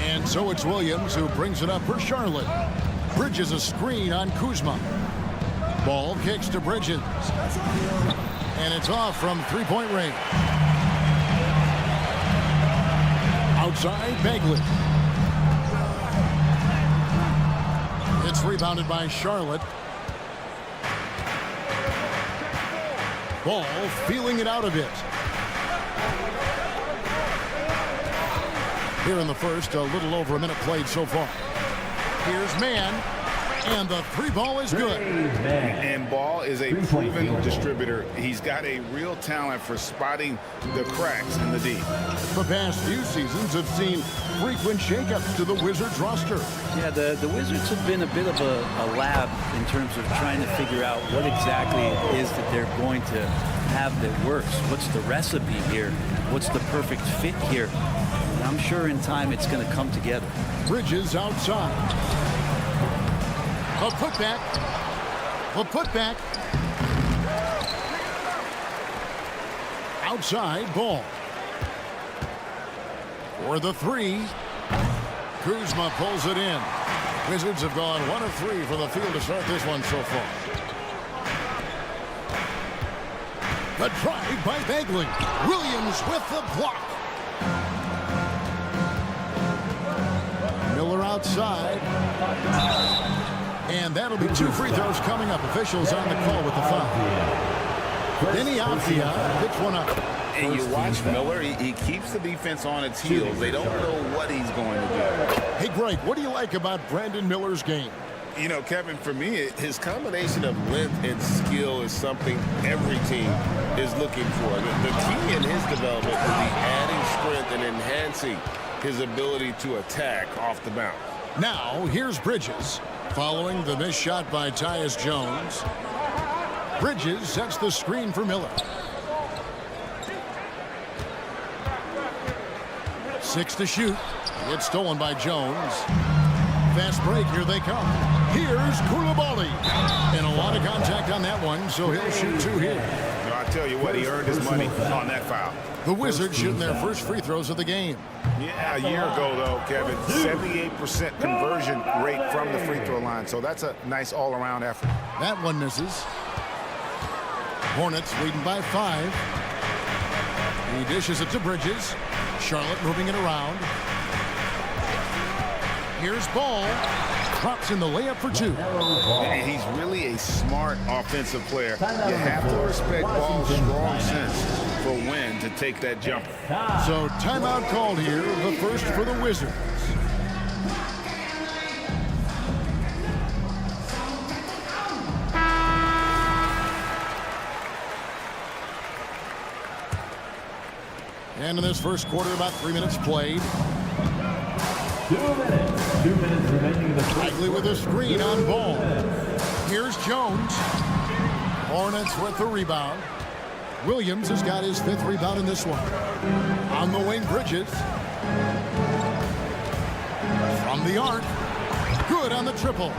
And so it's Williams who brings it up for Charlotte. Bridges a screen on Kuzma. Ball kicks to Bridges. And it's off from 3-point range. Outside, Bagley. It's rebounded by Charlotte. Ball feeling it out a bit. Here in the first, a little over a minute played so far. Here's Mann, and the 3-ball is good. And Ball is a proven distributor. He's got a real talent for spotting the cracks in the D. The past few seasons have seen frequent shakeups to the Wizards roster. Yeah, the Wizards have been a bit of a lab in terms of trying to figure out what exactly it is that they're going to have that works. What's the recipe here? What's the perfect fit here? And I'm sure in time it's going to come together. Bridges outside. A putback. A putback. Outside, Ball. For the 3. Kuzma pulls it in. Wizards have gone 1 of 3 from the field to start this one so far. The drive by Bagley. Williams with the block. Miller outside. And that'll be 2 free throws coming up. Officials on the call with the foul. Denny Avdia picks one up. And you watch Miller, he keeps the defense on its heels. They don't know what he's going to do. Hey, Greg, what do you like about Brandon Miller's game? You know, Kevin, for me, his combination of length and skill is something every team is looking for. The key in his development will be adding strength and enhancing his ability to attack off the bounce. Now, here's Bridges. Following the missed shot by Tyus Jones. Bridges sets the screen for Miller. 6 to shoot. It's stolen by Jones. Fast break, here they come. Here's Coulibaly. And a lot of contact on that one, so he'll shoot 2 here. No, I tell you what, he earned his money on that foul. The Wizards shooting their first free throws of the game. Yeah, a year ago, though, Kevin, 78% conversion rate from the free throw line, so that's a nice all-around effort. That one misses. Hornets leading by 5. He dishes it to Bridges. Charlotte moving it around. Here's Ball. Drops in the layup for 2. And he's really a smart offensive player. You have to respect Ball's strong sense for when to take that jumper. So timeout called here, the first for the Wizards. And in this first quarter, about 3 minutes played. 2 minutes. 2 minutes remaining in the first. Bagley with a screen on Ball. Here's Jones. Hornets with the rebound. Williams has got his 5th rebound in this one. On the wing, Bridges. From the arc. Good on the triple.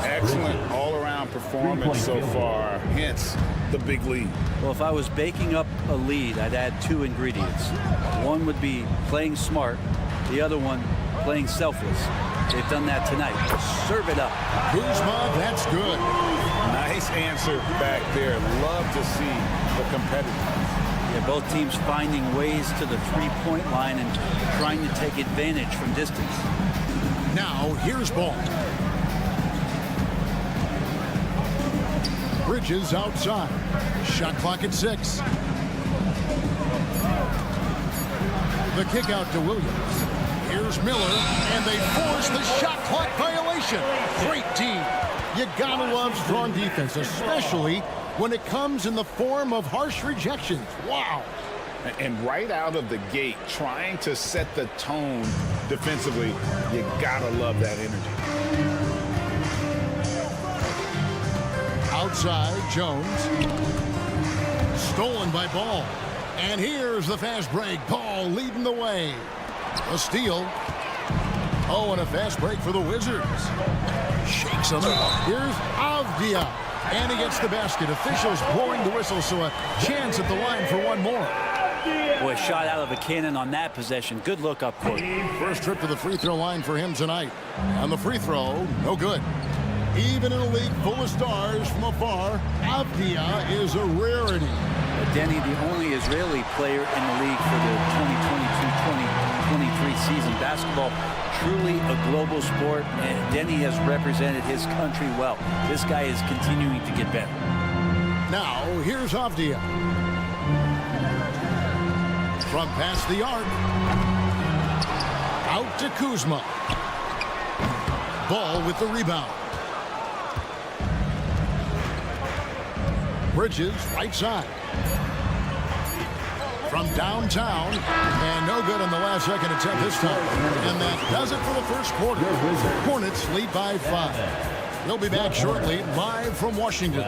Excellent all-around performance so far. Hence the big lead. Well, if I was baking up a lead, I'd add 2 ingredients. One would be playing smart. The other one, playing selfless. They've done that tonight. Serve it up. Kuzma, that's good. Nice answer back there. Love to see the competitiveness. Yeah, both teams finding ways to the 3-point line and trying to take advantage from distance. Now, here's Ball. Bridges outside. Shot clock at 6. The kick out to Williams. Here's Miller, and they force the shot clock violation. Great team. You gotta love strong defense, especially when it comes in the form of harsh rejections. Wow. And right out of the gate, trying to set the tone defensively, you gotta love that energy. Outside, Jones. Stolen by Ball. And here's the fast break. Ball leading the way. A steal. Oh, and a fast break for the Wizards. Shakes him. Here's Avdia. And he gets the basket. Officials blowing the whistle, so a chance at the line for one more. Boy, shot out of a cannon on that possession. Good look up court. First trip to the free throw line for him tonight. On the free throw, no good. Even in a league full of stars from afar, Avdia is a rarity. Denny, the only Israeli player in the league for the 2022-2023 season. Basketball, truly a global sport, and Denny has represented his country well. This guy is continuing to get better. Now, here's Avdia. From past the arc. Out to Kuzma. Ball with the rebound. Bridges, right side. From downtown, and no good on the last second attempt this time. And that does it for the first quarter. Hornets lead by 5. We'll be back shortly, live from Washington.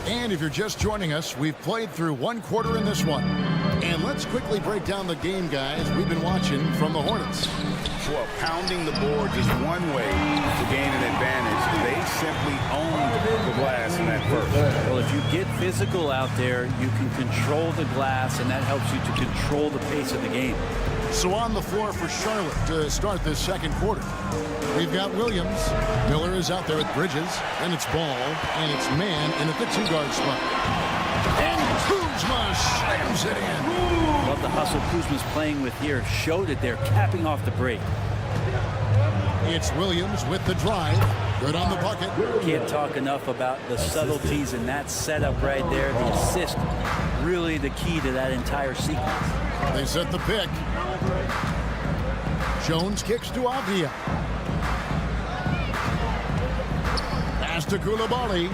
And if you're just joining us, we've played through one quarter in this one. And let's quickly break down the game, guys, we've been watching from the Hornets. Well, pounding the boards is one way to gain an advantage. They simply owned the glass in that first. Well, if you get physical out there, you can control the glass, and that helps you to control the pace of the game. So on the floor for Charlotte to start this second quarter, we've got Williams. Miller is out there with Bridges, and it's Ball, and it's Man in at the 2-guard spot. And Kuzma slams it in. Love the hustle Kuzma's playing with here. Showed it there, capping off the break. It's Williams with the drive. Good on the bucket. Can't talk enough about the subtleties in that setup right there. The assist, really the key to that entire sequence. They set the pick. Jones kicks to Avdia. Pass to Coulibaly.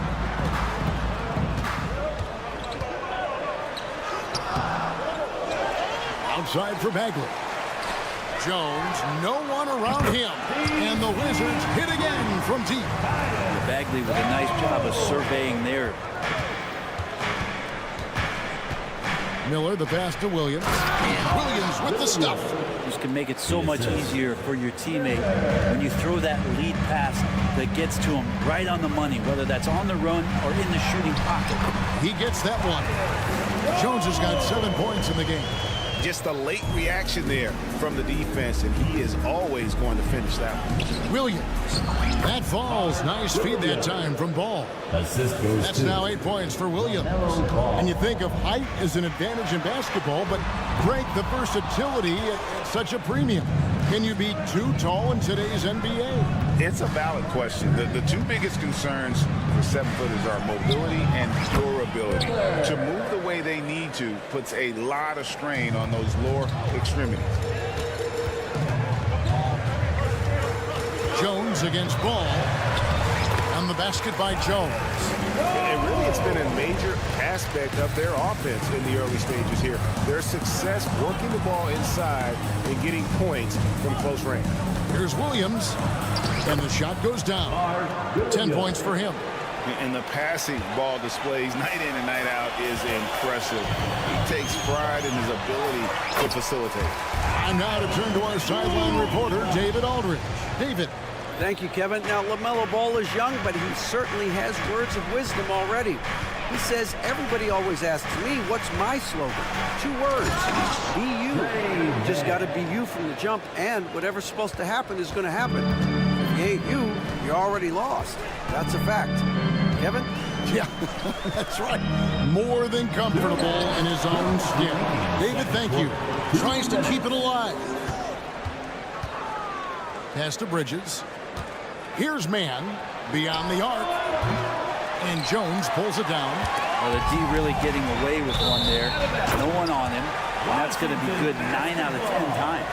Outside for Bagley. Jones, no one around him. And the Wizards hit again from deep. Bagley with a nice job of surveying there. Miller, the pass to Williams. And Williams with the stuff. This can make it so much easier for your teammate when you throw that lead pass that gets to him right on the money, whether that's on the run or in the shooting pocket. He gets that one. Jones has got 7 points in the game. Just a late reaction there from the defense, and he is always going to finish that one. Williams. That falls. Nice feed that time from Ball. That's now 8 points for Williams. And you think of height as an advantage in basketball, but Greg, the versatility at such a premium. Can you be too tall in today's NBA? It's a valid question. The two biggest concerns for 7-footers are mobility and durability. To move the way they need to puts a lot of strain on those lower extremities. Jones against Ball. On the basket by Jones. And really, it's been a major aspect of their offense in the early stages here. Their success working the ball inside and getting points from close range. Here's Williams. And the shot goes down. 10 points for him. And the passing ball displays night in and night out is impressive. He takes pride in his ability to facilitate. And now to turn to our sideline reporter, David Aldridge. David. Thank you, Kevin. Now, LaMelo Ball is young, but he certainly has words of wisdom already. He says, everybody always asks me, what's my slogan? 2 words, be you. You just got to be you from the jump, and whatever's supposed to happen is going to happen. If you ain't you, you're already lost. That's a fact. Kevin? Yeah, that's right. More than comfortable in his own skin. David, thank you. Tries to keep it alive. Pass to Bridges. Here's man beyond the arc. And Jones pulls it down. Well, the D really getting away with one there. No one on him. And that's going to be good 9 out of 10 times.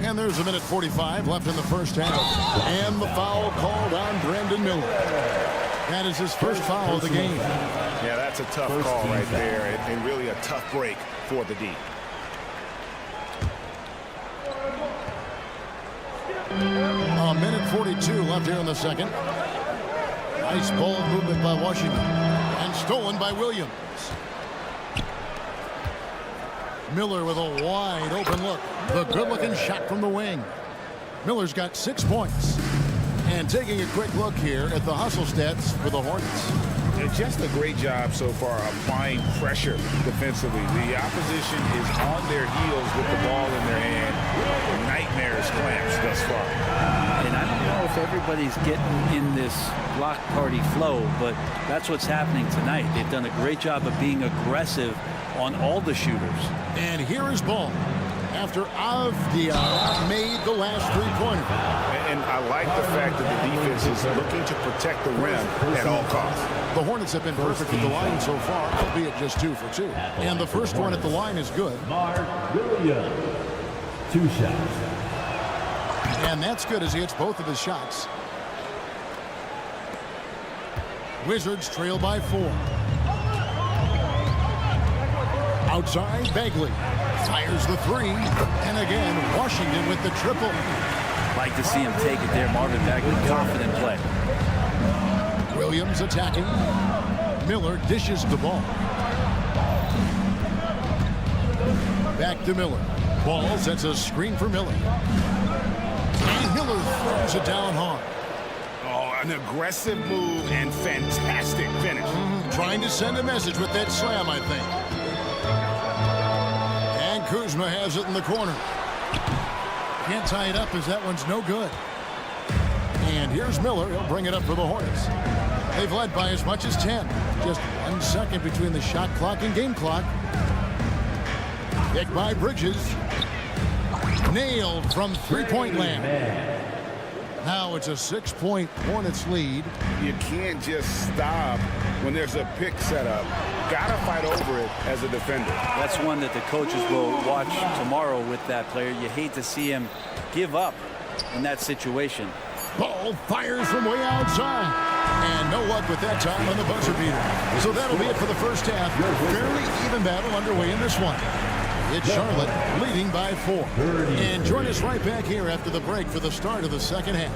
And there's a minute 45 left in the first half. And the foul called on Brandon Miller. That is his first foul of the game. Yeah, that's a tough call right there, and really a tough break for the D. A minute 42 left here in the second. Nice ball movement by Washington. And stolen by Williams. Miller with a wide open look. The good-looking shot from the wing. Miller's got 6 points. And taking a quick look here at the hustle stats for the Hornets. And just a great job so far applying pressure defensively. The opposition is on their heels with the ball in their hand. Nightmares clamps thus far. And I don't know if everybody's getting in this block party flow, but that's what's happening tonight. They've done a great job of being aggressive on all the shooters. And here is ball after Avdia made the last three-pointer. And I like the fact that the defense is looking to protect the rim at all costs. The Hornets have been perfect at the line so far, albeit just 2 for 2. And the first one at the line is good. Williams, 2 shots. And that's good as he hits both of his shots. Wizards trail by 4. Outside, Bagley fires the 3. And again, Washington with the triple. Like to see him take it there. Marvin Bagley, confident play. Williams attacking. Miller dishes the ball. Back to Miller. Ball sets a screen for Miller. And Miller throws it down hard. Oh, an aggressive move and fantastic finish. Trying to send a message with that slam, I think. And Kuzma has it in the corner. Can't tie it up as that one's no good. And here's Miller. He'll bring it up for the Hornets. They've led by as much as 10. Just 1 second between the shot clock and game clock. Kick by Bridges. Nailed from three-point land. Now it's a 6-point Hornets lead. You can't just stop when there's a pick set up. Got to fight over it as a defender. That's one that the coaches will watch tomorrow with that player. You hate to see him give up in that situation. Ball fires from way outside. And no luck with that time on the buzzer beater. So that'll be it for the first half. Fairly even battle underway in this one. It's Charlotte leading by 4. And join us right back here after the break for the start of the second half.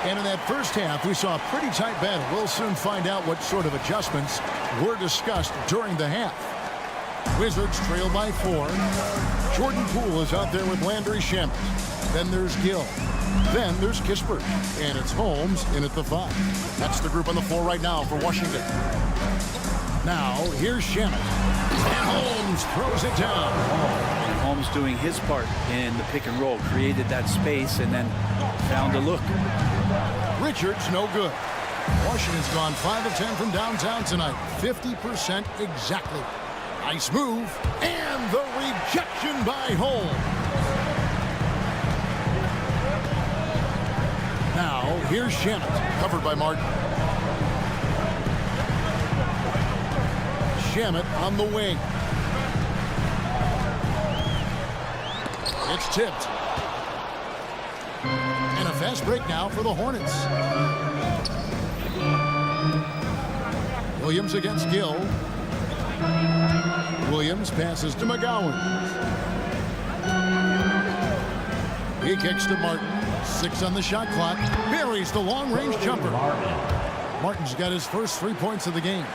And in that first half, we saw a pretty tight battle. We'll soon find out what sort of adjustments were discussed during the half. Wizards trail by 4. Jordan Poole is out there with Landry Shamet. Then there's Gill. Then there's Kispert. And it's Holmes in at the 5. That's the group on the floor right now for Washington. Now, here's Shamet. And Holmes throws it down. And Holmes doing his part in the pick and roll. Created that space and then found a look. Richards, no good. Washington's gone 5 of 10 from downtown tonight. 50% exactly. Nice move. And the rejection by Holmes. Now, here's Shamet, covered by Martin. Shamet on the wing. It's tipped. And a fast break now for the Hornets. Williams against Gill. Williams passes to McGowan. He kicks to Martin. 6 on the shot clock. Buries the long-range jumper. Martin's got his first 3 points of the game.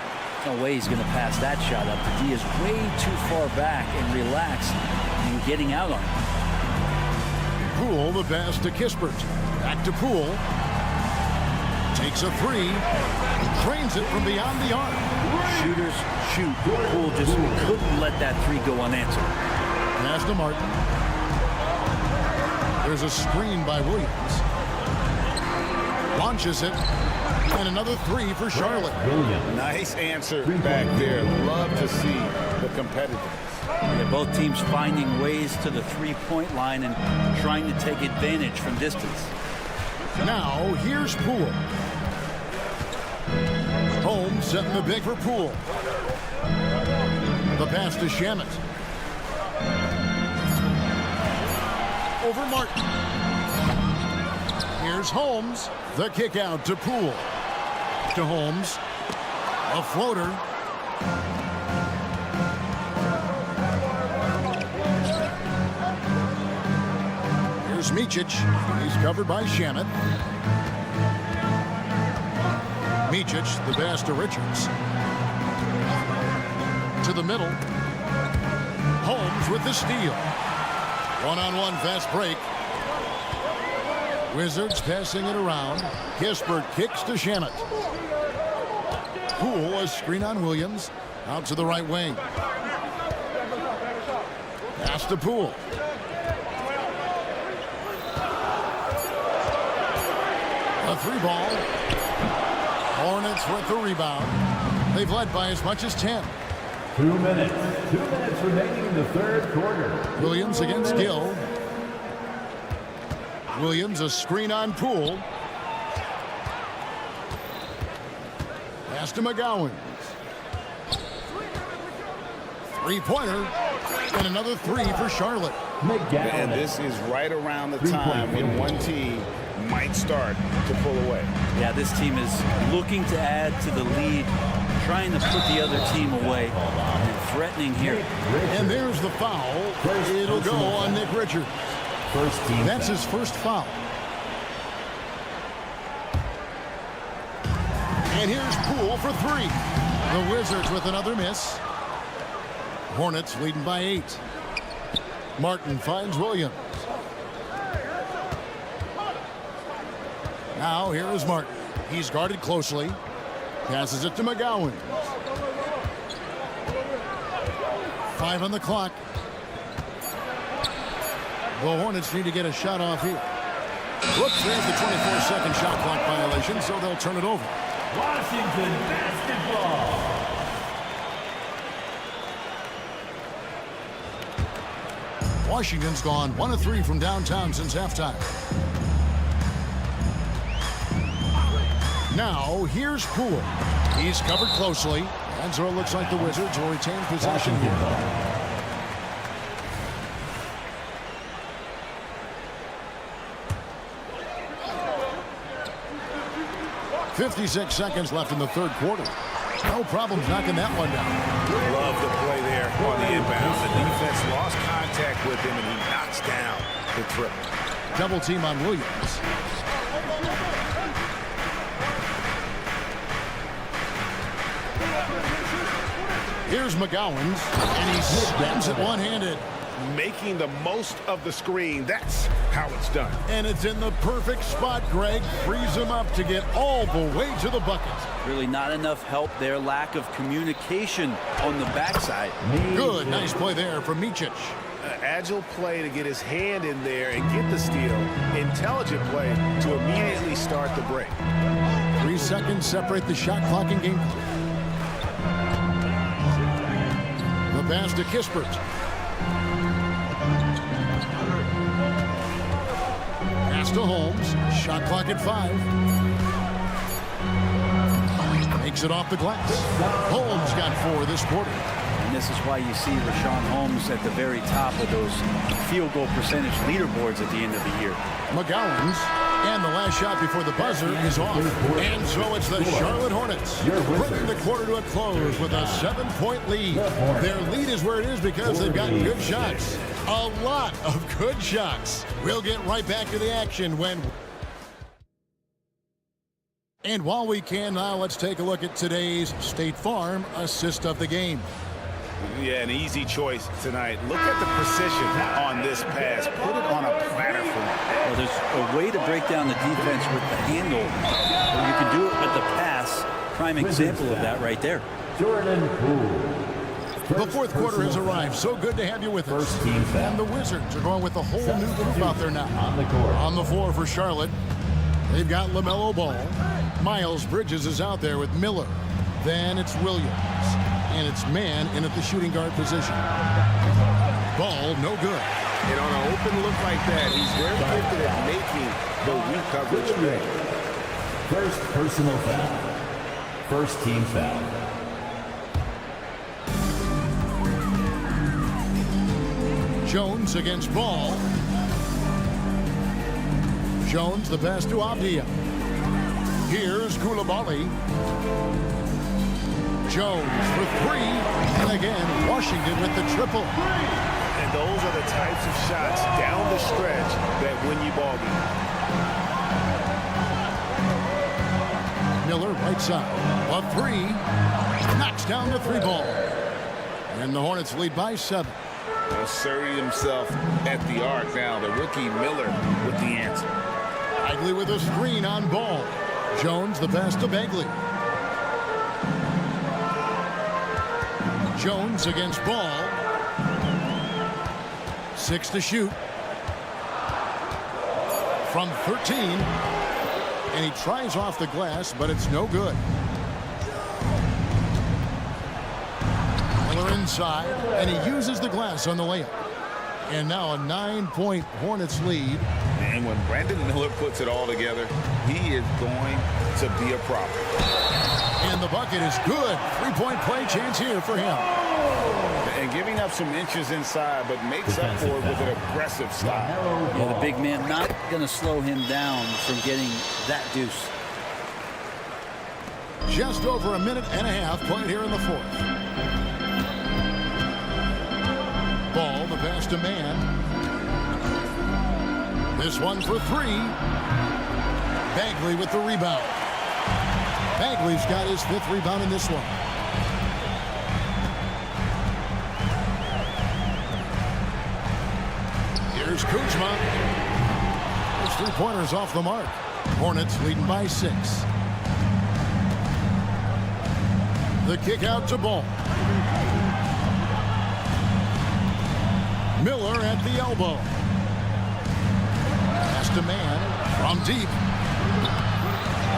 No way he's going to pass that shot up. The D is way too far back and relaxed and getting out on him. Poole, the pass to Kispert. Back to Poole. Takes a 3. Drains it from beyond the arc. shooters shoot, Poole just couldn't let that three go unanswered. Pass to Martin. There's a screen by Williams. Launches it. And another three for Charlotte. Nice answer back there. Love to see the competitiveness. Yeah, both teams finding ways to the three-point line and trying to take advantage from distance. Now, here's Poole. Holmes setting the big for Poole. The pass to Shamet. Over Martin. Here's Holmes. The kick out to Poole. To Holmes. A floater. Here's Micic. He's covered by Shamet. Micic, the pass to Richards. To the middle. Holmes with the steal. One-on-one fast break. Wizards passing it around. Kispert kicks to Shamet. Poole, a screen on Williams. Out to the right wing. Pass to Poole. A three ball. Hornets with the rebound. They've led by as much as 10. 2 minutes. 2 minutes remaining in the third quarter. Williams against Gill. Williams, a screen on Poole. Pass to McGowan. Three-pointer. And another three for Charlotte. And this is right around the time when one team might start to pull away. Yeah, this team is looking to add to the lead, trying to put the other team away, and threatening here. And there's the foul. It'll go on Nick Richards. That's his first foul. And here's Poole for three. The Wizards with another miss. Hornets leading by 8. Martin finds Williams. Now here is Martin. He's guarded closely. Passes it to McGowan. 5 on the clock. The Hornets need to get a shot off here. Whoops, there's the 24-second shot clock violation, so they'll turn it over. Washington basketball. Washington's gone 1 of 3 from downtown since halftime. Now, here's Poole. He's covered closely, and so it looks like the Wizards will retain possession here. 56 seconds left in the third quarter. No problems knocking that one down. Love the play there on the inbound. The defense lost contact with him, and he knocks down the triple. Double team on Williams. Here's McGowan, and he spins it one-handed. Making the most of the screen. That's how it's done. And it's in the perfect spot, Greg. Frees him up to get all the way to the bucket. Really not enough help there. Lack of communication on the backside. Good, nice play there from Micic. Agile play to get his hand in there and get the steal. Intelligent play to immediately start the break. 3 seconds separate the shot clock and game. The pass to Kispert. Pass to Holmes. Shot clock at 5. Makes it off the glass. Holmes got 4 this quarter. And this is why you see Rashawn Holmes at the very top of those field goal percentage leaderboards at the end of the year. McGowan's, and the last shot before the buzzer is off. And so it's the Charlotte Hornets bringing the quarter to a close with a 7-point lead. Their lead is where it is because they've gotten good shots. A lot of good shots. We'll get right back to the action when... And while we can now, let's take a look at today's State Farm assist of the game. Yeah, an easy choice tonight. Look at the precision on this pass. Put it on a platter for him. Well, there's a way to break down the defense with the handle, or you can do it with the pass. Prime example of that right there. Jordan Poole. The fourth quarter has arrived. So good to have you with us. And the Wizards are going with a whole new group out there now. On the floor for Charlotte, they've got LaMelo Ball. Miles Bridges is out there with Miller. Then it's Williams. And it's man in at the shooting guard position. Ball, no good. And on an open look like that, he's very gifted at making the weak coverage play. First personal foul. First team foul. Jones against Ball. Jones, the pass to Avdia. Here's Koulibaly. Jones for three. And again, Washington with the triple. And those are the types of shots down the stretch that win you ball games. Miller, right side. A three. Knocks down the three ball. And the Hornets lead by 7. Asserted himself at the arc now. The rookie Miller with the answer. Bagley with a screen on Ball. Jones, the pass to Bagley. Jones against Ball. 6 to shoot. From 13. And he tries off the glass, but it's no good. Miller inside, and he uses the glass on the layup. And now a 9-point Hornets lead. And when Brandon Miller puts it all together, he is going to be a problem. And the bucket is good. 3-point play chance here for him. And giving up some inches inside, but makes up for it with an aggressive style. Yeah, the big man not going to slow him down from getting that deuce. Just over a minute and a half played here in the fourth. Ball, the pass to man. This one for three. Bagley with the rebound. Bagley's got his 5th rebound in this one. Here's Kuzma. His 3-pointers off the mark. Hornets leading by 6. The kick out to Ball. Miller at the elbow. Pass to man from deep.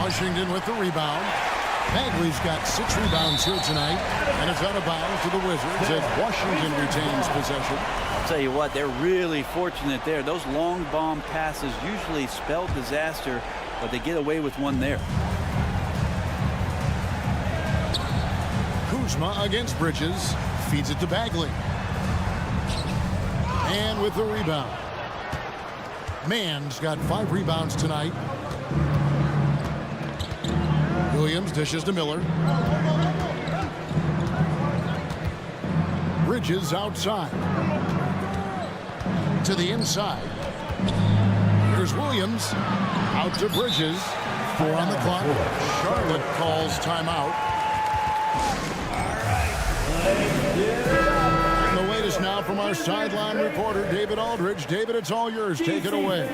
Washington with the rebound. Bagley's got 6 rebounds here tonight, and it's out of bounds to the Wizards as Washington retains possession. I'll tell you what, they're really fortunate there. Those long bomb passes usually spell disaster, but they get away with one there. Kuzma against Bridges. Feeds it to Bagley. And with the rebound. Mann's got 5 rebounds tonight. Williams dishes to Miller. Bridges outside. To the inside. Here's Williams. Out to Bridges. 4 on the clock. Charlotte calls timeout. And the latest now from our sideline reporter, David Aldridge. David, it's all yours. Take it away.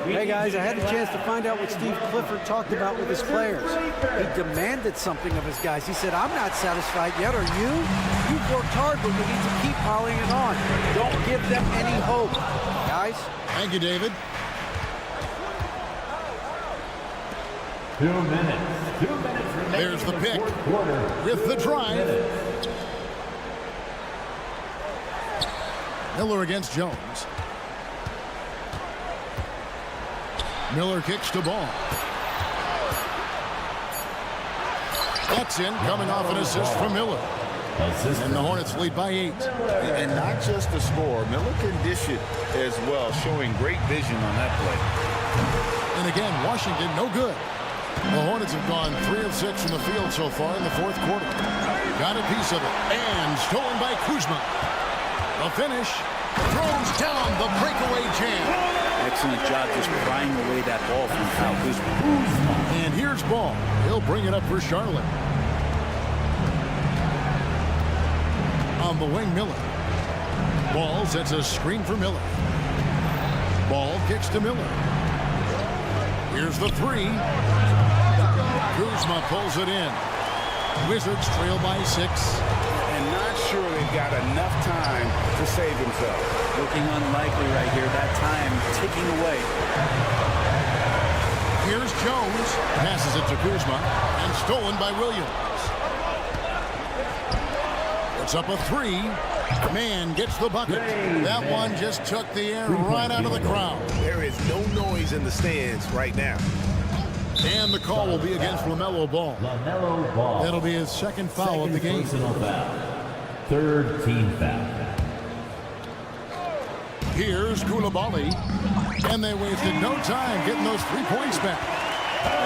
Hey, guys, I had the chance to find out what Steve Clifford talked about with his players. He demanded something of his guys. He said, I'm not satisfied yet, are you? You've worked hard, but we need to keep piling it on. Don't give them any hope, guys. Thank you, David. 2 minutes. 2 minutes remaining. There's the pick Quarter. with the drive. Miller against Jones. Miller kicks to Ball. That's in, coming off an assist from Miller. And the Hornets lead by 8. And not just the score. Miller can dish it as well, showing great vision on that play. And again, Washington, no good. The Hornets have gone 3 of 6 from the field so far in the fourth quarter. Got a piece of it. And stolen by Kuzma. The finish. Throws down the breakaway jam. Excellent job just prying away that ball from Kyle Kuzma. And here's Ball. He'll bring it up for Charlotte. On the wing, Miller. Ball sets a screen for Miller. Ball kicks to Miller. Here's the 3. Kuzma pulls it in. Wizards trail by 6. And not sure they've got enough time to save themselves. Looking unlikely right here. That time ticking away. Here's Jones. Passes it to Kuzma. And stolen by Williams. Puts up a 3. Man gets the bucket. That one just took the air right out of the crowd. There is no noise in the stands right now. And the call will be against LaMelo Ball. LaMelo Ball. That'll be his second foul of the game. Personal foul. Third team foul. Here's Koulibaly. And they wasted no time getting those 3 points back.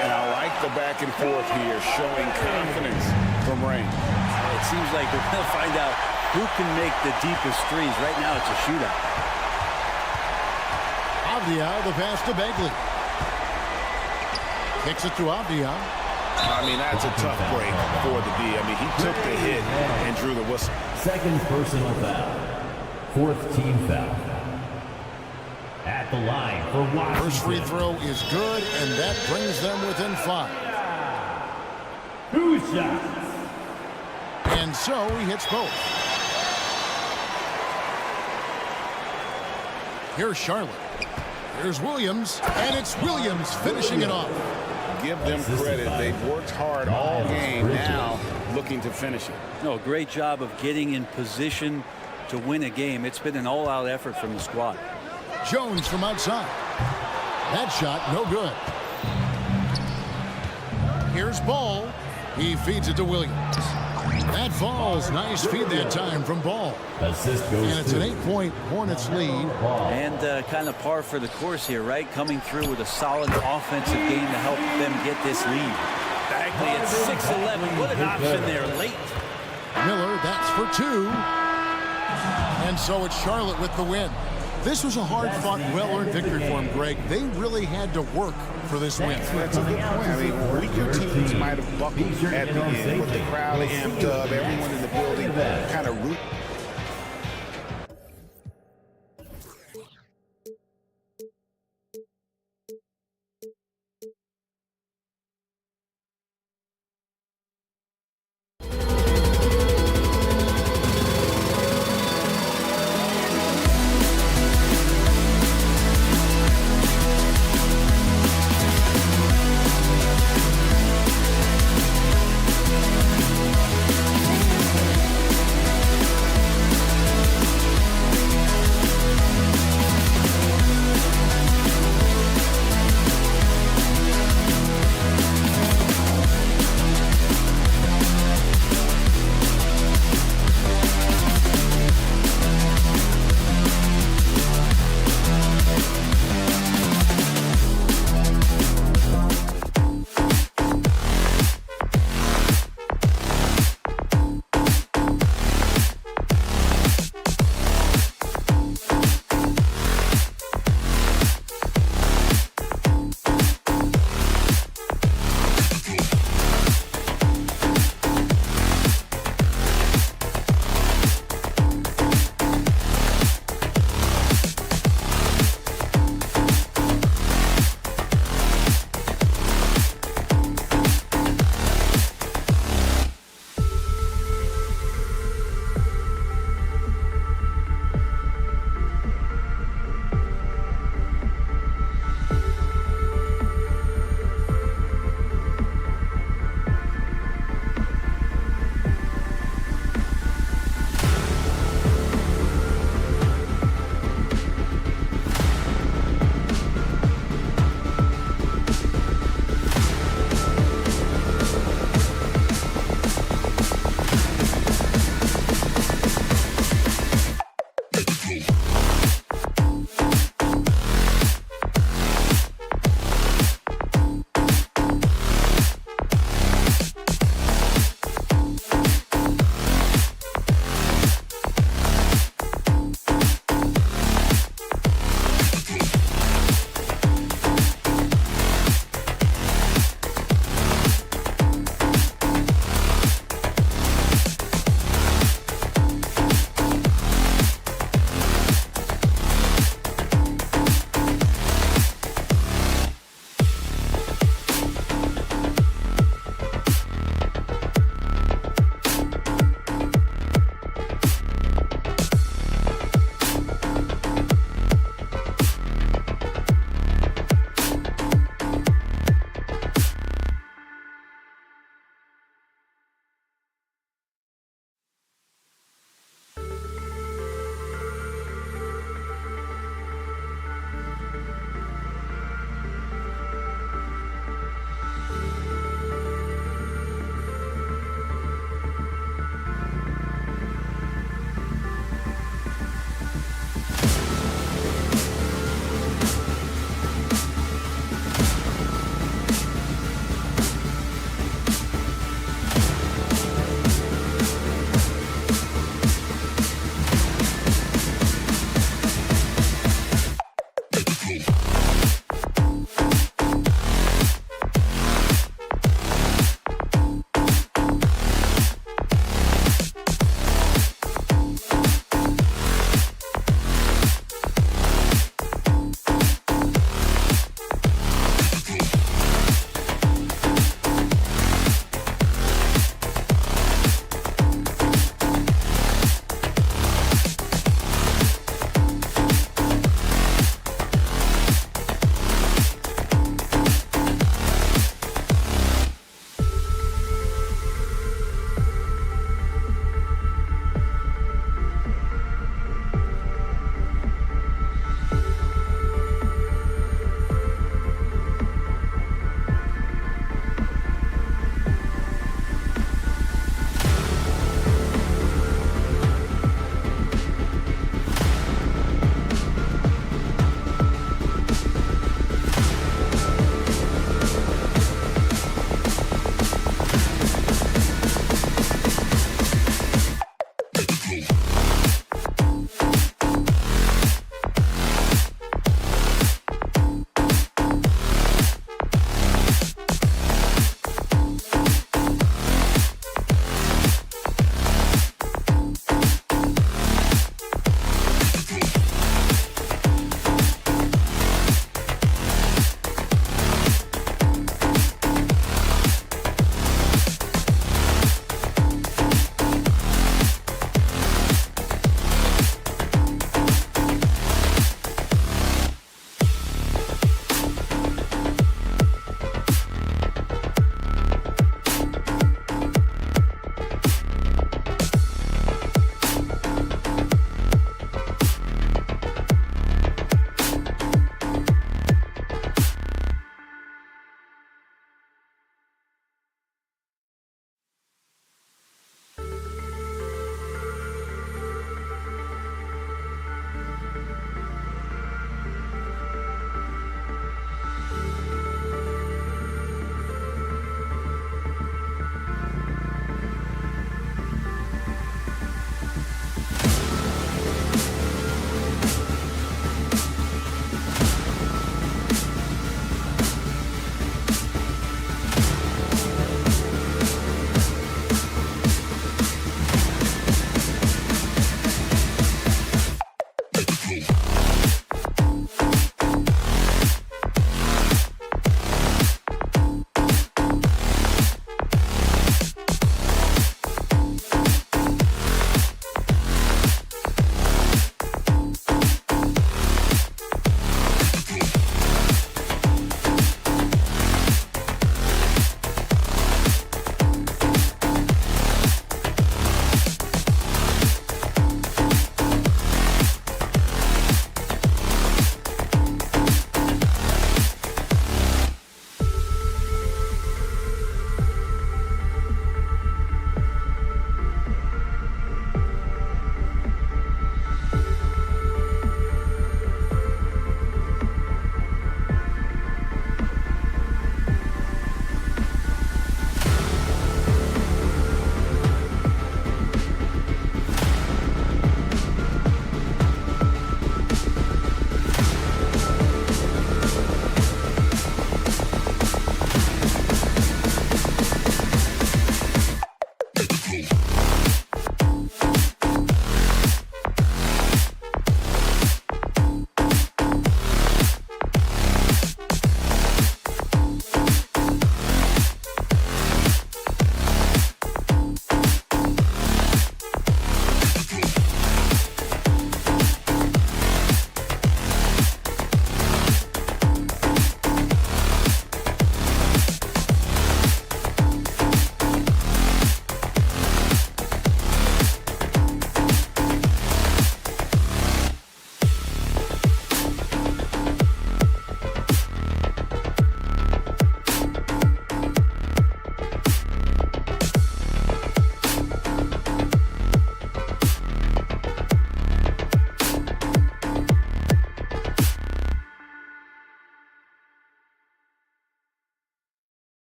And I like the back and forth here, showing confidence from Rain. It seems like we're going to find out who can make the deepest threes. Right now, it's a shootout. Avdia, the pass to Bagley. Kicks it to Avdia. I mean, that's a tough break for the D. I mean, he took the hit and drew the whistle. Second personal foul. Fourth team foul. At the line for Washington. First free throw is good, and that brings them within 5. 2 shots. And so he hits both. Here's Charlotte. Here's Williams, and it's Williams finishing it off. Give them credit. They've worked hard all game, now looking to finish it. No, great job of getting in position to win a game. It's been an all-out effort from the squad. Jones from outside. That shot, no good. Here's Ball. He feeds it to Williams. That falls. Nice feed that time from Ball. Assist goes and it's an 8-point Hornets lead. And kind of par for the course here, right? Coming through with a solid offensive game to help them get this lead. Bagley at 6'11". What an option there late. Miller, that's for 2. And so it's Charlotte with the win. This was a hard-fought, well-earned victory for them, Greg. They really had to work for this win. That's a good point. I mean, weaker teams might have buckled at the end, with the crowd amped up, everyone in the building kind of root.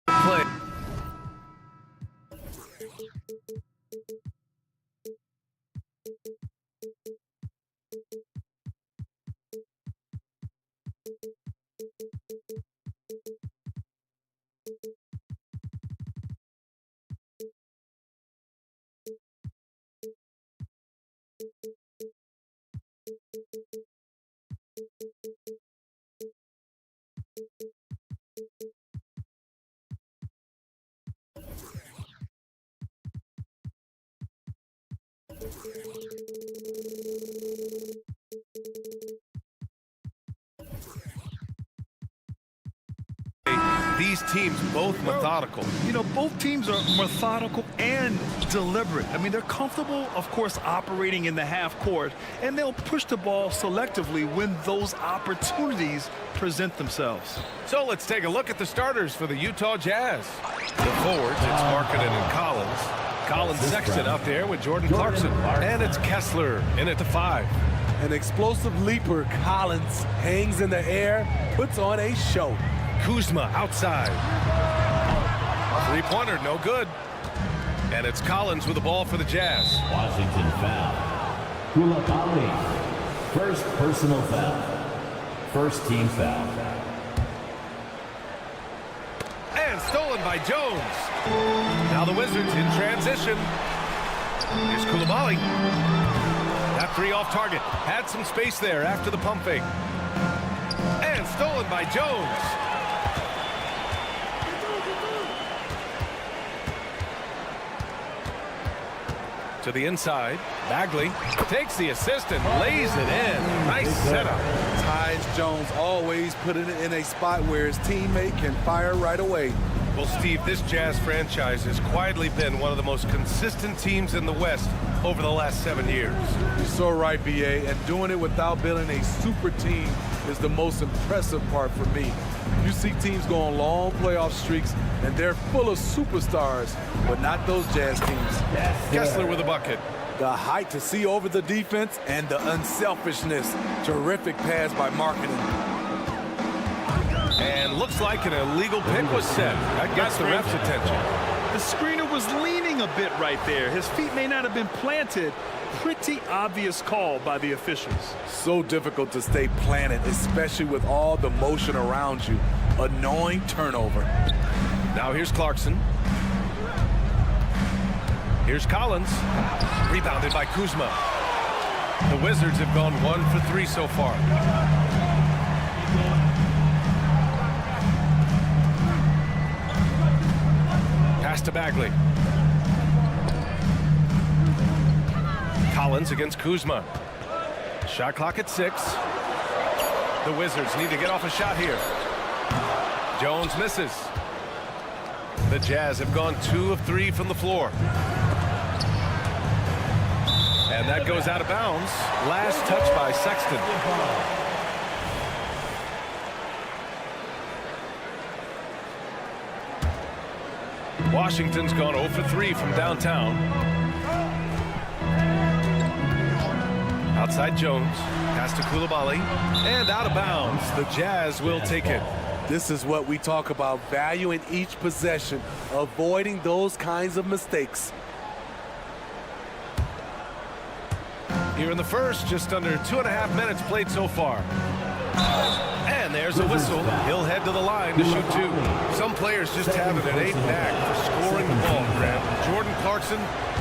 Play. These teams both methodical. You know, both teams are methodical and deliberate. I mean, they're comfortable, of course, operating in the half court, and they'll push the ball selectively when those opportunities present themselves. So let's take a look at the starters for the Utah Jazz. The forwards, it's Markkanen and Collins. Collins Sexton out there with Jordan Clarkson. And it's Kessler in at the 5. An explosive leaper, Collins hangs in the air, puts on a show. Kuzma outside. Three-pointer, no good. And it's Collins with the ball for the Jazz. Washington foul. Qualifiers. First personal foul. First team foul. And stolen by Jones. Now the Wizards in transition. Here's Coulibaly. That three off target. Had some space there after the pump fake. And stolen by Jones. To the inside, Bagley takes the assist and lays it in. Nice setup. Tyus Jones always put it in a spot where his teammate can fire right away. Well, Steve, this Jazz franchise has quietly been one of the most consistent teams in the West over the last 7 years. You're so right, BA, and doing it without building a super team is the most impressive part for me. You see teams go on long playoff streaks, and they're full of superstars, but not those Jazz teams. Kessler with a bucket. The height to see over the defense and the unselfishness. Terrific pass by Markkanen. And looks like an illegal pick was set. That got the ref's attention. The screener was leaning a bit right there. His feet may not have been planted. Pretty obvious call by the officials. So difficult to stay planted, especially with all the motion around you. Annoying turnover. Now here's Clarkson. Here's Collins. Rebounded by Kuzma. The Wizards have gone 1 for 3 so far. Pass to Bagley. Collins against Kuzma. Shot clock at 6. The Wizards need to get off a shot here. Jones misses. The Jazz have gone 2 of 3 from the floor. And that goes out of bounds. Last touch by Sexton. Washington's gone 0 for 3 from downtown. Outside Jones. Pass to Coulibaly. And out of bounds. The Jazz will take it. This is what we talk about, value in each possession, avoiding those kinds of mistakes. Here in the first, just under 2.5 minutes played so far. And there's a whistle. He'll head to the line to shoot 2. Some players just have an innate knack for scoring the ball, Graham. Jordan Clarkson,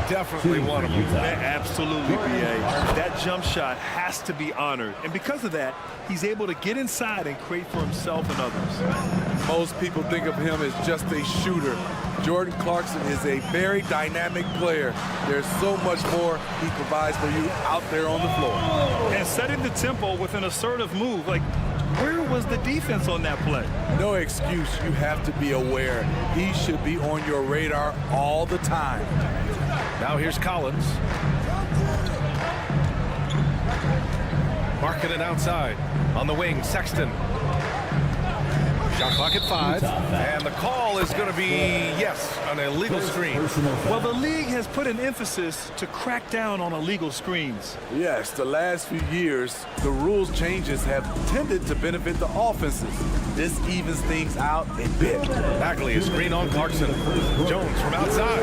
definitely one of them. Absolutely, BA. That jump shot has to be honored. And because of that, he's able to get inside and create for himself and others. Most people think of him as just a shooter. Jordan Clarkson is a very dynamic player. There's so much more he provides for you out there on the floor. And setting the tempo with an assertive move. Like, where was the defense on that play? No excuse. You have to be aware. He should be on your radar all the time. Now here's Collins. Markkanen outside. On the wing, Sexton. Shot clock at 5, and the call is going to be, yes, an illegal screen. Well, the league has put an emphasis to crack down on illegal screens. Yes, the last few years, the rules changes have tended to benefit the offenses. This evens things out a bit. Bagley is screen on Clarkson. Jones from outside.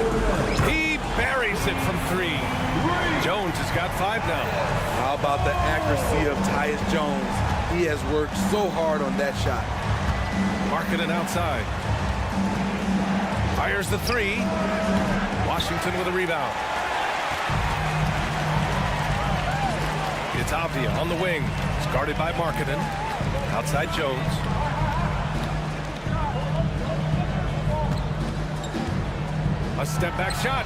He buries it from 3. Jones has got 5 now. How about the accuracy of Tyus Jones? He has worked so hard on that shot. Markkanen outside. Fires the 3. Washington with a rebound. It's Avdia on the wing. It's guarded by Markkanen. Outside Jones. A step back shot.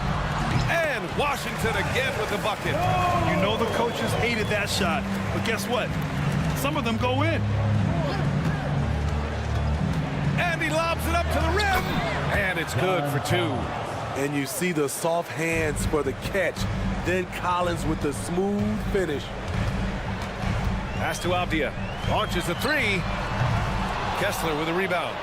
And Washington again with the bucket. You know the coaches hated that shot, but guess what? Some of them go in. And he lobs it up to the rim. And it's good for 2. And you see the soft hands for the catch. Then Collins with the smooth finish. Pass to Avdia. Launches a 3. Kessler with a rebound.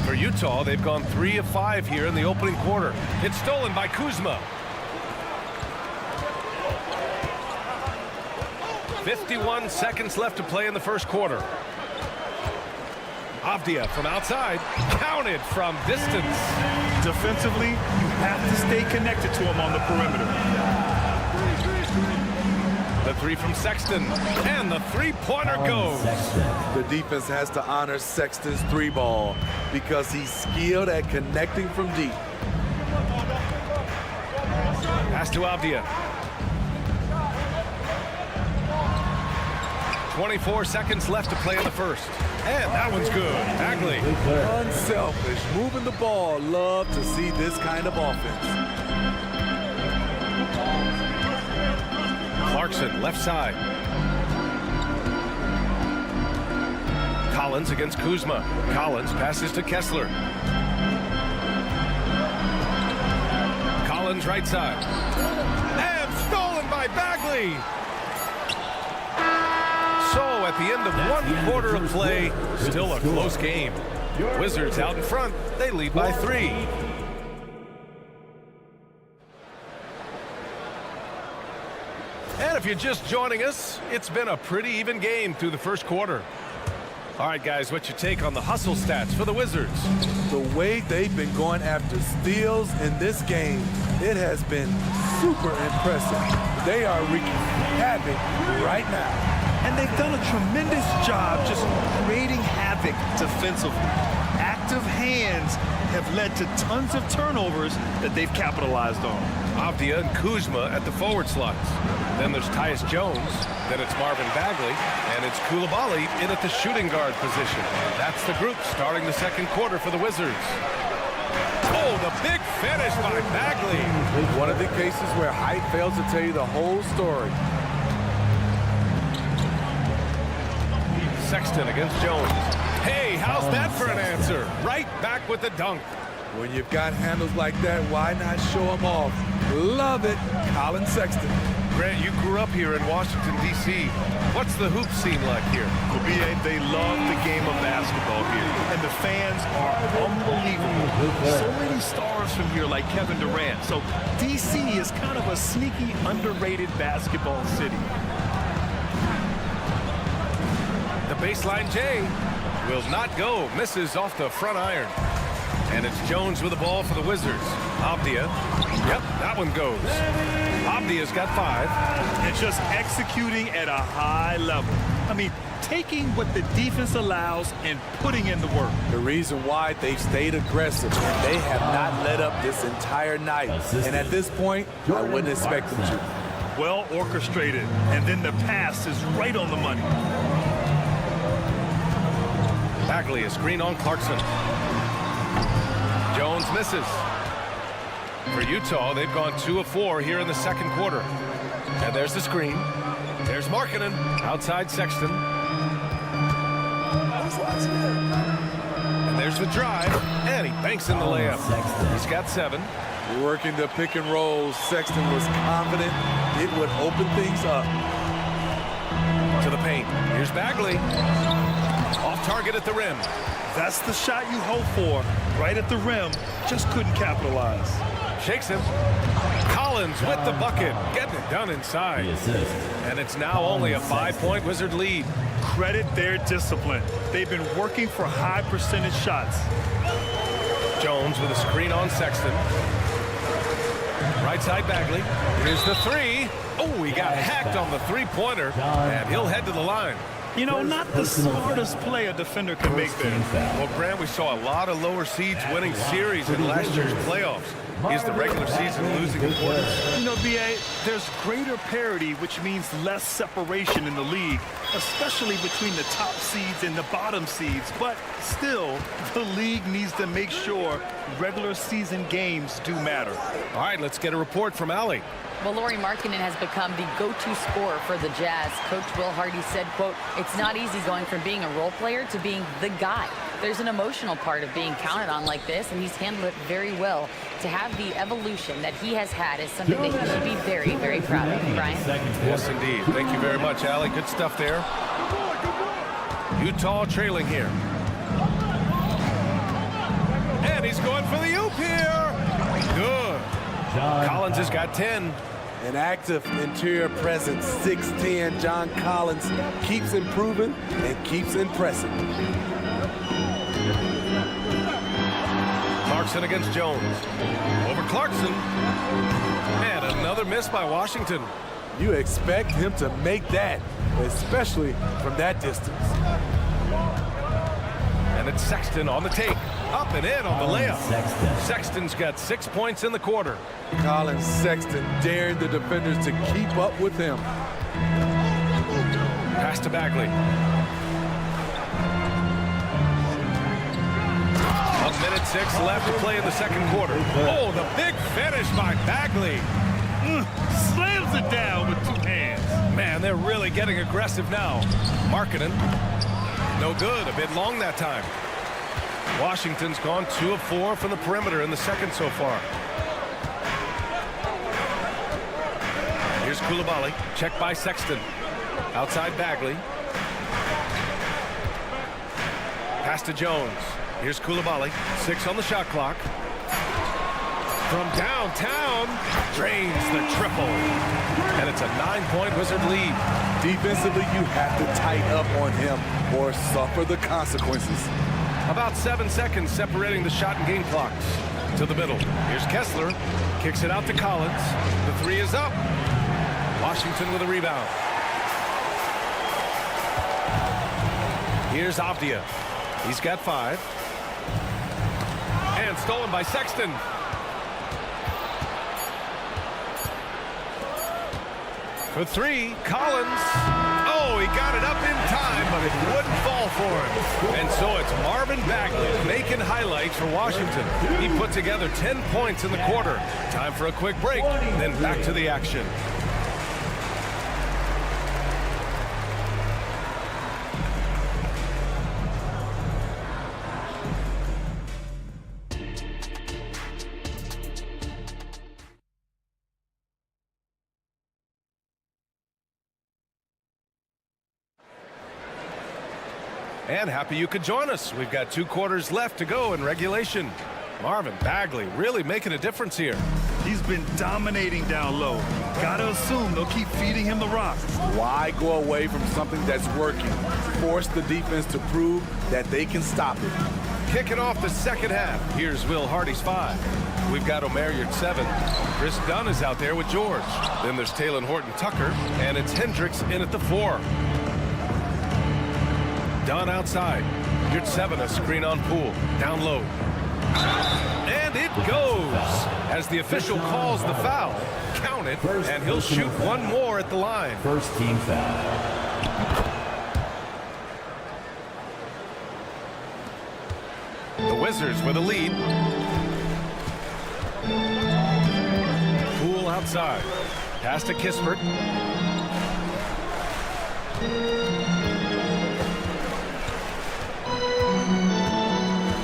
For Utah, they've gone 3 of 5 here in the opening quarter. It's stolen by Kuzma. 51 seconds left to play in the first quarter. Avdia from outside, counted from distance. Defensively, you have to stay connected to him on the perimeter. The 3 from Sexton, and the 3-pointer goes. The defense has to honor Sexton's 3-ball because he's skilled at connecting from deep. Pass to Avdia. 24 seconds left to play in the first. And that one's good. Bagley. Unselfish, moving the ball. Love to see this kind of offense. Clarkson, left side. Collins against Kuzma. Collins passes to Kessler. Collins right side. And stolen by Bagley. So at the end of 1 quarter of play, still a close game. Wizards out in front. They lead by 3. And if you're just joining us, it's been a pretty even game through the first quarter. All right, guys, what's your take on the hustle stats for the Wizards? The way they've been going after steals in this game, it has been super impressive. They are wreaking havoc right now. And they've done a tremendous job just creating havoc defensively. Active hands have led to tons of turnovers that they've capitalized on. Avdia and Kuzma at the forward slots. Then there's Tyus Jones. Then it's Marvin Bagley. And it's Coulibaly in at the shooting guard position. That's the group starting the second quarter for the Wizards. Oh, the big finish by Bagley. One of the cases where height fails to tell you the whole story. Sexton against Jones. Hey, how's that for an answer? Right back with the dunk. When you've got handles like that, why not show them off? Love it, Colin Sexton. Grant, you grew up here in Washington, D.C. What's the hoop scene like here? Well, B.A., they love the game of basketball here, and the fans are unbelievable. So many stars from here, like Kevin Durant. So D.C. is kind of a sneaky, underrated basketball city. The baseline J will not go. Misses off the front iron. And it's Jones with the ball for the Wizards. Avdia. Yep, that one goes. Avdia's got 5. And just executing at a high level. I mean, taking what the defense allows and putting in the work. The reason why they've stayed aggressive, and they have not let up this entire night. And at this point, I wouldn't expect them to. Well orchestrated. And then the pass is right on the money. Bagley, a screen on Clarkson. Jones misses. For Utah, they've gone 2 of 4 here in the second quarter. And there's the screen. There's Markkanen, outside Sexton. And there's the drive, and he banks in the layup. He's got 7. Working the pick and roll, Sexton was confident it would open things up. To the paint. Here's Bagley. Off target at the rim. That's the shot you hope for. Right at the rim. Just couldn't capitalize. Shakes him. Collins with the bucket. Getting it done inside. And it's now only a 5-point Wizard lead. Credit their discipline. They've been working for high percentage shots. Jones with a screen on Sexton. Right side Bagley. Here's the three. Oh, he got hacked on the three-pointer. And he'll head to the line. You know, not the smartest play a defender can make there. Well, Grant, we saw a lot of lower seeds winning series in last year's playoffs. Is the regular season losing importance? You know, B.A., there's greater parity, which means less separation in the league, especially between the top seeds and the bottom seeds. But still, the league needs to make sure regular season games do matter. All right, let's get a report from Allie. Well, Lauri Markkanen has become the go-to scorer for the Jazz. Coach Will Hardy said, quote, "It's not easy going from being a role player to being the guy. There's an emotional part of being counted on like this, and he's handled it very well. To have the evolution that he has had is something that he should be very, very proud of." Brian? Yes, indeed. Thank you very much, Allie. Good stuff there. Utah trailing here. And he's going for the oop here. Good. Collins has got 10. An active interior presence, 6'10". John Collins keeps improving and keeps impressing. Clarkson against Jones. Over Clarkson. And another miss by Washington. You expect him to make that, especially from that distance. And it's Sexton on the take. Up and in on the layup. Sexton's got 6 points in the quarter. Colin Sexton dared the defenders to keep up with him. Pass to Bagley. A minute 6 left to play in the second quarter. Oh, the big finish by Bagley. Slams it down with 2 hands. Man, they're really getting aggressive now. Markkanen. No good. A bit long that time. Washington's gone 2 of 4 from the perimeter in the second so far. Here's Coulibaly. Checked by Sexton. Outside Bagley. Pass to Jones. Here's Coulibaly. 6 on the shot clock. From downtown. Drains the triple. And it's a 9-point Wizard lead. Defensively, you have to tighten up on him or suffer the consequences. About 7 seconds separating the shot and game clocks. To the middle. Here's Kessler. Kicks it out to Collins. The 3 is up. Washington with a rebound. Here's Avdia. He's got 5. And stolen by Sexton. For 3, Collins. Oh, he got it up in time, but it wouldn't fall for him. And so it's Marvin Bagley making highlights for Washington. He put together 10 points in the quarter. Time for a quick break, then back to the action. And happy you could join us. We've got 2 quarters left to go in regulation. Marvin Bagley really making a difference here. He's been dominating down low. Gotta assume they'll keep feeding him the rock. Why go away from something that's working? Force the defense to prove that they can stop it. Kicking off the second half. Here's Will Hardy's 5. We've got Omer at 7. Chris Dunn is out there with George. Then there's Talen Horton-Tucker, and it's Hendricks in at the 4. Dunn outside. You're 7, a screen on Poole. Down low. And it goes. As the official calls the foul, count it, and he'll shoot 1 more at the line. First team foul. The Wizards with a lead. Poole outside. Pass to Kispert.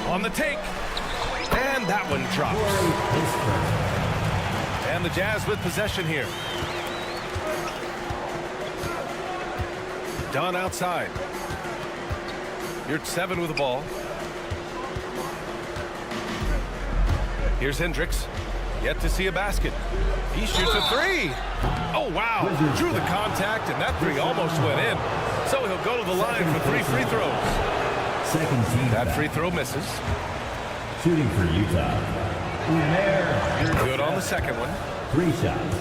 On the take. And that one drops. And the Jazz with possession here. Dunn outside. You're at 7 with the ball. Here's Hendricks. Yet to see a basket. He shoots a 3. Oh, wow. Drew the contact, and that 3 almost went in. So he'll go to the line for 3 free throws. Second team. That free throw misses. Shooting for Utah. Good on the second one. 3 shots.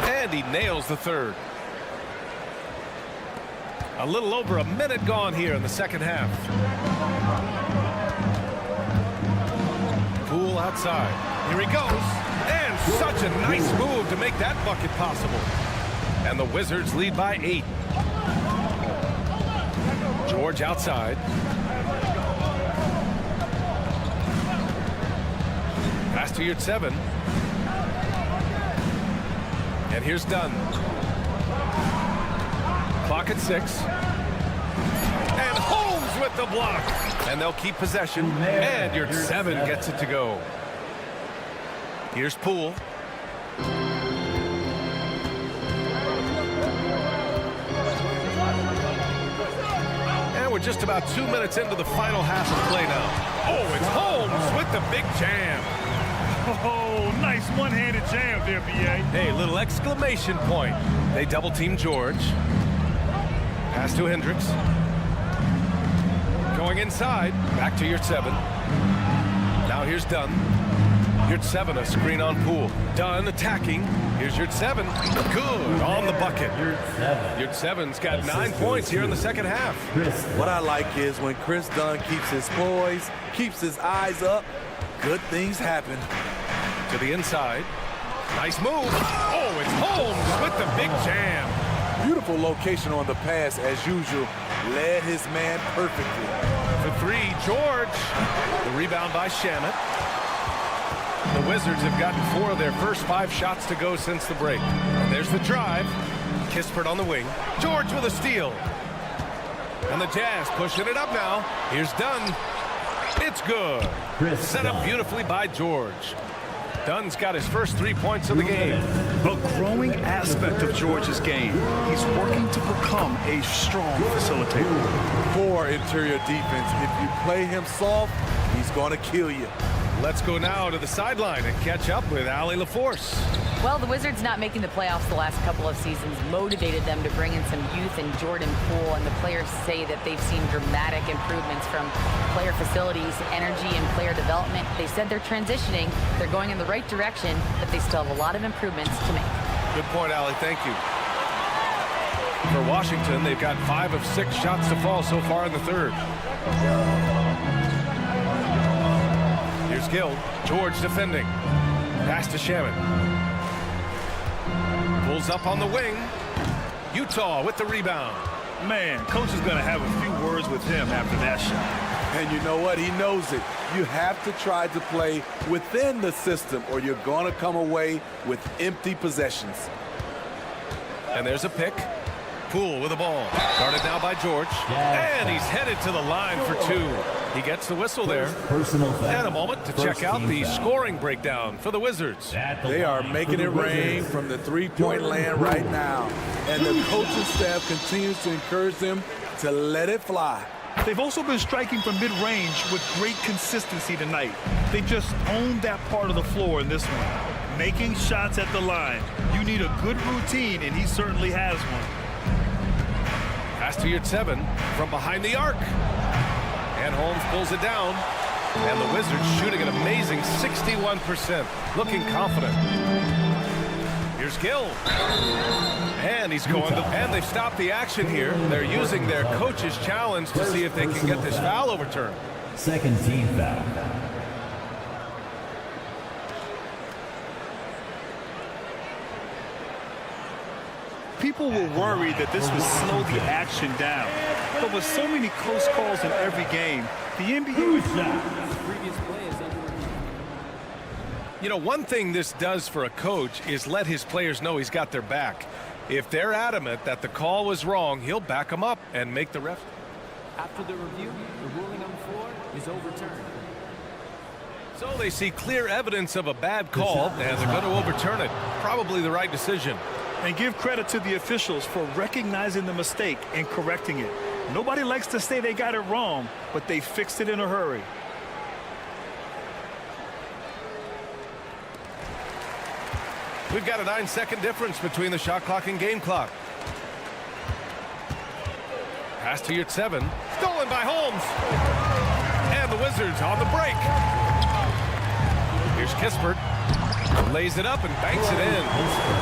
And he nails the third. A little over a minute gone here in the second half. Poole outside. Here he goes. And such a nice move to make that bucket possible. And the Wizards lead by 8. George outside. Pass to your 7. And here's Dunn. Clock at 6. And Holmes with the block. And they'll keep possession. And your 7 gets it to go. Here's Poole. And we're just about 2 minutes into the final half of play now. Oh, it's Holmes with the big jam. Oh, nice one-handed jam there, B.A. Hey, little exclamation point. They double-team George. Pass to Hendricks. Going inside. Back to your 7. Now here's Dunn. Your 7, a screen on Poole. Dunn attacking. Here's your 7. Good on the bucket. Your 7's got 9 points here in the second half. What I like is when Chris Dunn keeps his poise, keeps his eyes up, good things happen. To the inside. Nice move. Oh, it's Holmes with the big jam. Beautiful location on the pass as usual. Led his man perfectly. For 3, George. The rebound by Shamet. The Wizards have gotten 4 of their first 5 shots to go since the break. And there's the drive. Kispert on the wing. George with a steal. And the Jazz pushing it up now. Here's Dunn. It's good. Set up beautifully by George. Dunn's got his first 3 points of the game. The growing aspect of George's game. He's working to become a strong facilitator. Poor interior defense. If you play him soft, he's going to kill you. Let's go now to the sideline and catch up with Allie LaForce. Well, the Wizards not making the playoffs the last couple of seasons motivated them to bring in some youth in Jordan Poole, and the players say that they've seen dramatic improvements from player facilities, energy, and player development. They said they're transitioning, they're going in the right direction, but they still have a lot of improvements to make. Good point, Allie. Thank you. For Washington, they've got 5 of 6 shots to fall so far in the third. Here's Gill. George defending. Pass to Shamet. Pulls up on the wing. Utah with the rebound. Man, coach is going to have a few words with him after that shot. And you know what? He knows it. You have to try to play within the system or you're going to come away with empty possessions. And there's a pick. Poole with the ball. Guarded now by George. And he's headed to the line for 2. He gets the whistle there. And a moment to check out the scoring breakdown for the Wizards. They are making it rain from the three-point land right now. And the coaching staff continues to encourage them to let it fly. They've also been striking from mid-range with great consistency tonight. They just owned that part of the floor in this one. Making shots at the line. You need a good routine, and he certainly has one. Pass to your 7 from behind the arc. And Holmes pulls it down. And the Wizards shooting an amazing 61%. Looking confident. Here's Gill. And he's going to, and they've stopped the action here. They're using their coach's challenge to see if they can get this foul overturned. Second team foul. People were worried that this would slow the action down. But with so many close calls in every game, the NBA... You know, one thing this does for a coach is let his players know he's got their back. If they're adamant that the call was wrong, he'll back them up and make the ref. After the review, the ruling on the floor is overturned. So they see clear evidence of a bad call, and they're going to overturn it. Probably the right decision. And give credit to the officials for recognizing the mistake and correcting it. Nobody likes to say they got it wrong, but they fixed it in a hurry. We've got a 9-second difference between the shot clock and game clock. Pass to your 7. Stolen by Holmes. And the Wizards on the break. Here's Kispert. Lays it up and banks it in.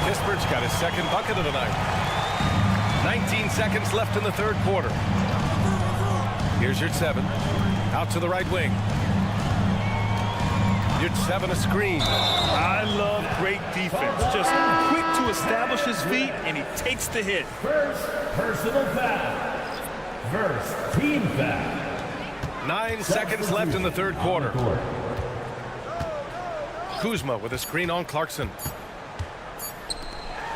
Kispert's got his second bucket of the night. 19 seconds left in the third quarter. Here's your 7. Out to the right wing. Your 7 a screen. I love great defense. Just quick to establish his feet, and he takes the hit. First personal foul. First team foul. 9 seconds left in the third quarter. Kuzma with a screen on Clarkson.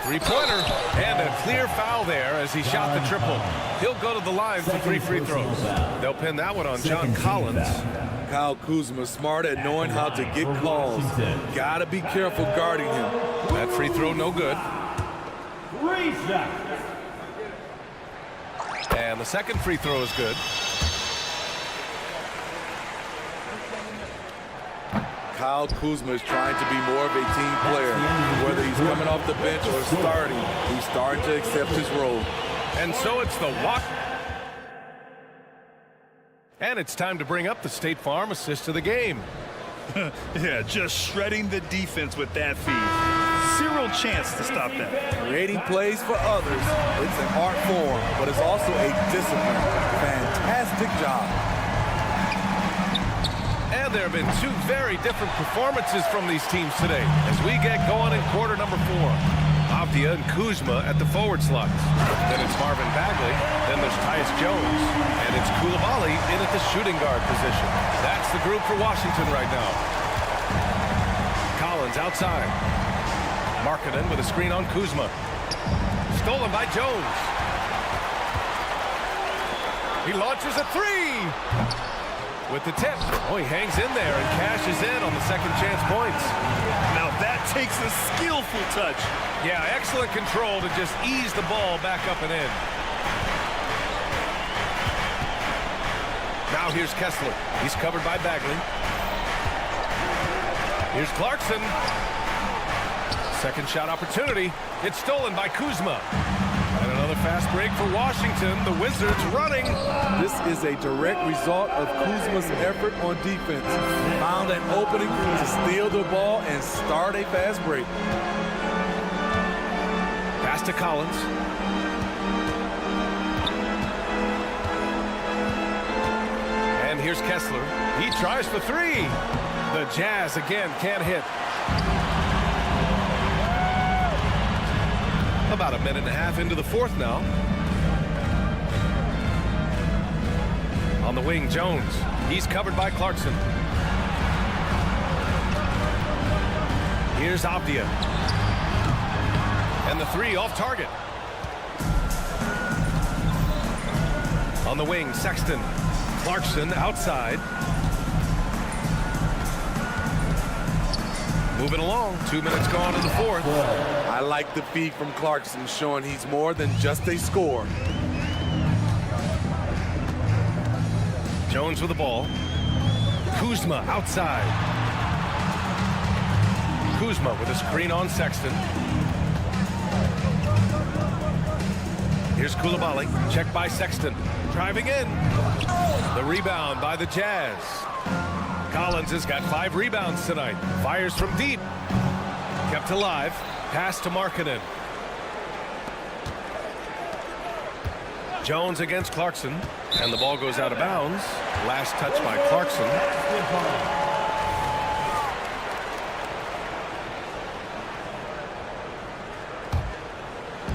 Three-pointer, and a clear foul there as he shot the triple. He'll go to the line for 3 free throws. They'll pin that one on John Collins. Kyle Kuzma, smart at knowing how to get calls. Gotta be careful guarding him. That free throw no good. And the second free throw is good. Kyle Kuzma is trying to be more of a team player. Whether he's coming off the bench or starting, he's starting to accept his role. And so it's the walk. And it's time to bring up the State Farm assist of the game. Yeah, just shredding the defense with that feed. Zero chance to stop that. Creating plays for others, it's an art form, but it's also a discipline. Fantastic job. And there have been 2 very different performances from these teams today as we get going in quarter number 4. Avdia and Kuzma at the forward slots. Then it's Marvin Bagley. Then there's Tyus Jones. And it's Coulibaly in at the shooting guard position. That's the group for Washington right now. Collins outside. Markkanen with a screen on Kuzma. Stolen by Jones. He launches a 3. With the tip. Oh, he hangs in there and cashes in on the second chance points. Now that takes a skillful touch. Yeah, excellent control to just ease the ball back up and in. Now here's Kessler. He's covered by Bagley. Here's Clarkson. Second shot opportunity. It's stolen by Kuzma. And another fast break for Washington. The Wizards running. This is a direct result of Kuzma's effort on defense. Found an opening to steal the ball and start a fast break. Pass to Collins. And here's Kessler. He tries for 3. The Jazz again can't hit. About a minute and a half into the fourth now. On the wing, Jones. He's covered by Clarkson. Here's Avdia. And the 3 off target. On the wing, Sexton. Clarkson outside. Moving along. 2 minutes gone in the fourth. I like the feed from Clarkson, showing he's more than just a scorer. Jones with the ball. Kuzma outside. Kuzma with a screen on Sexton. Here's Coulibaly. Checked by Sexton. Driving in. The rebound by the Jazz. Collins has got 5 rebounds tonight. Fires from deep. Kept alive. Pass to Markkanen. Jones against Clarkson. And the ball goes out of bounds. Last touch by Clarkson.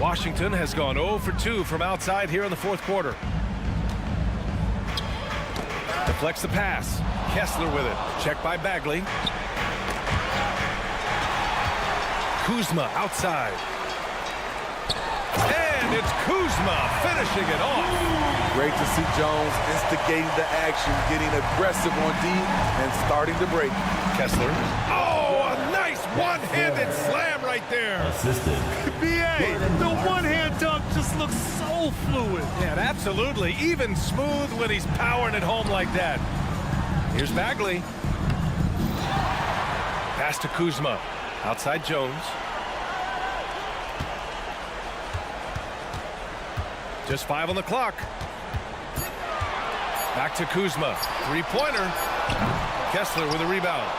Washington has gone 0 for 2 from outside here in the fourth quarter. Deflects the pass. Kessler with it. Checked by Bagley. Kuzma outside. And it's Kuzma finishing it off. Great to see Jones instigating the action, getting aggressive on D, and starting to break. Kessler. Oh, a nice one-handed slam right there. Assisted. NBA. The one-hand dunk just looks so fluid. Yeah, absolutely. Even smooth when he's powering it home like that. Here's Bagley. Pass to Kuzma. Outside Jones. Just 5 on the clock. Back to Kuzma. Three-pointer. Kessler with a rebound.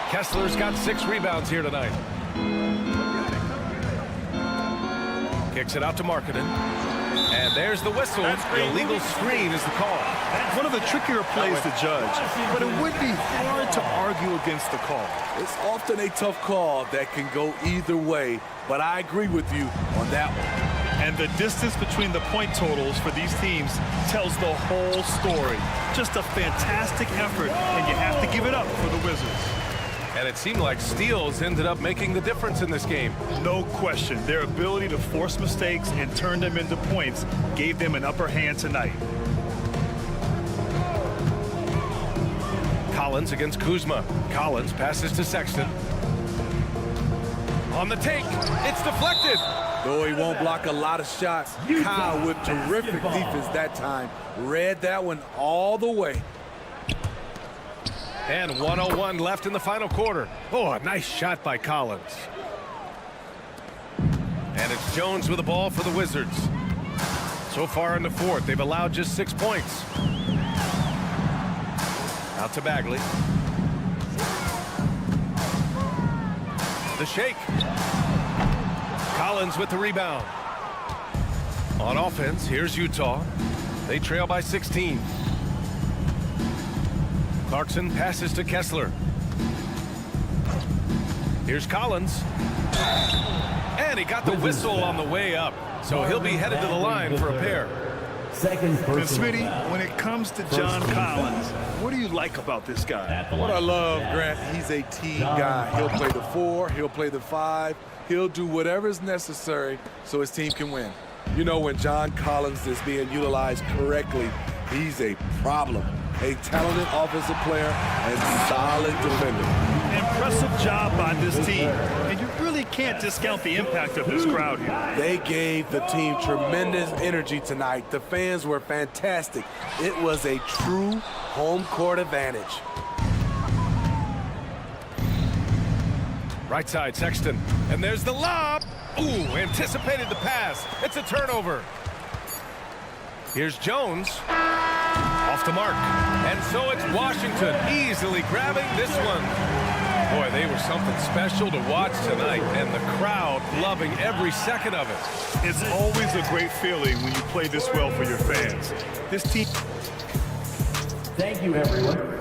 Kessler's got 6 rebounds here tonight. Kicks it out to Markkanen. And there's the whistle. The illegal screen is the call. One of the trickier plays to judge, but it would be hard to argue against the call. It's often a tough call that can go either way, but I agree with you on that one. And the distance between the point totals for these teams tells the whole story. Just a fantastic effort, and you have to give it up for the Wizards. And it seemed like steals ended up making the difference in this game. No question. Their ability to force mistakes and turn them into points gave them an upper hand tonight. Collins against Kuzma. Collins passes to Sexton. On the take, it's deflected. Though he won't block a lot of shots, Kyle with terrific defense that time. Read that one all the way. And 1:01 left in the final quarter. Oh, a nice shot by Collins. And it's Jones with the ball for the Wizards. So far in the fourth, they've allowed just 6 points. Out to Bagley. The shake. Collins with the rebound. On offense, here's Utah. They trail by 16. Clarkson passes to Kessler. Here's Collins. And he got the whistle on the way up. So he'll be headed to the line for a pair. And Smitty, when it comes to John Collins, what do you like about this guy? What I love, Grant, he's a team guy. He'll play the 4, he'll play the 5. He'll do whatever is necessary so his team can win. You know, when John Collins is being utilized correctly, he's a problem. A talented offensive player and solid defender. Impressive job by this team. And you really can't discount the impact of this crowd here. They gave the team tremendous energy tonight. The fans were fantastic. It was a true home court advantage. Right side, Sexton. And there's the lob. Ooh, anticipated the pass. It's a turnover. Here's Jones. Off the mark. And so it's Washington easily grabbing this one. Boy, they were something special to watch tonight, and the crowd loving every second of it. It's always a great feeling when you play this well for your fans. This team. Thank you, everyone.